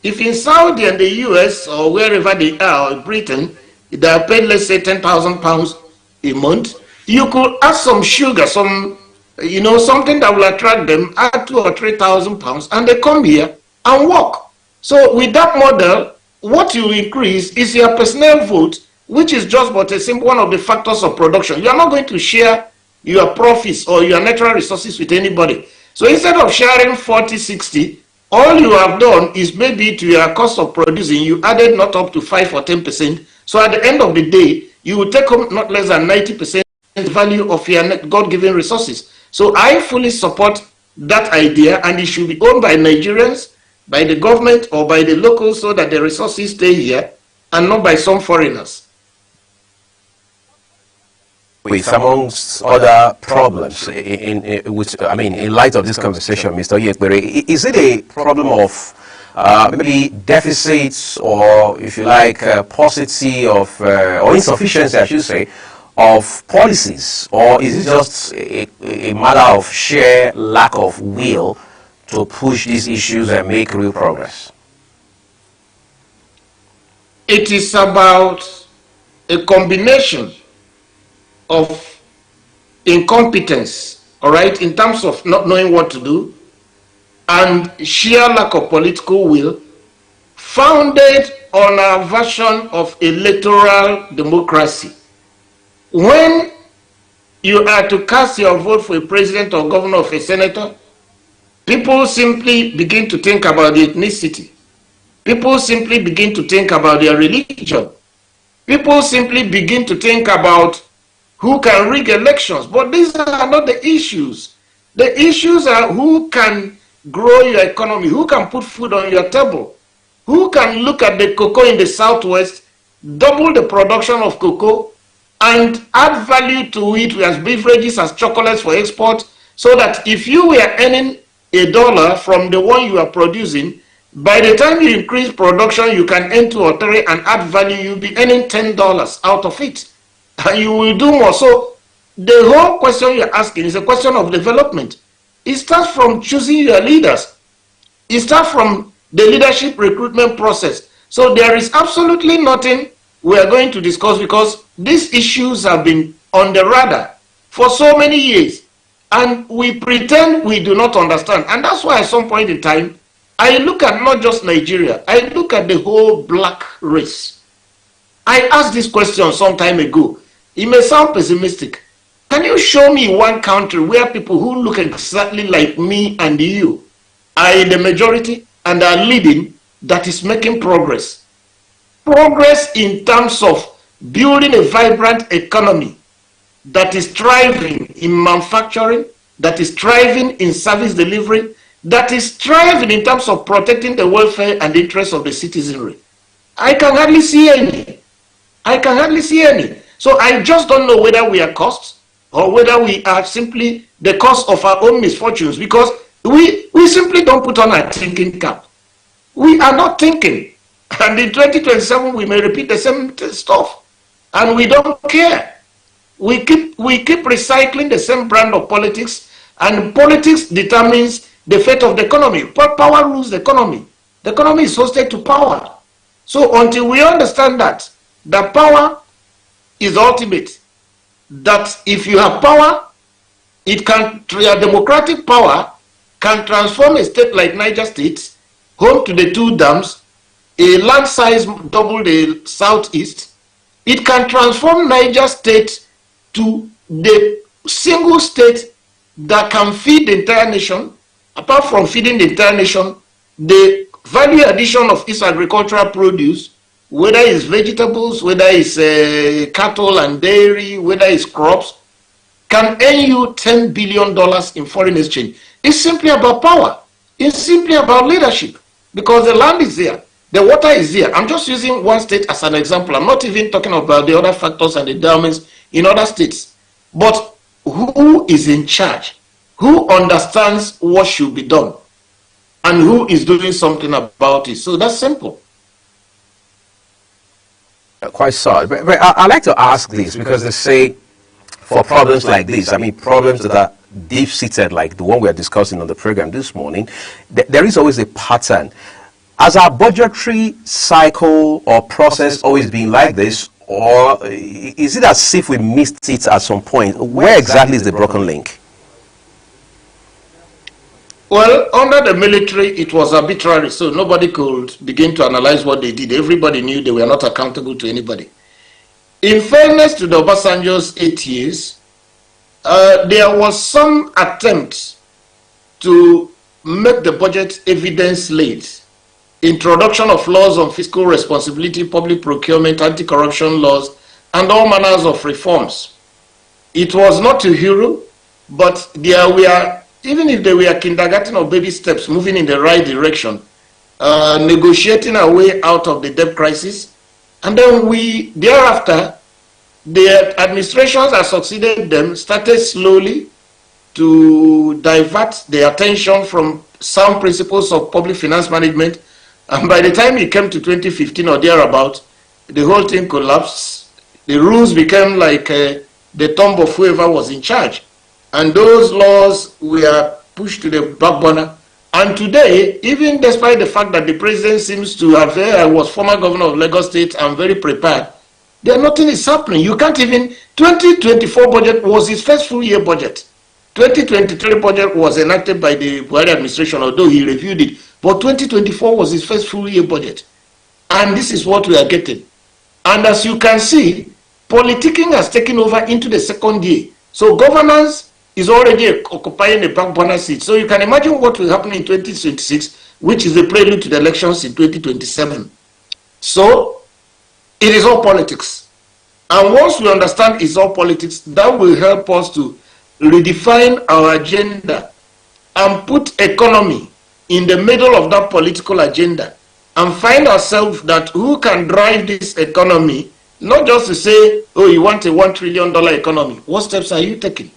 If in Saudi and the US or wherever they are, or Britain, they are paid, let's say, 10,000 pounds a month, you could add some sugar, some, something that will attract them, add 2,000 or 3,000 pounds, and they come here and work. So with that model, what you increase is your personnel vote, which is just but a simple one of the factors of production. You are not going to share your profits or your natural resources with anybody. So instead of sharing 40-60, All you have done is maybe to your cost of producing, you added not up to 5 or 10%. So at the end of the day, you will take home not less than 90% value of your God-given resources. So I fully support that idea, and it should be owned by Nigerians, by the government, or by the locals, so that the resources stay here and not by some foreigners. With amongst other problems, in light of this conversation, Mr. Yekbere, is it a problem of maybe deficits, or, if you like, paucity of, or insufficiency, I should say, of policies, or is it just a matter of sheer lack of will to push these issues and make real progress? It is about a combination of incompetence, all right, in terms of not knowing what to do, and sheer lack of political will, founded on a version of electoral democracy. When you are to cast your vote for a president or governor or a senator, people simply begin to think about the ethnicity. People simply begin to think about their religion. People simply begin to think about who can rig elections. But these are not the issues. The issues are who can grow your economy, who can put food on your table, who can look at the cocoa in the southwest, double the production of cocoa, and add value to it as beverages, as chocolates for export, so that if you were earning $1 from the one you are producing, by the time you increase production, you can earn 2 or 3 and add value, you'll be earning $10 out of it. And you will do more. So the whole question you're asking is a question of development. It starts from choosing your leaders. It starts from the leadership recruitment process. So there is absolutely nothing we are going to discuss, because these issues have been on the radar for so many years, and we pretend we do not understand. And that's why at some point in time, I look at not just Nigeria, I look at the whole black race. I asked this question some time ago. It may sound pessimistic. Can you show me one country where people who look exactly like me and you are in the majority and are leading, that is making progress? Progress in terms of building a vibrant economy that is thriving in manufacturing, that is thriving in service delivery, that is thriving in terms of protecting the welfare and interests of the citizenry. I can hardly see any. I can hardly see any. So I just don't know whether we are costs or whether we are simply the cause of our own misfortunes, because we simply don't put on our thinking cap. We are not thinking. And in 2027, we may repeat the same stuff. And we don't care. We keep recycling the same brand of politics, and politics determines the fate of the economy. Power rules the economy. The economy is hosted to power. So until we understand that power is ultimate, that if you have power, it can, your democratic power can transform a state like Niger State, home to the 2 dams, a land size double the southeast. It can transform Niger State to the single state that can feed the entire nation. Apart from feeding the entire nation, the value addition of its agricultural produce, whether it's vegetables, whether it's cattle and dairy, whether it's crops, can earn you $10 billion in foreign exchange. It's simply about power. It's simply about leadership, because the land is there, the water is there. I'm just using one state as an example. I'm not even talking about the other factors and endowments in other states. But who is in charge? Who understands what should be done? And who is doing something about it? So that's simple. Quite sorry, but I like to ask this, because they say for problems like this, I mean problems that are deep-seated, like the one we are discussing on the program this morning, there is always a pattern. Has our budgetary cycle or process always been like this, or is it as if we missed it at some point? Where exactly is the broken link? Well, under the military, it was arbitrary, so nobody could begin to analyze what they did. Everybody knew they were not accountable to anybody. In fairness to the Obasanjo's 8 years, there was some attempt to make the budget evidence-led, introduction of laws on fiscal responsibility, public procurement, anti-corruption laws, and all manners of reforms. It was not a hero, but there were, even if they were kindergarten or baby steps moving in the right direction, negotiating our way out of the debt crisis. And then we, thereafter, the administrations that succeeded them started slowly to divert the attention from sound principles of public finance management. And by the time it came to 2015 or thereabout, the whole thing collapsed. The rules became like the tomb of whoever was in charge. And those laws were pushed to the back burner. And today, even despite the fact that the president seems to have, I was former governor of Lagos State and very prepared, nothing is happening. You can't even, 2024 budget was his first full year budget. 2023 budget was enacted by the Buhari administration, although he reviewed it. But 2024 was his first full year budget. And this is what we are getting. And as you can see, politicking has taken over into the second year. So governance is already occupying a back burner seat. So you can imagine what will happen in 2026, which is the prelude to the elections in 2027. So it is all politics. And once we understand it's all politics, that will help us to redefine our agenda and put economy in the middle of that political agenda and find ourselves that who can drive this economy, not just to say, oh, you want a $1 trillion economy. What steps are you taking?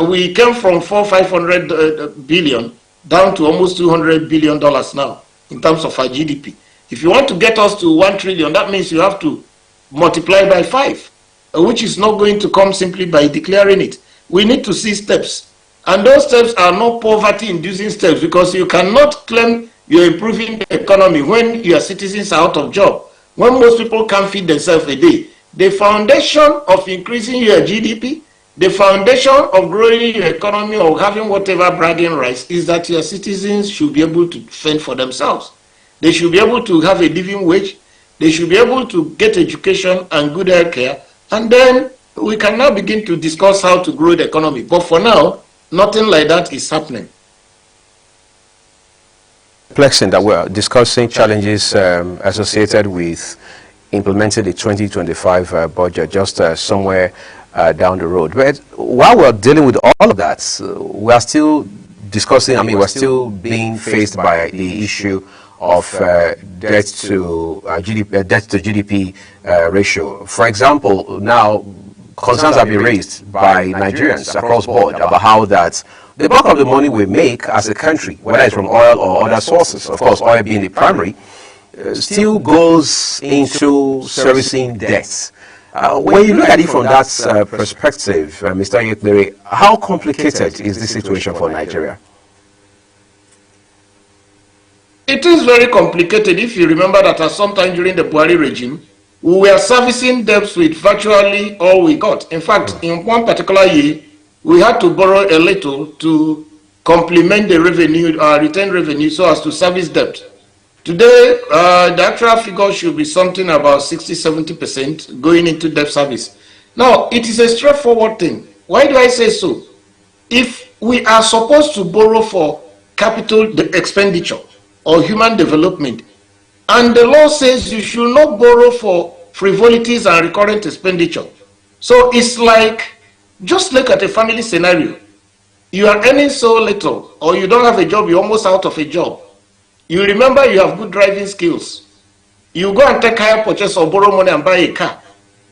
We came from 500 billion down to almost $200 billion now in terms of our GDP. If you want to get us to 1 trillion, that means you have to multiply by 5, which is not going to come simply by declaring it. We need to see steps. And those steps are not poverty-inducing steps, because you cannot claim you're improving the economy when your citizens are out of job, when most people can't feed themselves a day. The foundation of increasing your GDP, the foundation of growing your economy or having whatever bragging rights is that your citizens should be able to fend for themselves. They should be able to have a living wage. They should be able to get education and good health care. And then we can now begin to discuss how to grow the economy. But for now, nothing like that is happening. Perplexing that we're discussing challenges associated with implementing the 2025 budget just somewhere down the road. But while we're dealing with all of that, we are still discussing, we're still being faced by the issue of debt to GDP ratio. For example, now concerns have been raised by Nigerians across the board about how that the bulk of the money we make as a country, whether it's from oil or other sources, of course oil being the primary, still goes into servicing debts. When you look at it from that perspective, Mr. Yekleri, how complicated is this situation for Nigeria? It is very complicated. If you remember that at some time during the Buhari regime, we were servicing debts with virtually all we got. In fact, in one particular year, we had to borrow a little to complement the revenue, retained revenue, so as to service debt. Today, the actual figure should be something about 60–70% going into debt service. Now, it is a straightforward thing. Why do I say so? If we are supposed to borrow for capital expenditure or human development, and the law says you should not borrow for frivolities and recurrent expenditure. So it's like, just look at a family scenario. You are earning so little, or you don't have a job, you're almost out of a job. You remember you have good driving skills. You go and take hire purchase or borrow money and buy a car.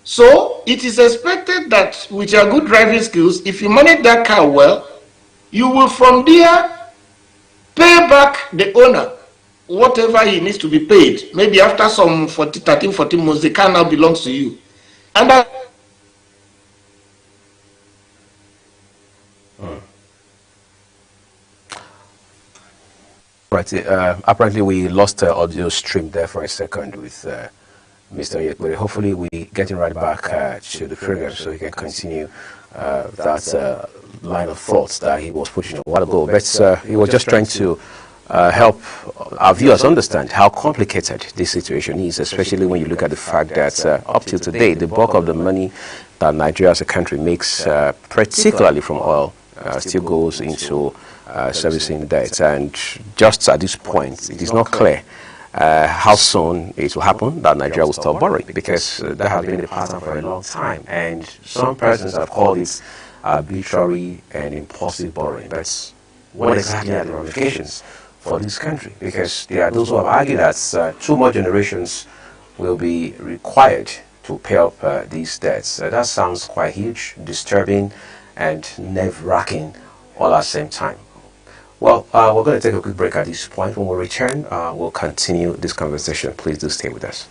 So it is expected that with your good driving skills, if you manage that car well, you will from there pay back the owner whatever he needs to be paid. Maybe after some 13, 14 months, the car now belongs to you. And that Right. Apparently, we lost the audio stream there for a second with Mr. Yekleri. Hopefully, we're getting right back to the program so he can continue that line of thoughts that he was pushing a while ago. But he was just trying to help our viewers understand how complicated this situation is, especially when you look at the fact that up till today, the bulk of the money that Nigeria as a country makes, particularly from oil, still goes into servicing debts. And just at this point, it is not clear how soon it will happen that Nigeria will stop borrowing, because that has been the pattern for a long time. And some persons have called it arbitrary and impulsive borrowing. But what exactly are the ramifications for this country? Because there are those who have argued that 2 more generations will be required to pay up these debts. That sounds quite huge, disturbing, and nerve-wracking all at the same time. Well, we're going to take a quick break at this point. When we return, we'll continue this conversation. Please do stay with us.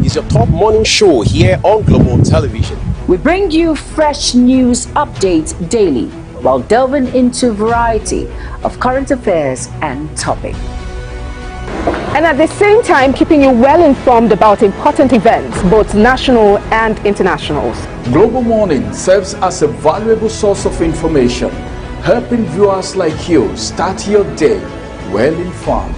is your top morning show here on Global Television. We bring you fresh news updates daily while delving into a variety of current affairs and topics. And at the same time, keeping you well informed about important events, both national and internationals. Global Morning serves as a valuable source of information, helping viewers like you start your day well informed.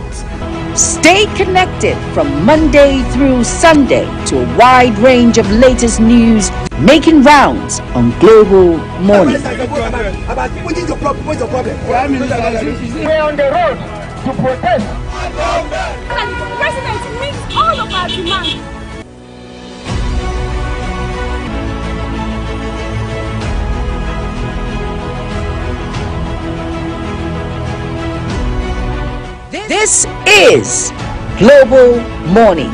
Stay connected from Monday through Sunday to a wide range of latest news making rounds on Global Morning. We're on the road to protest. The president meets all of our demands. This is Global Morning.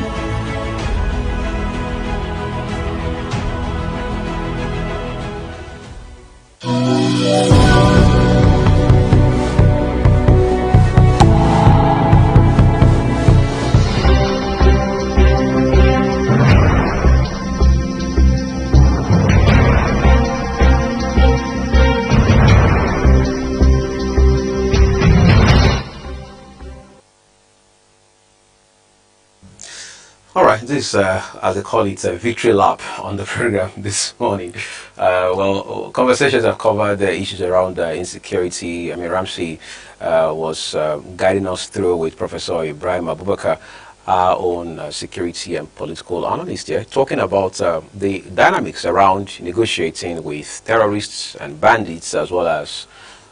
All right, this, as they call it, a victory lap on the program this morning. Well, conversations have covered the issues around insecurity. I mean, Ramsey was guiding us through with Professor Ibrahim Abubakar, our own security and political analyst here, talking about the dynamics around negotiating with terrorists and bandits, as well as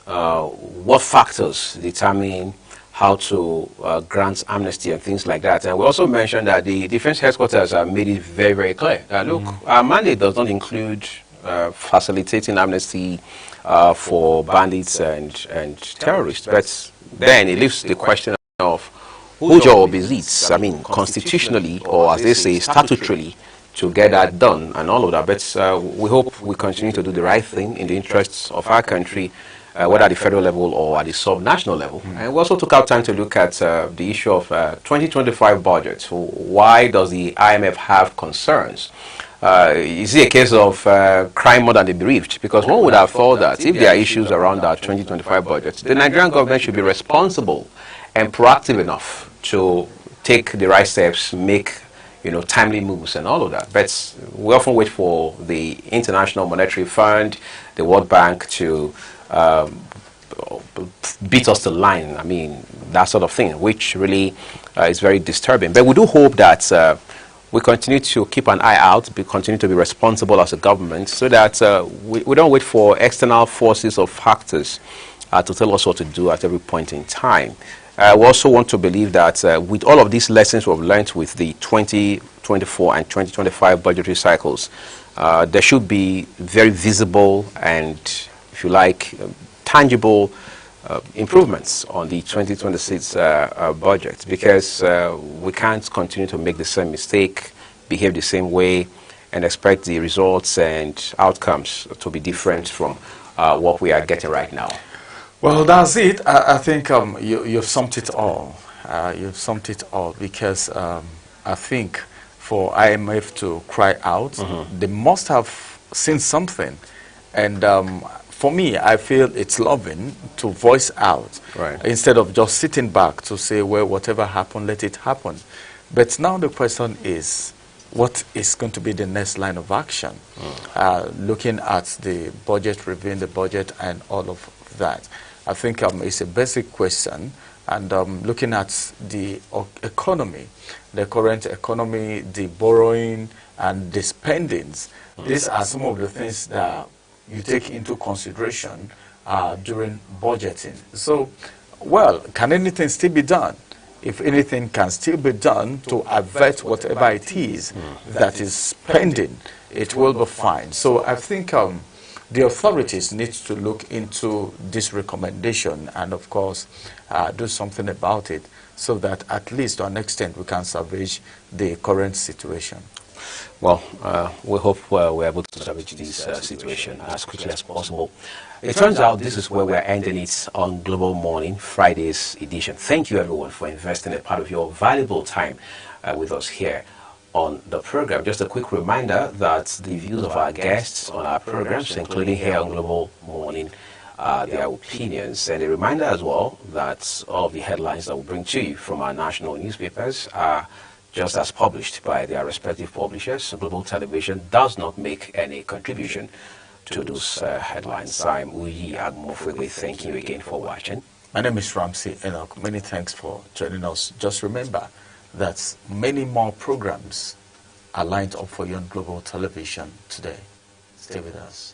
what factors determine how to grant amnesty and things like that. And we also mentioned that the defense headquarters have made it very, very clear that, look, our mandate does not include facilitating amnesty for bandits and terrorists. But then it leaves the question of whose job is it, I mean, constitutionally, or as they say, statutorily, to get that done and all of that. But we hope we continue to do the right thing in the interests of our country, whether at the federal level or at the sub-national level. And we also took out time to look at the issue of 2025 budget. So why does the IMF have concerns? Is it a case of crying more than the bereaved? Because one would have thought that if there are issues around that 2025 budget, the Nigerian government should be responsible and proactive enough to take the right steps, make timely moves and all of that. But we often wait for the International Monetary Fund, the World Bank to beat us to the line, I mean, that sort of thing, which really is very disturbing. But we do hope that we continue to keep an eye out, continue to be responsible as a government, so that we don't wait for external forces or factors to tell us what to do at every point in time. We also want to believe that with all of these lessons we've learned with the 2024 and 2025 budgetary cycles, there should be very visible and, if you like, tangible improvements on the 2026 budget, because we can't continue to make the same mistake, behave the same way, and expect the results and outcomes to be different from what we are getting right now. Well, that's it. I think you've summed it all. You've summed it all, because I think for IMF to cry out, they must have seen something. And for me, I feel it's loving to voice out, instead of just sitting back to say, well, whatever happened, let it happen. But now the question is, what is going to be the next line of action? Looking at the budget, reviewing the budget and all of that. I think it's a basic question. And looking at the economy, the current economy, the borrowing and the spendings, these are some of the things that you take into consideration during budgeting. So, well, can anything still be done? If anything can still be done to avert whatever it is that is spending, it will be fine. So I think the authorities need to look into this recommendation and, of course, do something about it, so that at least to an extent we can salvage the current situation. Well, we hope we're able to salvage this situation as quickly as possible. It turns out this is where we're ending it on Global Morning, Friday's edition. Thank you, everyone, for investing a part of your valuable time with us here. on the program. Just a quick reminder that the views of our guests on our programs, including here on Global Morning, their opinions, and a reminder as well that all of the headlines that we bring to you from our national newspapers are just as published by their respective publishers. Global Television does not make any contribution to those headlines. I'm Uyi Agmofwege. Thank you again for watching. My name is Ramsey Enoch. Many thanks for joining us. Just remember that many more programs are lined up for you on Global Television today. Stay with us.